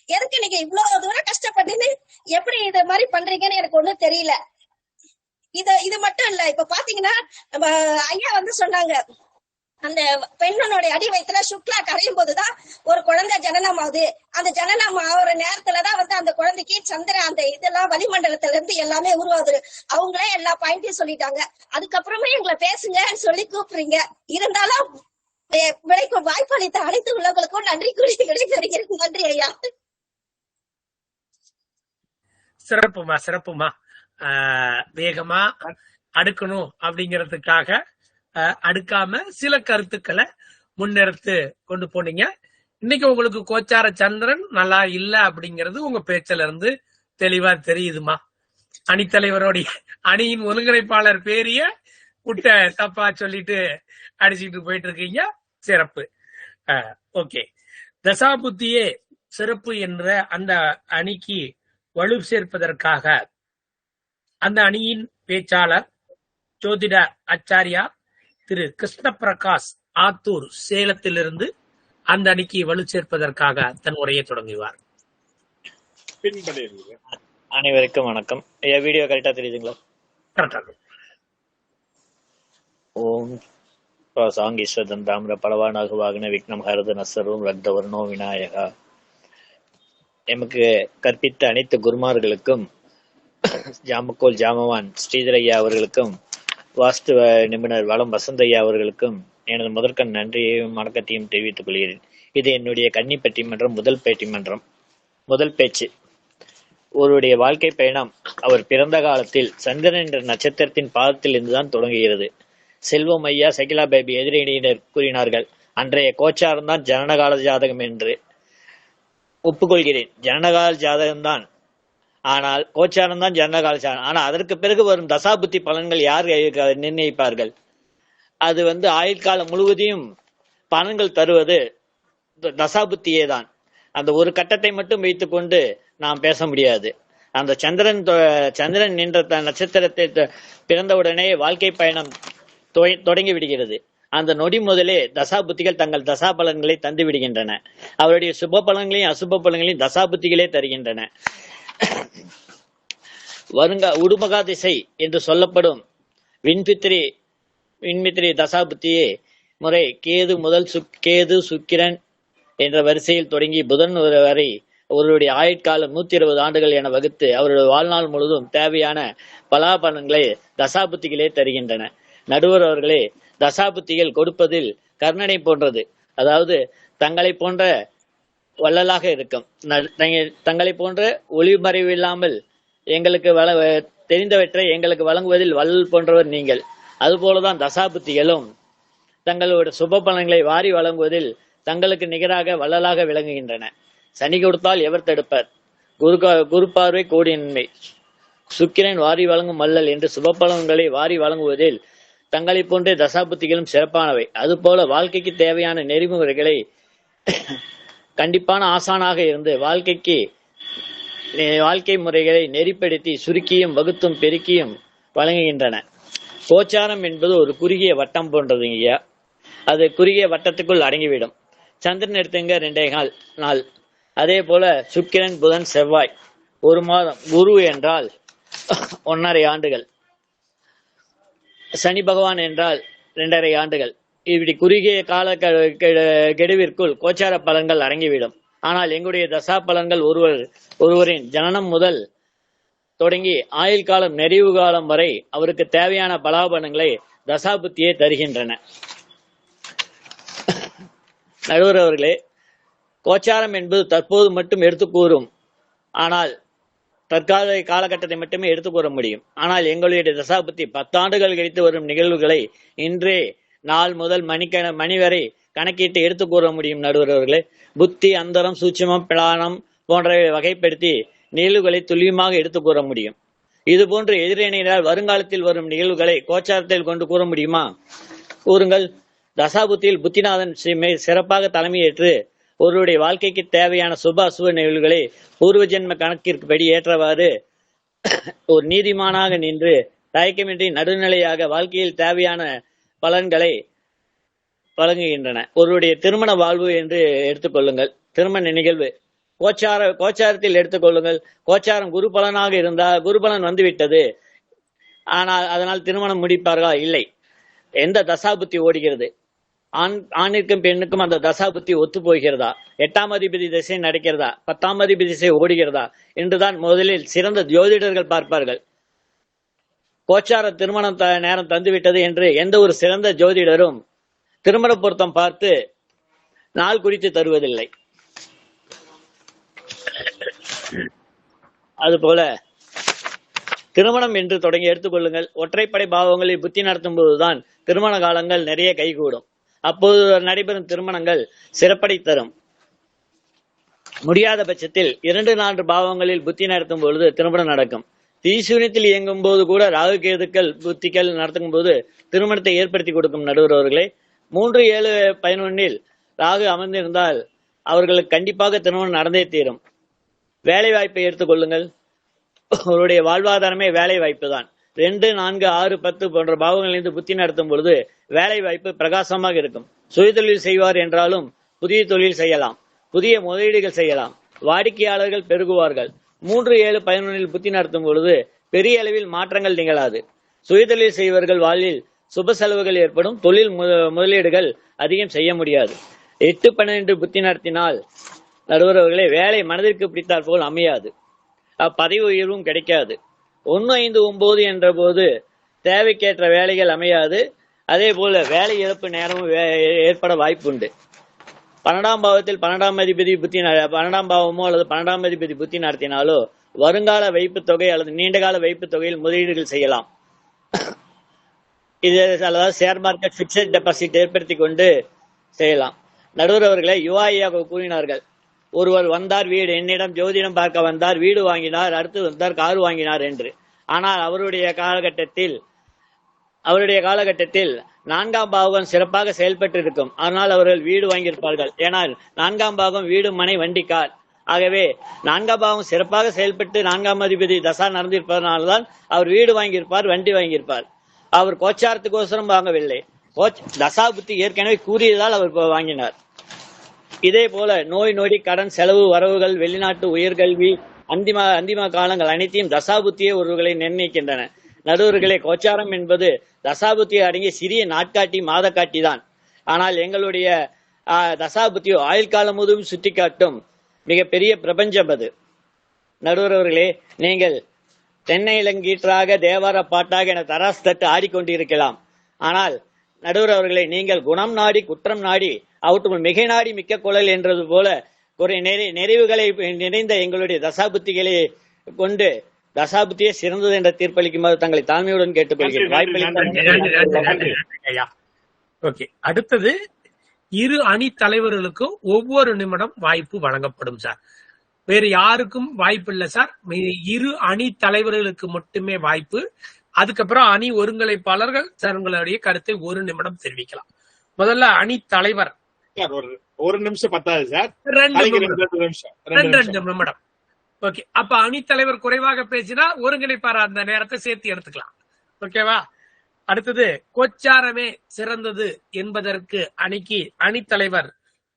[SPEAKER 12] எதுக்கு நீங்க இவ்வளவு தூரம் கஷ்டப்பட்டு எப்படி இத மாதிரி பண்றீங்கன்னு எனக்கு ஒண்ணும் தெரியல. இது மட்டும் இல்ல, இப்ப பாத்தீங்கன்னா நம்ம ஐயா சொன்னாங்க, அந்த பெண்ணனுடைய அடி வயிற்றுல சுக்லா கரையும் போதுதான் ஒரு குழந்தை ஜனனம் ஆகுது. அந்த ஜனனம் ஆகுற நேரத்துலதான் அந்த குழந்தைக்கு சந்திரன் அந்த இதெல்லாம் வளிமண்டலத்துல இருந்து எல்லாமே உருவாகுது. அவங்களே எல்லா பாயிண்டையும் சொல்லிட்டாங்க. அதுக்கப்புறமே எங்களை பேசுங்கன்னு சொல்லி கூப்பிடுறீங்க. இருந்தாலும் விளைக்கும் வாய்ப்பளித்த அனைத்து உள்ளவங்களுக்கும் நன்றி கூறி விடைபெறுகிறேன். நன்றி ஐயா.
[SPEAKER 5] சிறப்புமா. வேகமா அடுக்கணும் அப்படிங்கிறதுக்காக அடுக்காம சில கருத்துக்களை முன்னெடுத்து கொண்டு போனீங்க. இன்னைக்கு உங்களுக்கு கோச்சார சந்திரன் நல்லா இல்ல அப்படிங்கிறது உங்க பேச்சில இருந்து தெளிவா தெரியுதுமா. அணித்தலைவரோடைய அணியின் ஒருங்கிணைப்பாளர் பேரிய குட்ட தப்பா சொல்லிட்டு அடிச்சுட்டு போயிட்டு இருக்கீங்க. சிறப்பு. ஓகே, தசாபுத்தியே சிறப்பு என்ற அந்த அணிக்கு வலு சேர்ப்பதற்காக அந்த அணியின் பேச்சாளர் ஜோதிட ஆச்சாரியா திரு கிருஷ்ண பிரகாஷ் ஆத்தூர் சேலத்திலிருந்து அந்த அணிக்கு வலு சேர்ப்பதற்காக தன் உரையை தொடங்குவார்.
[SPEAKER 13] அனைவருக்கும் வணக்கம். வீடியோ கரெக்டா தெரியுதுங்களா? ஓம் சாங்கீஸ்வரன் தாமிர பலவானாக வாகன விக்னம் ஹரதன சர்வம் ரக்தவர்ணோ விநாயகா. எமக்கு கற்பித்த அனைத்து குருமார்களுக்கும், ஜாமக்கோல் ஜாமவான் ஸ்ரீதரையா அவர்களுக்கும், வாஸ்து நிபுணர் வளம் வசந்தையா அவர்களுக்கும் எனது முதற்கண் நன்றியையும் வணக்கத்தையும் தெரிவித்துக் கொள்கிறேன். இது என்னுடைய கன்னி பட்டிமன்றம், முதல் பட்டிமன்றம், முதல் பேச்சு. ஒருவருடைய வாழ்க்கை பயணம் அவர் பிறந்த காலத்தில் சந்திரன் என்ற நட்சத்திரத்தின் பாதத்தில் இருந்துதான் தொடங்குகிறது. செல்வம் ஐயா, சகிலா பேபி எதிரணியினர் கூறினார்கள், அன்றைய கோச்சாரம் தான் ஜனனகால ஜாதகம் என்று. ஒப்புக்கொள்கிறேன், ஜனனகால ஜாதகம்தான். ஆனால் கோச்சாரம் தான் ஜனனகால ஜாதகம். ஆனால் அதற்கு பிறகு வரும் தசாபுத்தி பலன்கள் யார் நிர்ணயிப்பார்கள்? அது ஆயுட்காலம் முழுவதையும் பலன்கள் தருவது தசாபுத்தியே தான். அந்த ஒரு கட்டத்தை மட்டும் வைத்துக் கொண்டு நாம் பேச முடியாது. அந்த சந்திரன் என்ற நட்சத்திரத்தை பிறந்தவுடனே வாழ்க்கை பயணம் தொடங்கி விடுகிறது. அந்த நொடி முதலே தசாபுத்திகள் தங்கள் தசா பலன்களை தந்து விடுகின்றன. அவருடைய சுப பலன்களையும் அசுப பலன்களையும் தசாபுத்திகளே தருகின்றன. உடுமகா திசை என்று சொல்லப்படும் விண்மித்திரி தசாபுத்தியே முறை கேது முதல் கேது சுக்கிரன் என்ற வரிசையில் தொடங்கி புதன் வரை அவருடைய ஆயுட்காலம் 120 ஆண்டுகள் என வகுத்து அவருடைய வாழ்நாள் முழுவதும் தேவையான பலாபலன்களை தசாபுத்திகளே தருகின்றன. நடுவர் அவர்களே, தசாபுத்திகள் கொடுப்பதில் கர்ணனை போன்றது. அதாவது தங்களை போன்ற வள்ளலாக இருக்கும், தங்களை போன்ற ஒளிமறைவு இல்லாமல் எங்களுக்கு தெரிந்தவற்றை எங்களுக்கு வழங்குவதில் வள்ளல் போன்றவர் நீங்கள். அதுபோலதான் தசாபுத்திகளும் தங்களோட சுப பலன்களை வாரி வழங்குவதில் தங்களுக்கு நிகராக வள்ளலாக விளங்குகின்றன. சனி கொடுத்தால் எவர் தடுப்பர்? குரு பார்வை கோடி நன்மை. சுக்கிரன் வாரி வழங்கும் வள்ளல் என்று சுப பலன்களை வாரி வழங்குவதில் தங்களை போன்ற தசாபுத்திகளும் சிறப்பானவை. அதுபோல வாழ்க்கைக்கு தேவையான நெறிமுறைகளை கண்டிப்பான ஆசானாக இருந்து வாழ்க்கை முறைகளை நெறிப்படுத்தி சுருக்கியும் வகுத்தும் பெருக்கியும் வழங்குகின்றன. கோச்சாரம் என்பது ஒரு குறுகிய வட்டம் போன்றதுங்க. அது குறுகிய வட்டத்துக்குள் அடங்கிவிடும். சந்திரன் எடுத்துங்க 2.25 நாள். அதே போல சுக்கிரன், புதன், செவ்வாய் 1 மாதம். குரு என்றால் 1.5 ஆண்டுகள். சனி பகவான் என்றால் 2.5 ஆண்டுகள். இப்படி குறுகிய கால கெடுவிற்குள் கோச்சார பலன்கள் அடங்கிவிடும். ஆனால் எங்களுடைய தசா பலன்கள் ஒருவரின் ஜனனம் முதல் தொடங்கி ஆயுள் காலம் நிறைவு காலம் வரை அவருக்கு தேவையான பலாபலன்களை தசாபுத்தியே தருகின்றன. நடுவர் அவர்களே, கோச்சாரம் என்பது தற்போது மட்டும் எடுத்து கூறும். ஆனால் தற்கால காலகட்டத்தை மட்டுமே எடுத்து கூற முடியும். ஆனால் எங்களுடைய தசாபுத்தி 10 ஆண்டுகள் கழித்து வரும் நிகழ்வுகளை இன்றே நாள் முதல் மணி வரை கணக்கிட்டு எடுத்து கூற முடியும். நடுவர் அவர்களே, புத்தி, அந்தரம், சூட்சுமம், பிளானம் போன்றவை வகைப்படுத்தி நிகழ்வுகளை துல்லியமாக எடுத்து கூற முடியும். இது போன்று எதிரணியினால் வருங்காலத்தில் வரும் நிகழ்வுகளை கோச்சாரத்தில் கொண்டு கூற முடியுமா? கூறுங்கள். தசாபுத்தியில் புத்திநாதன் சிறப்பாக தலைமையேற்று ஒருவருடைய வாழ்க்கைக்கு தேவையான சுப அசுப நிகழ்வுகளை பூர்வ ஜென்ம கணக்கிற்குப்படி ஏற்றவாறு ஒரு நீதிமானாக நின்று தயக்கமின்றி நடுநிலையாக வாழ்க்கையில் தேவையான பலன்களை வழங்குகின்றன. ஒருவருடைய திருமண வாழ்வு என்று எடுத்துக்கொள்ளுங்கள். திருமண நிகழ்வு கோச்சாரத்தில் எடுத்துக்கொள்ளுங்கள். கோச்சாரம் குரு பலனாக இருந்தால் குரு பலன் வந்துவிட்டது, ஆனால் அதனால் திருமணம் முடிப்பார்களா? இல்லை. எந்த தசாபுத்தி ஓடுகிறது, ஆணிற்கும் பெண்ணுக்கும் அந்த தசாபுத்தி ஒத்து போகிறதா, 8ஆம் அதிபதி திசை நடக்கிறதா, 10ஆம் அதிபதி திசை ஓடுகிறதா என்றுதான் முதலில் சிறந்த ஜோதிடர்கள் பார்ப்பார்கள். கோச்சார திருமணம் நேரம் தந்துவிட்டது என்று எந்த ஒரு சிறந்த ஜோதிடரும் திருமண பொருத்தம் பார்த்து நாள் குறித்து தருவதில்லை. அதுபோல திருமணம் என்று தொடங்கி எடுத்துக்கொள்ளுங்கள். ஒற்றைப்படை பாவங்களில் புத்தி நடத்தும் போதுதான் திருமண காலங்கள் நிறைய கைகூடும். அப்போது நடைபெறும் திருமணங்கள் சிறப்படை தரும். முடியாத பட்சத்தில் 2-4 பாவங்களில் புத்தி நடத்தும் பொழுது திருமணம் நடக்கும். தீசூன்யத்தில் இயங்கும் போது கூட ராகு கேதுக்கள் புத்திகள் நடத்தும் போது திருமணத்தை ஏற்படுத்தி கொடுக்கும். நடுவர்களே, 3-7-11 ராகு அமர்ந்திருந்தால் அவர்களுக்கு கண்டிப்பாக திருமணம் நடந்தே தீரும். வேலை வாய்ப்பை எடுத்துக்கொள்ளுங்கள். அவருடைய வாழ்வாதாரமே வேலை வாய்ப்பு தான். 2, 4, 6, 10 போன்ற பாவங்களிலிருந்து புத்தி நடத்தும் பொழுது வேலை வாய்ப்பு பிரகாசமாக இருக்கும். சுயதொழில் செய்வார் என்றாலும் புதிய தொழில் செய்யலாம், புதிய முதலீடுகள் செய்யலாம், வாடிக்கையாளர்கள் பெருகுவார்கள். 3-7-11 புத்தி நடத்தும் பொழுது பெரிய அளவில் மாற்றங்கள் நிகழாது. சுயதொழில் செய்வர்கள் வாழ்வில் சுப செலவுகள் ஏற்படும். தொழில் முதலீடுகள் அதிகம் செய்ய முடியாது. 8-12 புத்தி நடத்தினால் நடுவர்களே, வேலை மனதிற்கு பிடித்தால் போல் அமையாது, பதவி உயர்வும் கிடைக்காது. 1-5-9 என்ற போது தேவைக்கேற்ற வேலைகள் அமையாது. அதே போல வேலை இழப்பு நேரமும் ஏற்பட வாய்ப்புண்டு. 12ஆம் பாவத்தில் 12ஆம் அதிபதி புத்தி 12ஆம் பாவமோ அல்லது 12ஆம் அதிபதி புத்தி நடத்தினாலோ வருங்கால வைப்பு தொகை அல்லது நீண்டகால வைப்பு தொகையில் முதலீடுகள் செய்யலாம். இது அதாவது ஷேர் மார்க்கெட் பிக்சட் டெபாசிட் ஏற்படுத்தி கொண்டு செய்யலாம். நடுவர் அவர்களை யுவாயாக கூறினார்கள். ஒருவர் வந்தார், வீடு என்னிடம் ஜோதிடம் பார்க்க வந்தார், வீடு வாங்கினார், அடுத்து வந்தார் கார் வாங்கினார் என்று. ஆனால் அவருடைய காலகட்டத்தில் 4ஆம் பாவம் சிறப்பாக செயல்பட்டு இருக்கும். ஆனால் அவர்கள் வீடு வாங்கியிருப்பார்கள். ஏனால் 4ஆம் பாவம் வீடு, மனை, வண்டி, கார். ஆகவே 4ஆம் பாவம் சிறப்பாக செயல்பட்டு 4ஆம் அதிபதி தசா நடந்திருப்பதனால்தான் அவர் வீடு வாங்கியிருப்பார், வண்டி வாங்கியிருப்பார். அவர் கோச்சாரத்துக்கோசரம் வாங்கவில்லை, தசா புத்தி ஏற்கனவே கூறியதால் அவர் வாங்கினார். இதே போல நோய் நொடி, கடன், செலவு, வரவுகள், வெளிநாட்டு உயர்கல்வி, அந்திம காலங்கள் அனைத்தையும் தசாபுத்தியே ஒருவர்களை நிர்ணயிக்கின்றன. நடுவர்களே, கோச்சாரம் என்பது தசாபுத்தியை அடங்கிய சிறிய நாட்காட்டி, மாத காட்டி தான். ஆனால் எங்களுடைய தசாபுத்தியோ ஆயுள் காலம் முழுவதும் சுட்டி காட்டும் மிகப்பெரிய பிரபஞ்சம் அது. நடுவர்களே, நீங்கள் தென்னை இளங்கீற்றாக தேவார பாட்டாக என தராசு தட்டு ஆடிக்கொண்டிருக்கலாம். ஆனால் நடுவர் அவர்களை, நீங்கள் குணம் நாடி குற்றம் நாடி அவற்றுள் மிகை நாடி மிக்க குழல் என்றது போல ஒரு நிறைவுகளை நிறைந்த எங்களுடைய தசாபுத்திகளை கொண்டு தசாபுத்தியே சிறந்தது என்ற தீர்ப்பளிக்குமாறு தங்களை தாழ்மையுடன் கேட்டுக்கொள்கிறேன்.
[SPEAKER 5] ஓகே, அடுத்தது இரு அணி தலைவர்களுக்கும் ஒவ்வொரு நிமிடம் வாய்ப்பு வழங்கப்படும் சார். வேறு யாருக்கும் வாய்ப்பு இல்லை சார். இரு அணி தலைவர்களுக்கு மட்டுமே வாய்ப்பு. அதுக்கப்புறம் அணி ஒருங்கிணைப்பாளர்கள் தங்களுடைய கருத்தை 1 நிமிடம் தெரிவிக்கலாம். முதல்ல அணி தலைவர்
[SPEAKER 2] ஒரு நிமிஷம் பத்தாது சார்,
[SPEAKER 5] 2 நிமிடம். ஓகே, அப்ப அணி தலைவர் குறைவாக பேசினா ஒருங்கிணைப்பார் அந்த நேரத்தை சேர்த்து எடுத்துக்கலாம். ஓகேவா? அடுத்தது கோச்சாரமே சிறந்தது என்பதற்கு அணிக்கு அணித்தலைவர்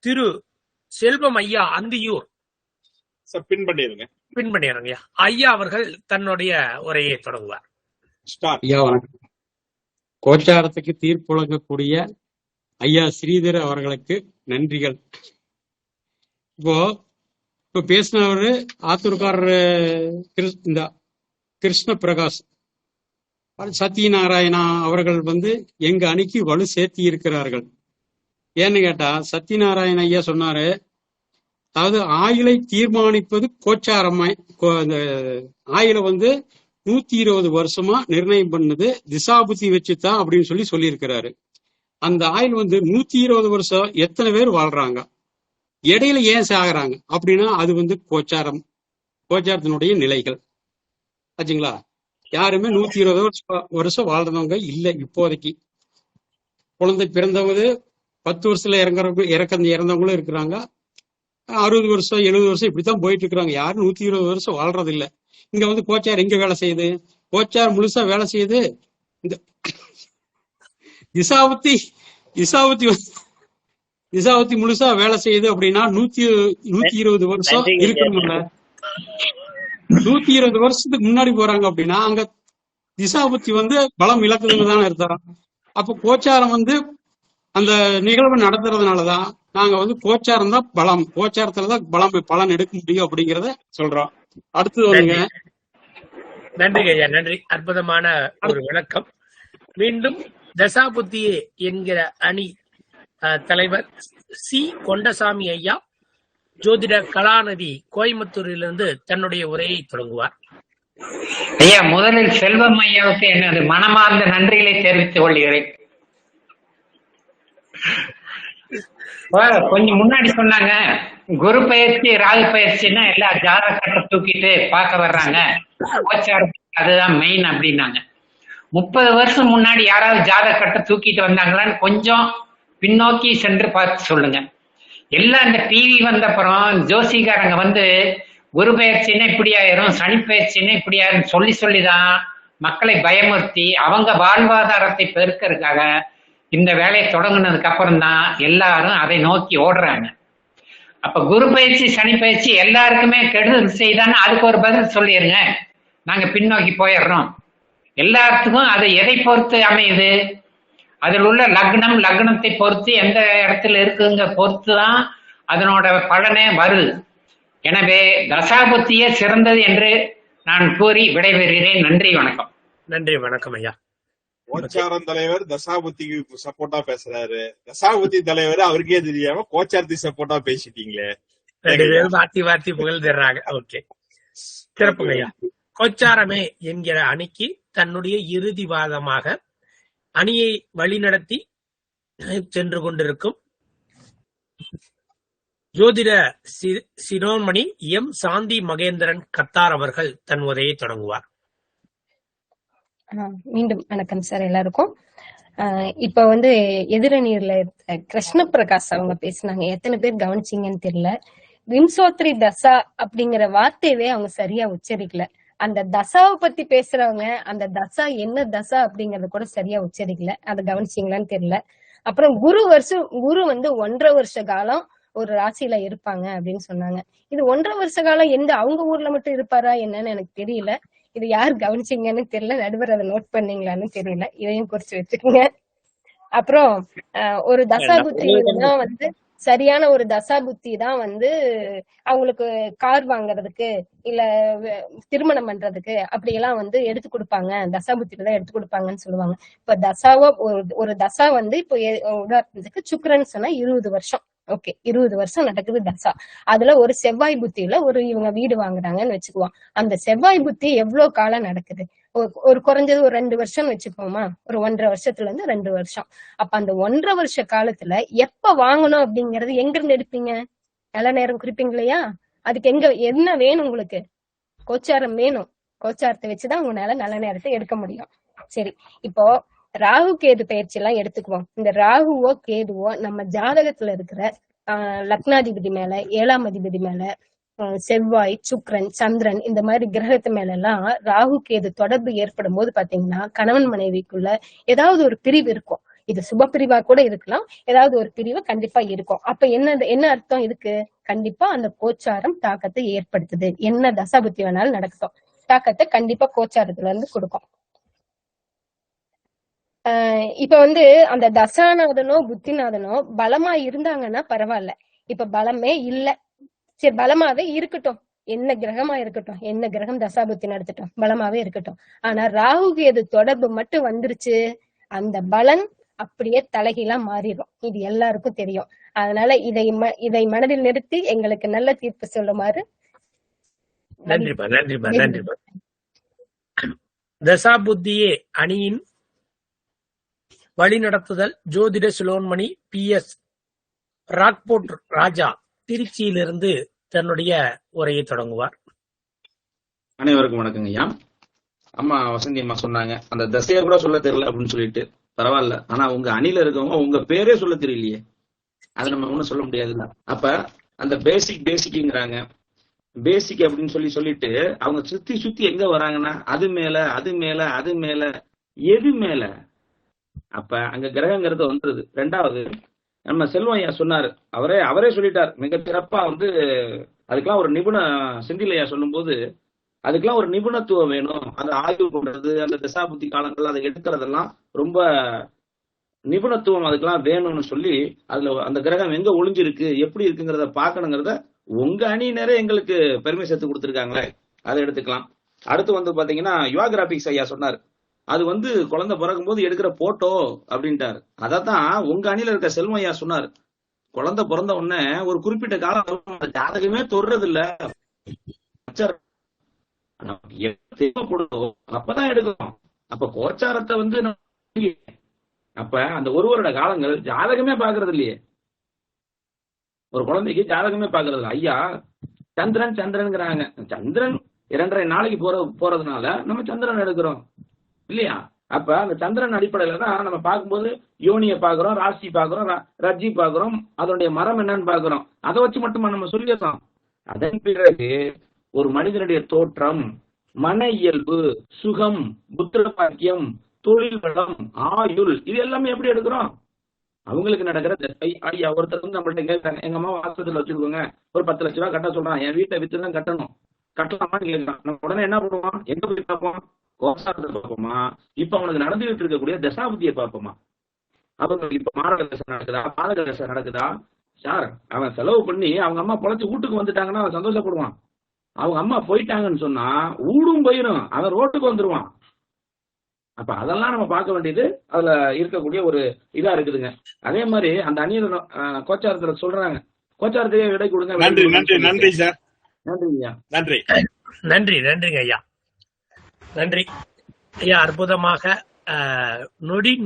[SPEAKER 5] திரு செல்வம் ஐயா அந்தியூர்
[SPEAKER 2] பின் பண்ணிடுங்க.
[SPEAKER 5] ஐயா அவர்கள் தன்னுடைய உரையை தொடங்குவார்.
[SPEAKER 6] ஐயா வணக்கம். கோச்சாரத்துக்கு தீர்ப்பு வழங்கக்கூடிய ஐயா ஸ்ரீதர் அவர்களுக்கு நன்றிகள். இப்போ பேசினவரு ஆத்தூர்காரர் இந்த கிருஷ்ண பிரகாஷ் சத்யநாராயணா அவர்கள் எங்க அணிக்கு வலு சேர்த்தி இருக்கிறார்கள். ஏன்னு கேட்டா, சத்யநாராயண ஐயா சொன்னாரு, அதாவது ஆயுளை தீர்மானிப்பது கோச்சாரமாய் ஆயுள 120 வருஷமா நிர்ணயம் பண்ணது திசாபுத்தி வச்சுதான் அப்படின்னு சொல்லியிருக்கிறாரு. அந்த ஆயுள் 120 வருஷம் எத்தனை பேர் வாழ்றாங்க, இடையில ஏன் சாகுறாங்க அப்படின்னா அது கோச்சாரத்தினுடைய நிலைகள் ஆச்சுங்களா. யாருமே 120 வருஷம் வாழ்றவங்க இல்லை. இப்போதைக்கு குழந்தை பிறந்தவங்க 10 வருஷத்துல இறந்தவங்களும் இருக்கிறாங்க, 60 வருஷம் 70 வருஷம் இப்படித்தான் போயிட்டு இருக்கிறாங்க. யாரும் 120 வருஷம் வாழ்றது இல்ல. இங்க வந்து கோச்சார் எங்க வேலை செய்யுது? கோச்சார் முழுசா வேலை செய்யுது. இந்த திசாபுத்தி திசாபுத்தி முழுசா வேலை செய்யுது அப்படின்னா 120 வருஷம் இருக்கணும்ல. 120 வருஷத்துக்கு முன்னாடி போறாங்க அப்படின்னா அங்க திசாபுத்தி வந்து பலம் இழக்குதுன்னு தானே அர்த்தம். அப்ப கோச்சாரம் வந்து அந்த நிகழ்வு நடத்துறதுனாலதான் நாங்க வந்து கோச்சாரம் தான் பலம், கோச்சாரத்துலதான் பலன் எடுக்க முடியும் அப்படிங்கறத சொல்றோம். அடுத்தது வந்துங்க.
[SPEAKER 5] நன்றி ஐயா, நன்றி. அற்புதமான ஒரு விளக்கம். மீண்டும் தசாபுத்தியே என்கிற அணி தலைவர் சி கொண்டசாமி ஐயா, ஜோதிட கலாநிதி, கோயம்புத்தூரிலிருந்து தன்னுடைய உரையை தொடங்குவார்.
[SPEAKER 7] ஐயா, முதலில் செல்வம் ஐயாவுக்கு எனது மனமார்ந்த நன்றிகளை தெரிவித்துக் கொள்கிறேன். கொஞ்சம் முன்னாடி சொன்னாங்க குரு பயிற்சி ராகு பயிற்சின்னா எல்லா ஜாதகத்தை தூக்கிட்டு பார்க்க வர்றாங்க, அதுதான் மெயின் அப்படின்னாங்க. 30 வருஷம் முன்னாடி யாராவது ஜாதகத்தை தூக்கிட்டு வந்தாங்களான்னு கொஞ்சம் பின்னோக்கி சென்று பார்த்து சொல்லுங்க. எல்லாம் இந்த டிவி வந்த அப்புறம் ஜோசிகாரங்க வந்து குரு பயிற்சின்னா இப்படி ஆயிரும், சனி பயிற்சின்னா இப்படி ஆயிரும் சொல்லிதான் மக்களை பயமுறுத்தி அவங்க வாழ்வாதாரத்தை பெருக்கிறதுக்காக இந்த வேலையை தொடங்கினதுக்கு அப்புறம் தான் எல்லாரும் அதை நோக்கி ஓடுறாங்க. அப்ப குரு பயிற்சி சனி பயிற்சி எல்லாருக்குமே கெடுதல் செய்தான்னு அதுக்கு ஒரு பதில் சொல்லிடுங்க, நாங்க பின்னோக்கி போயிடுறோம். எல்லாத்துக்கும் அது எதை பொறுத்து அமையுது? அதில் உள்ள லக்னத்தை பொறுத்து எந்த இடத்துல இருக்குங்க பொறுத்து தான் அதனோட பலனே வருது. எனவே தசாபுத்தியே சிறந்தது என்று நான் கூறி விடைபெறுகிறேன். நன்றி, வணக்கம்.
[SPEAKER 5] நன்றி, வணக்கம் ஐயா.
[SPEAKER 2] கோச்சாரம் தலைவர் தசாபுத்திக்கு சப்போர்ட்டா பேசுறாரு, தசாபுத்தி தலைவர் அவருக்கே தெரியாம கோச்சாரத்துக்கு சப்போர்ட்டா பேசிட்டீங்களே.
[SPEAKER 5] வார்த்தி புகழ் தர்றாங்க. ஓகே, சிறப்புங்க ஐயா. கோச்சாரமே என்கிற அணிக்கு தன்னுடைய இறுதி வாதமாக அணியை வழிநடத்தி சென்று கொண்டிருக்கும் ஜோதிட சிரோமணி எம் சாந்தி மகேந்திரன் கத்தார் அவர்கள் தன் உரையை தொடங்குவார்.
[SPEAKER 3] மீண்டும் வணக்கம் சார் எல்லாருக்கும். இப்ப வந்து எதிரணியில கிருஷ்ண பிரகாஷ் அவங்க பேசினாங்க, எத்தனை பேர் கவனிச்சீங்கன்னு தெரியல. விம்சோத்ரி தசா அப்படிங்கிற வார்த்தையவே அவங்க சரியா உச்சரிக்கல. அந்த தசாவை பத்தி பேசுறவங்க அந்த தசா என்ன தசா அப்படிங்கறத கூட சரியா உச்சரிக்கல. அதை கவனிச்சீங்களான்னு தெரியல. அப்புறம் குரு வந்து 1.5 வருஷ காலம் ஒரு ராசியில இருப்பாங்க அப்படின்னு சொன்னாங்க. இது 1.5 வருஷ காலம் எந்த அவங்க ஊர்ல மட்டும் இருப்பாரா என்னன்னு எனக்கு தெரியல. இது யாரு கவனிச்சீங்கன்னு தெரியல. நடுவர் அதை நோட் பண்ணீங்களான்னு தெரியல. இதையும் குறிச்சு வச்சுக்கோங்க. அப்புறம் ஒரு தசாபுத்தி தான் வந்து சரியான ஒரு தசாபுத்தி தான் வந்து அவங்களுக்கு கார் வாங்குறதுக்கு இல்ல திருமணம் பண்றதுக்கு அப்படியெல்லாம் வந்து எடுத்து கொடுப்பாங்க, தசாபுத்தியில தான் எடுத்து கொடுப்பாங்கன்னு சொல்லுவாங்க. இப்ப தசாவோ ஒரு தசா வந்து இப்போ உதாரணத்துக்கு சுக்கிரன் சொன்னா 20 வருஷம். ஓகே, 20 வருஷம் நடக்குது தசா. அதுல ஒரு செவ்வாய் புத்தியில இவங்க வீடு வாங்குறாங்கன்னு வச்சுக்குவோம். அந்த செவ்வாய் புத்தி எவ்வளவு காலம் நடக்குது? ஒரு குறைஞ்சது ஒரு 2 வருஷம் வச்சுக்கோமா, ஒரு 1.5 வருஷத்துல இருந்து 2 வருஷம். அப்ப அந்த 1.5 வருஷ காலத்துல எப்ப வாங்கணும் அப்படிங்கறது எங்க இருந்து எடுப்பீங்க? நல்ல நேரம் குறிப்பீங்க இல்லையா? அதுக்கு என்ன வேணும்? உங்களுக்கு கோச்சாரம் வேணும். கோச்சாரத்தை வச்சுதான் உங்களால நல்ல நேரத்தை எடுக்க முடியும். சரி, இப்போ ராகு கேது பயிற்சி எல்லாம் எடுத்துக்குவோம். இந்த ராகுவோ கேதுவோ நம்ம ஜாதகத்துல இருக்கிற லக்னாதிபதி மேல, 7ஆம் அதிபதி மேல, செவ்வாய், சுக்கிரன், சந்திரன் இந்த மாதிரி கிரகத்து மேல எல்லாம் ராகு கேது தொடர்பு ஏற்படும் போது பாத்தீங்கன்னா கணவன் மனைவிக்குள்ள ஏதாவது ஒரு பிரிவு இருக்கும். இது சுப பிரிவா கூட இருக்கலாம், ஏதாவது ஒரு பிரிவு கண்டிப்பா இருக்கும். அப்ப என்ன அர்த்தம் இதுக்கு? கண்டிப்பா அந்த கோச்சாரம் தாக்கத்தை ஏற்படுத்துது. என்ன தசாபுத்தி வேணாலும் நடக்கட்டும், தாக்கத்தை கண்டிப்பா கோச்சாரத்துல இருந்து கொடுக்கும். இப்ப வந்து அந்த தசாநாதனோ புத்திநாதனோ பலமா இருந்தாங்கன்னா பரவாயில்ல. இப்ப பலமே இல்ல, சரி பலமாவே இருக்கட்டும், என்ன கிரகமா இருக்கட்டும், என்ன கிரகம் தசாபுத்தி நடத்தட்டும், பலமாவே இருக்கட்டும். ஆனா ராகு கேது தொடர்பு மட்டும் வந்துருச்சு, அந்த பலன் அப்படியே தலைகீழா மாறிடும். இது எல்லாருக்கும் தெரியும். அதனால இதை மனதில் நிறுத்தி எங்களுக்கு நல்ல தீர்ப்பு சொல்லுமாறு.
[SPEAKER 5] நன்றிப்பா, நன்றிப்பா, நன்றிப்பா. தசாபுத்தியே அணியின் வழிநடத்துதல் ஜோதிட சிலோன்மணி PS ராக்போர்ட் ராஜா திருச்சியிலிருந்து தன்னுடைய உரையை தொடங்குவார்.
[SPEAKER 4] அனைவருக்கும் வணக்கங்க ஐயா. அம்மா வசந்தி அம்மா சொன்னாங்க அந்த தசையை கூட சொல்ல தெரியல அப்படின்னு சொல்லிட்டு. பரவாயில்ல, ஆனா உங்க அணில இருக்கவங்க உங்க பேரே சொல்ல தெரியலையே, அதை நம்ம ஒண்ணும் சொல்ல முடியாதுல்ல. அப்ப அந்த பேசிக்ங்கிறாங்க. பேசிக் அப்படின்னு சொல்லிட்டு அவங்க சுத்தி எங்க வராங்கன்னா அது மேல அது மேல அது மேல எது மேல. அப்ப அங்க கிரகங்கிறது வந்துருது. ரெண்டாவது நம்ம செல்வம் ஐயா சொன்னாரு, அவரே சொல்லிட்டார் மிக சிறப்பா. அதுக்கெல்லாம் ஒரு செந்தில் ஐயா சொல்லும் போது அதுக்கெல்லாம் ஒரு நிபுணத்துவம் வேணும். அதை ஆய்வு பண்றது, அந்த தசாபுத்தி காலங்கள் அதை எடுக்கிறதெல்லாம் ரொம்ப நிபுணத்துவம் அதுக்கெல்லாம் வேணும்னு சொல்லி அதுல அந்த கிரகம் எங்க ஒளிஞ்சிருக்கு எப்படி இருக்குங்கிறத பாக்கணுங்கிறத உங்க அணியினரே எங்களுக்கு பெருமை சேர்த்து கொடுத்துருக்காங்களே, அதை எடுத்துக்கலாம். அடுத்து பாத்தீங்கன்னா யுவாகிராபிக்ஸ் ஐயா சொன்னார், அது குழந்தை பிறக்கும் போது எடுக்கிற போட்டோ அப்படின்ட்டாரு. அதத்தான் உங்க அணியில இருக்க செல்வம் ஐயா சொன்னார், குழந்தை பிறந்த உடனே ஒரு குறிப்பிட்ட காலம் ஜாதகமே தொடுறது இல்ல, தேவைப்படுதோ அப்பதான் எடுக்கணும். அப்ப கோச்சாரத்தை அப்ப அந்த ஒரு வருட காலங்கள் ஜாதகமே பாக்குறது இல்லையே, ஒரு குழந்தைக்கு ஜாதகமே பாக்குறது இல்லை. ஐயா சந்திரன்ங்கிறாங்க, சந்திரன் 2.5 நாளைக்கு போறதுனால நம்ம சந்திரன் எடுக்கிறோம் இல்லையா? அப்ப அந்த சந்திரன் அடிப்படையில தான் நம்ம பார்க்கும்போது யோனியை பாக்குறோம், ராசி பாக்குறோம், ரஜ்ஜி பாக்குறோம், அதனுடைய மரம் என்னன்னு பாக்குறோம். அதை வச்சு மட்டுமா நம்ம சொல்லிடுறோம். அதன் பிறகு ஒரு மனிதனுடைய தோற்றம், மன இயல்பு, சுகம், புத்திர பாக்கியம், தொழில் வளம், ஆயுள், இது எல்லாமே எப்படி எடுக்கிறோம்? அவங்களுக்கு நடக்கிற ஐயா ஒருத்தர் நம்மள்ட்ட கேட்கறாங்க, எங்க அம்மா ஆஸ்பத்திரியில் வச்சிருக்கோங்க, ஒரு 10 லட்ச ரூபா கட்ட சொல்றான், என் வீட்டை வித்துதான் கட்டணும், கட்டலாமான்னு கேட்கலாம். நம்ம உடனே என்ன பண்ணுவோம்? எங்க போய் பார்ப்போம்? கோசாரத்தை பார்ப்போமா? இப்ப அவனுக்கு நடந்துகிட்டு இருக்கக்கூடிய தசாபுத்தியை பார்ப்போமா? அவங்களுக்கு இப்ப மாரக தசை நடக்குதா, பாதக தசை நடக்குதா? சார், அவன் செலவு பண்ணி அவங்க அம்மா பொழைச்சு வீட்டுக்கு வந்துட்டாங்கன்னா அவன் சந்தோஷப்படுவான். அவங்க அம்மா போயிட்டாங்கன்னு சொன்னா ஊடும் போயிடும், அவன் ரோட்டுக்கு வந்துருவான். அப்ப அதெல்லாம் நம்ம பார்க்க வேண்டியது அதுல இருக்கக்கூடிய ஒரு இதா இருக்குதுங்க. அதே மாதிரி அந்த அணியர் கோச்சாரத்துல சொல்றாங்க, கோச்சாரத்தையே விடை கொடுங்க.
[SPEAKER 2] நன்றி நன்றி நன்றி சார்.
[SPEAKER 4] நன்றி ஐயா.
[SPEAKER 2] நன்றி
[SPEAKER 5] நன்றிங்க ஐயா. நன்றி ஐயா. அற்புதமாக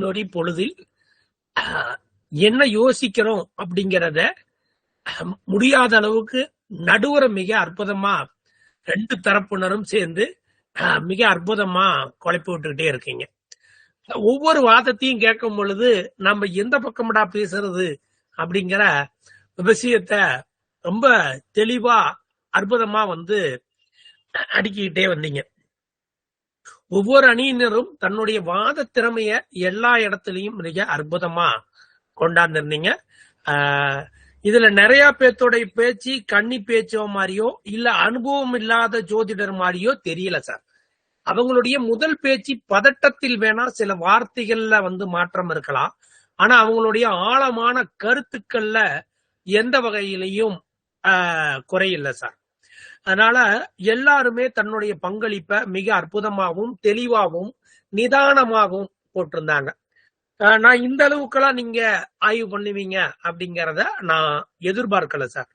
[SPEAKER 5] நொடி பொழுதில் என்ன யோசிக்கிறோம் அப்படிங்கிறத முடியாத அளவுக்கு நடுவரை மிக அற்புதமா 2 தரப்பினரும் சேர்ந்து மிக அற்புதமா குழப்பி விட்டுக்கிட்டே இருக்கீங்க. ஒவ்வொரு வாதத்தையும் கேட்கும் பொழுது நம்ம எந்த பக்கம்டா பேசுறது அப்படிங்கிற விஷயத்த ரொம்ப தெளிவா அற்புதமா அடுக்கிக்கிட்டே வந்தீங்க. ஒவ்வொரு அணியினரும் தன்னுடைய வாத திறமைய எல்லா இடத்துலயும் மிக அற்புதமா கொண்டாந்துருந்தீங்க. இதுல நிறைய பேர்த்தோடைய பேச்சு கன்னி பேச்சோ மாதிரியோ இல்ல அனுபவம் இல்லாத ஜோதிடர் மாதிரியோ தெரியல சார். அவங்களுடைய முதல் பேச்சு பதட்டத்தில் வேணா சில வார்த்தைகள்ல மாற்றம் இருக்கலாம். ஆனா அவங்களுடைய ஆழமான கருத்துக்கள்ல எந்த வகையிலையும் குறையில்லை சார். அதனால எல்லாருமே தன்னுடைய பங்களிப்பை மிக அற்புதமாகவும் தெளிவாகவும் நிதானமாகவும் போட்டிருந்தாங்க. நான் இந்த அளவுக்கெல்லாம் நீங்க ஆய்வு பண்ணுவீங்க அப்படிங்கிறத நான் எதிர்பார்க்கல சார்.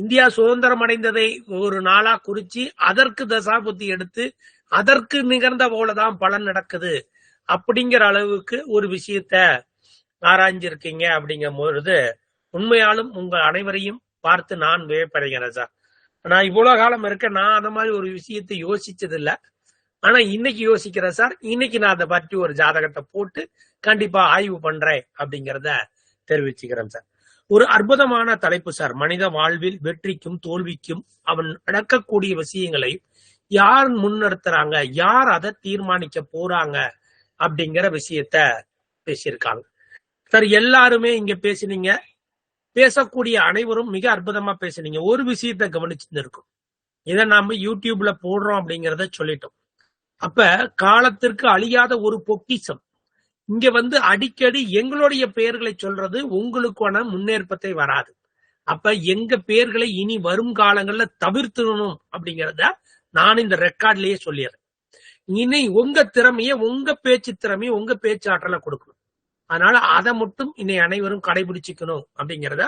[SPEAKER 5] இந்தியா சுதந்திரம் அடைந்ததை ஒரு நாளா குறிச்சு அதற்கு தசாபுத்தி எடுத்து அதற்கு நிகழ்ந்த போலதான் பலன் நடக்குது அப்படிங்கிற அளவுக்கு ஒரு விஷயத்த ஆராய்ஞ்சிருக்கீங்க அப்படிங்கும் பொழுது உண்மையாலும் உங்க அனைவரையும் பார்த்து நான் வியப்படைகிறேன் சார். நான் இவ்வளவு காலம் இருக்க நான் அந்த மாதிரி ஒரு விஷயத்தை யோசிச்சது இல்லை. ஆனா இன்னைக்கு யோசிக்கிறேன் சார். இன்னைக்கு நான் அதை பற்றி ஒரு ஜாதகத்தை போட்டு கண்டிப்பா ஆய்வு பண்றேன் அப்படிங்கிறத தெரிவிச்சுக்கிறேன் சார். ஒரு அற்புதமான தலைப்பு சார். மனித வாழ்வில் வெற்றிக்கும் தோல்விக்கும் அவன் நடக்கக்கூடிய விஷயங்களை யார் முன்னிறுத்துறாங்க, யார் அதை தீர்மானிக்க போறாங்க அப்படிங்கிற விஷயத்த பேசியிருக்காங்க சார். எல்லாருமே இங்க பேசினீங்க, பேசக்கூடிய அனைவரும் மிக அற்புதமா பேசினீங்க. ஒரு விஷயத்த கவனிச்சுட்டு இருக்கும், இதை நாம யூடியூப்ல போடுறோம் அப்படிங்கிறத சொல்லிட்டோம். அப்ப காலத்திற்கு அழியாத ஒரு பொக்கிஷம் இங்க அடிக்கடி எங்களுடைய பெயர்களை சொல்றது உங்களுக்கான முன்னேற்பத்தை வராது. அப்ப எங்க பெயர்களை இனி வரும் காலங்கள்ல தவிர்த்துடணும் அப்படிங்கிறத நான் இந்த ரெக்கார்ட்லயே சொல்லிடுறேன். இனி உங்க திறமைய, உங்க பேச்சு திறமைய, உங்க பேச்சாற்றலை கொடுக்கணும். அதனால அதை மட்டும் இன்னை அனைவரும் கடைபிடிச்சுக்கணும் அப்படிங்கிறத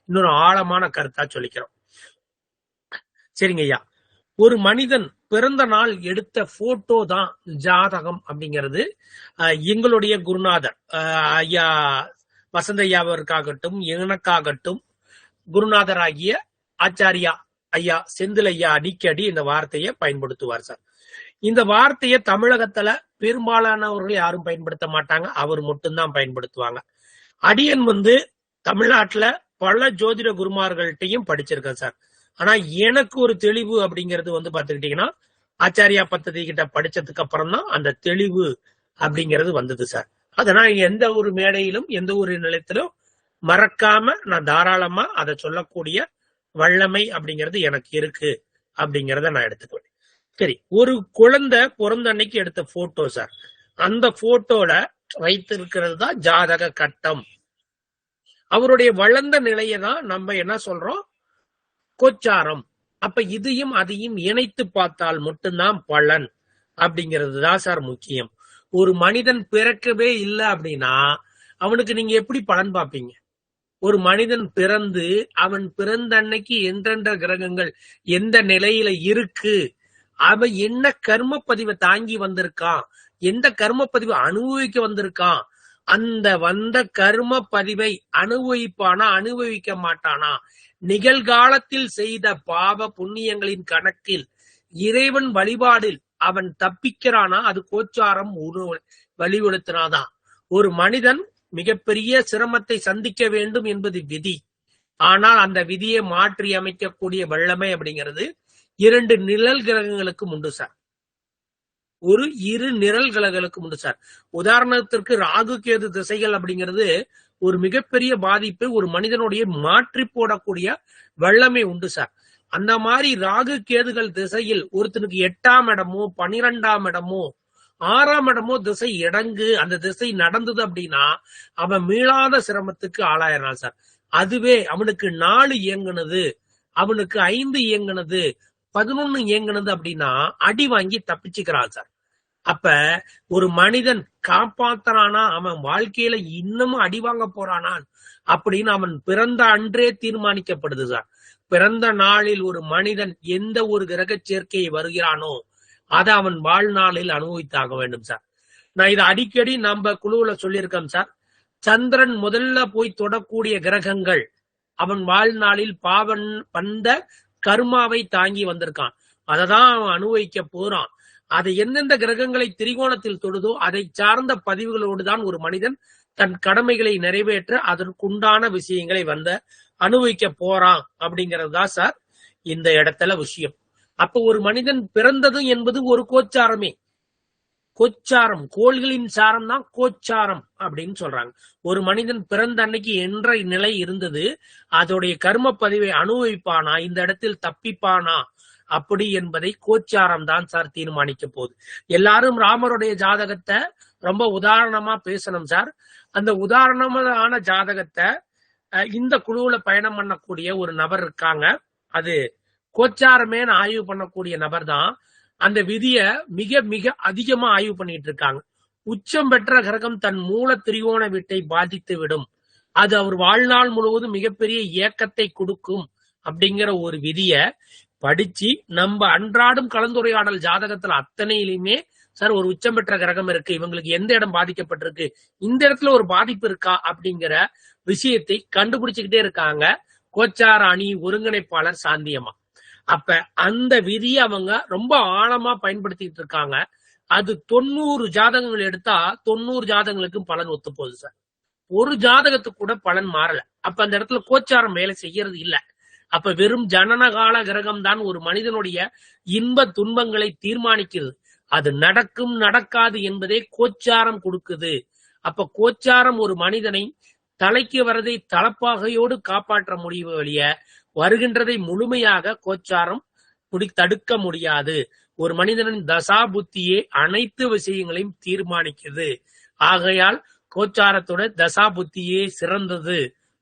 [SPEAKER 5] இன்னொரு ஆழமான கருத்தா சொல்லிக்கிறோம். சரிங்க ஐயா. ஒரு மனிதன் பிறந்த நாள் எடுத்த போட்டோ தான் ஜாதகம் அப்படிங்கிறது எங்களுடைய குருநாதர் ஐயா வசந்த ஐயாவிற்காகட்டும் எனக்காகட்டும் குருநாதர் ஆகிய ஆச்சாரியா ஐயா செந்தில் ஐயா அடிக்கடி இந்த வார்த்தையை பயன்படுத்துவார் சார். இந்த வார்த்தையை தமிழகத்துல பெரும்பாலானவர்கள் யாரும் பயன்படுத்த மாட்டாங்க, அவர் மட்டும்தான் பயன்படுத்துவாங்க. அடியன் தமிழ்நாட்டுல பல ஜோதிட குருமார்கள்ட்டையும் படிச்சிருக்கேன் சார். ஆனா எனக்கு ஒரு தெளிவு அப்படிங்கிறது பாத்துக்கிட்டீங்கன்னா ஆச்சாரியா பத்ததி கிட்ட படிச்சதுக்கு அப்புறம் தான் அந்த தெளிவு அப்படிங்கிறது வந்தது சார். அதனால எந்த ஒரு மேடையிலும் எந்த ஒரு நிலையத்திலும் மறக்காம நான் தாராளமா அதை சொல்லக்கூடிய வல்லமை அப்படிங்கிறது எனக்கு இருக்கு அப்படிங்கிறத நான் எடுத்துக்குவேன். சரி, ஒரு குழந்தை பிறந்த அன்னைக்கு எடுத்த போட்டோ சார், அந்த போட்டோல வைத்திருக்கிறது தான் ஜாதக கட்டம். அவருடைய வளர்ந்த நிலையை தான் நம்ம என்ன சொல்றோம், கோச்சாரம். அப்ப இதையும் அதையும் இணைத்து பார்த்தால் மட்டும்தான் பலன் அப்படிங்கிறது தான் சார் முக்கியம். ஒரு மனிதன் பிறக்கவே இல்லை அப்படின்னா அவனுக்கு நீங்க எப்படி பலன் பார்ப்பீங்க? ஒரு மனிதன் பிறந்து அவன் பிறந்த அன்னைக்கு எந்தெந்த கிரகங்கள் எந்த நிலையில இருக்கு, அவன் என்ன கர்ம பதிவை தாங்கி வந்திருக்கான், எந்த கர்ம பதிவை அனுபவிக்க வந்திருக்கான், அந்த வந்த கர்ம பதிவை அனுபவிப்பானா அனுபவிக்க மாட்டானா, நிகழ்காலத்தில் செய்த பாவ புண்ணியங்களின் கணக்கில் இறைவன் வழிபாடில் அவன் தப்பிக்கிறானா, அது கோச்சாரம் வலியுறுத்தினாதான். ஒரு மனிதன் மிகப்பெரிய சிரமத்தை சந்திக்க வேண்டும் என்பது விதி. ஆனால் அந்த விதியை மாற்றி அமைக்கக்கூடிய வல்லமை அப்படிங்கிறது 2 நிழல் கிரகங்களுக்கு உண்டு சார். ஒரு 2 நிழல் கிரகங்களுக்கு உண்டு சார். உதாரணத்திற்கு ராகு கேது திசைகள் அப்படிங்கிறது ஒரு மிகப்பெரிய பாதிப்பை ஒரு மனிதனுடைய மாற்றி போடக்கூடிய வல்லமை உண்டு சார். அந்த மாதிரி ராகு கேதுகள் திசையில் ஒருத்தனுக்கு 8ஆம் இடமோ 12ஆம் இடமோ 6ஆம் இடமோ திசை இடங்கு அந்த திசை நடந்தது அப்படின்னா அவன் மீளாத சிரமத்துக்கு ஆளாயிரான் சார். அதுவே அவனுக்கு 4 இயங்குனது, அவனுக்கு 5 இயங்குனது, 11 இயங்குனது அப்படின்னா அடி வாங்கி தப்பிச்சுக்கிறான் சார். அப்ப ஒரு மனிதன் காப்பாத்துறானா, அவன் வாழ்க்கையில இன்னமும் அடி வாங்க போறானான் அப்படின்னு அவன் பிறந்த அன்றே தீர்மானிக்கப்படுது சார். பிறந்த நாளில் ஒரு மனிதன் எந்த ஒரு கிரக சேர்க்கையை வருகிறானோ அதை அவன் வாழ்நாளில் அனுபவித்தாக வேண்டும் சார். நான் இதை அடிக்கடி நம்ம குழுவுல சொல்லியிருக்கேன் சார். சந்திரன் முதல்ல போய் தொடக்கூடிய கிரகங்கள் அவன் வாழ்நாளில் பாவன் வந்த கர்மாவை தாங்கி வந்திருக்கான், அதை தான் அவன் அனுபவிக்க போறான். அதை எந்தெந்த கிரகங்களை திரிகோணத்தில் தொடுதோ அதை சார்ந்த பதிவுகளோடு தான் ஒரு மனிதன் தன் கடமைகளை நிறைவேற்ற அதற்குண்டான விஷயங்களை அனுபவிக்க போறான் அப்படிங்கிறது தான் சார் இந்த இடத்துல விஷயம். அப்ப ஒரு மனிதன் பிறந்தது என்பது ஒரு கோச்சாரமே. கோச்சாரம், கோள்களின் சாரம் தான் கோச்சாரம் அப்படின்னு சொல்றாங்க. ஒரு மனிதன் பிறந்த அன்னைக்கு என்ற நிலை இருந்தது, அதோடைய கர்ம பதிவை அனுபவிப்பானா, இந்த இடத்தில் தப்பிப்பானா அப்படி என்பதை கோச்சாரம் தான் சார் தீர்மானிக்க போகுது. எல்லாரும் ராமருடைய ஜாதகத்தை ரொம்ப உதாரணமா பேசணும் சார். அந்த உதாரணமான ஜாதகத்தை இந்த குழுவுல பயணம் பண்ணக்கூடிய ஒரு நபர் இருக்காங்க. அது கோச்சாரமேன்னு ஆய்வு பண்ணக்கூடிய நபர் தான். அந்த விதிய மிக மிக அதிகமா ஆய்வு பண்ணிட்டு இருக்காங்க. உச்சம் பெற்ற கிரகம் தன் மூல திரிகோண வீட்டை பாதித்து விடும், அது அவர் வாழ்நாள் முழுவதும் மிகப்பெரிய இயக்கத்தை கொடுக்கும் அப்படிங்கிற ஒரு விதிய படிச்சு நம்ம அன்றாடம் கலந்துரையாடல் ஜாதகத்துல அத்தனையிலுமே சார் ஒரு உச்சம் பெற்ற கிரகம் இருக்கு, இவங்களுக்கு எந்த இடம் பாதிக்கப்பட்டிருக்கு, இந்த இடத்துல ஒரு பாதிப்பு இருக்கா அப்படிங்கிற விஷயத்தை கண்டுபிடிச்சுக்கிட்டே இருக்காங்க கோச்சார அணி ஒருங்கிணைப்பாளர் சாந்தியம்மா. அப்ப அந்த விதியை அவங்க ரொம்ப ஆழமா பயன்படுத்திட்டு இருக்காங்க. அது 90 ஜாதகங்கள் எடுத்தா 90 ஜாதகங்களுக்கும் பலன் ஒத்து போகுது சார். ஒரு ஜாதகத்துக்கு கூட பலன் மாறல. அப்ப அந்த இடத்துல கோச்சாரம் வேலை செய்யறது இல்ல. அப்ப வெறும் ஜனனகால கிரகம் தான் ஒரு மனிதனுடைய இன்ப துன்பங்களை தீர்மானிக்கிறது. அது நடக்கும் நடக்காது என்பதே கோச்சாரம் கொடுக்குது. அப்ப கோச்சாரம் ஒரு மனிதனை தலைக்கு வரதை தலப்பாகையோடு காப்பாற்ற முடியும் வழிய வருகின்றதை முழுமையாக கோச்சாரம் தடுக்க முடியாது. ஒரு மனிதனின் தசா புத்தியே அனைத்து விஷயங்களையும் தீர்மானிக்குது. ஆகையால் கோச்சாரத்தோட தசா புத்தியே சிறந்தது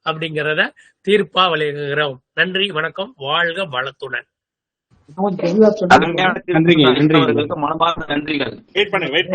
[SPEAKER 5] அப்படிங்கிறத தீர்ப்பா வழங்குகிறோம். நன்றி, வணக்கம், வாழ்க வளத்துடன்.
[SPEAKER 4] மனமார்ந்த நன்றிகள்.
[SPEAKER 2] வெயிட் பண்ணுங்க